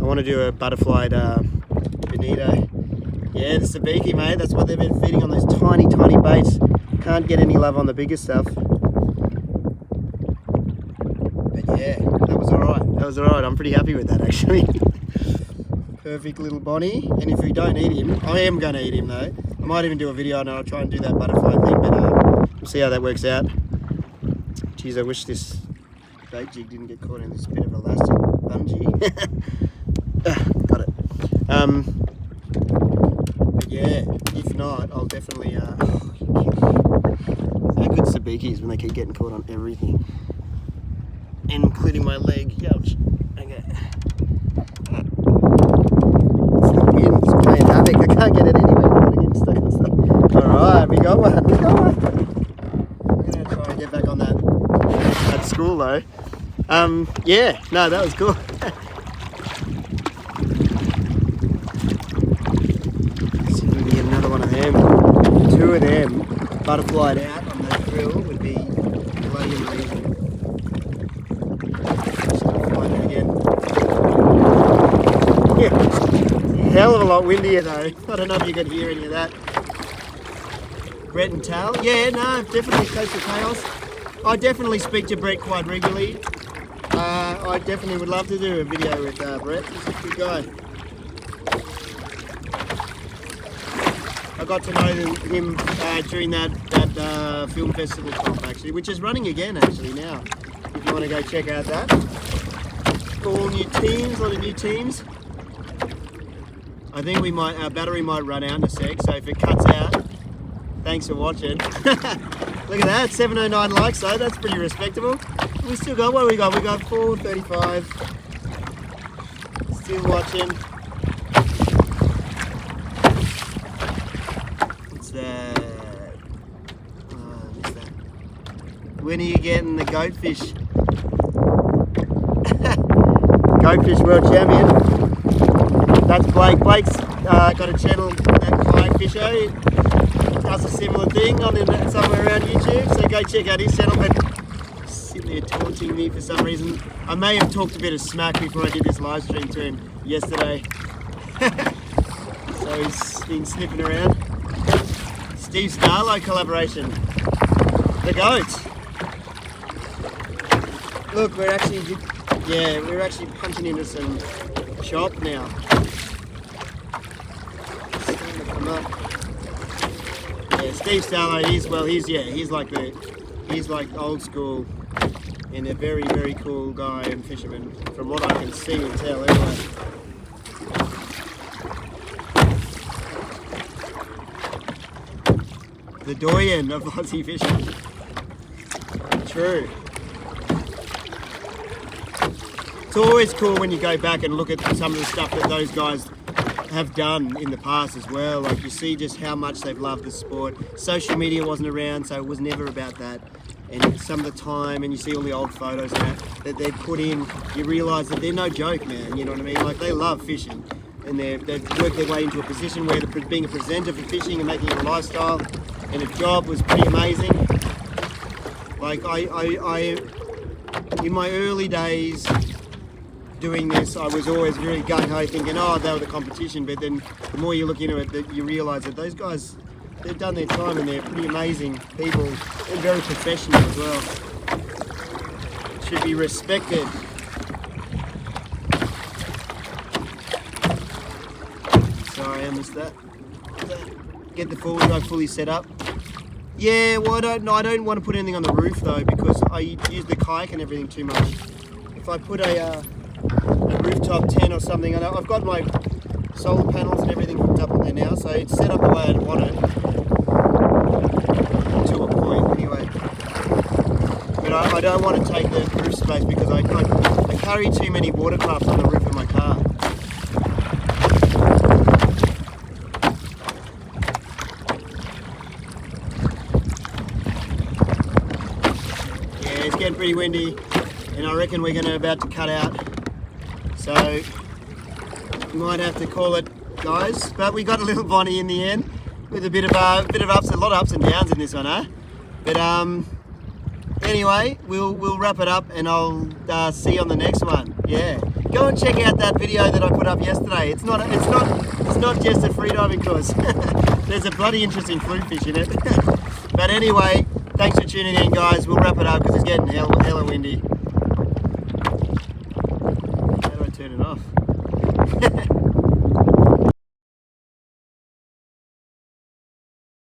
I want to do a butterflied bonito. Yeah, the sabiki, mate, that's what they've been feeding on those tiny, tiny baits. Can't get any love on the bigger stuff. But yeah, that was alright. That was alright. I'm pretty happy with that, actually. Perfect little bonnie. And if we don't eat him, I am going to eat him though. I might even do a video and I'll try and do that butterfly thing, but we'll see how that works out. Geez, I wish this bait jig didn't get caught in this bit of elastic bungee. Got it. But yeah, if not, I'll definitely how good sabikis when they keep getting caught on everything, including my leg. Ouch. Okay. It's the wind, it's playing havoc. I can't get it anywhere without getting stuck on stuff. Alright, we got one. We got one. I'm gonna try and get back on that school though. Yeah, no, that was cool. See if we can get another one of them. 2 of them butterflied out on the drill would be bloody amazing. Just gonna find it again. Yeah, hell of a lot windier though. I don't know if you could hear any of that. Brett and Tal? Yeah, no, definitely Coastal Chaos. I definitely speak to Brett quite regularly. I definitely would love to do a video with Brett. He's a good guy. I got to know him during that film festival comp actually, which is running again actually now. If you want to go check out that. All new teams, a lot of new teams. I think our battery might run out in a sec, so if it cuts out, thanks for watching. Look at that, 709 likes though, that's pretty respectable. We still got, what do we got? We got 435. Still watching. What's that? Oh, missed that. When are you getting the goatfish? Goatfish world champion. That's Blake. Blake's got a channel at Kayak Fisho. Does a similar thing on somewhere around YouTube, so go check out his channel. But sitting there taunting me for some reason. I may have talked a bit of smack before I did this live stream to him yesterday. So he's been sniffing around. Steve Starlow collaboration. The goat. Look, we're actually punching into some chop now. Starting to come up. Yeah, Steve Starlow, he's like old school and a very, very cool guy and fisherman from what I can see and tell anyway. The doyen of Aussie fishing. True. It's always cool when you go back and look at some of the stuff that those guys have done in the past as well. Like you see just how much they've loved the sport. Social media wasn't around, so it was never about that. And some of the time, and you see all the old photos that they put in, you realise that they're no joke, man. You know what I mean? Like they love fishing, and they've worked their way into a position where being a presenter for fishing and making it a lifestyle and a job was pretty amazing. Like I in my early days doing this, I was always really gung-ho thinking, oh, they were the competition, but then the more you look into it, that you realise that those guys, they've done their time and they're pretty amazing people and very professional as well. Should be respected. Sorry, I missed that. Get the forward drive fully set up. Yeah, well, I don't want to put anything on the roof though, because I use the kayak and everything too much. If I put a rooftop tent or something, I've got my solar panels and everything hooked up on there now, so it's set up the way I'd want it, to a point anyway. But I don't want to take the roof space because I carry too many watercraft on the roof of my car. Yeah, it's getting pretty windy, and I reckon we're about to cut out. So, might have to call it, guys. But we got a little Bonnie in the end, with a bit of ups, a lot of ups and downs in this one, huh? But anyway, we'll wrap it up, and I'll see you on the next one. Yeah, go and check out that video that I put up yesterday. It's not just a freediving course. There's a bloody interesting fluke fish in it. But anyway, thanks for tuning in, guys. We'll wrap it up because it's getting hella windy.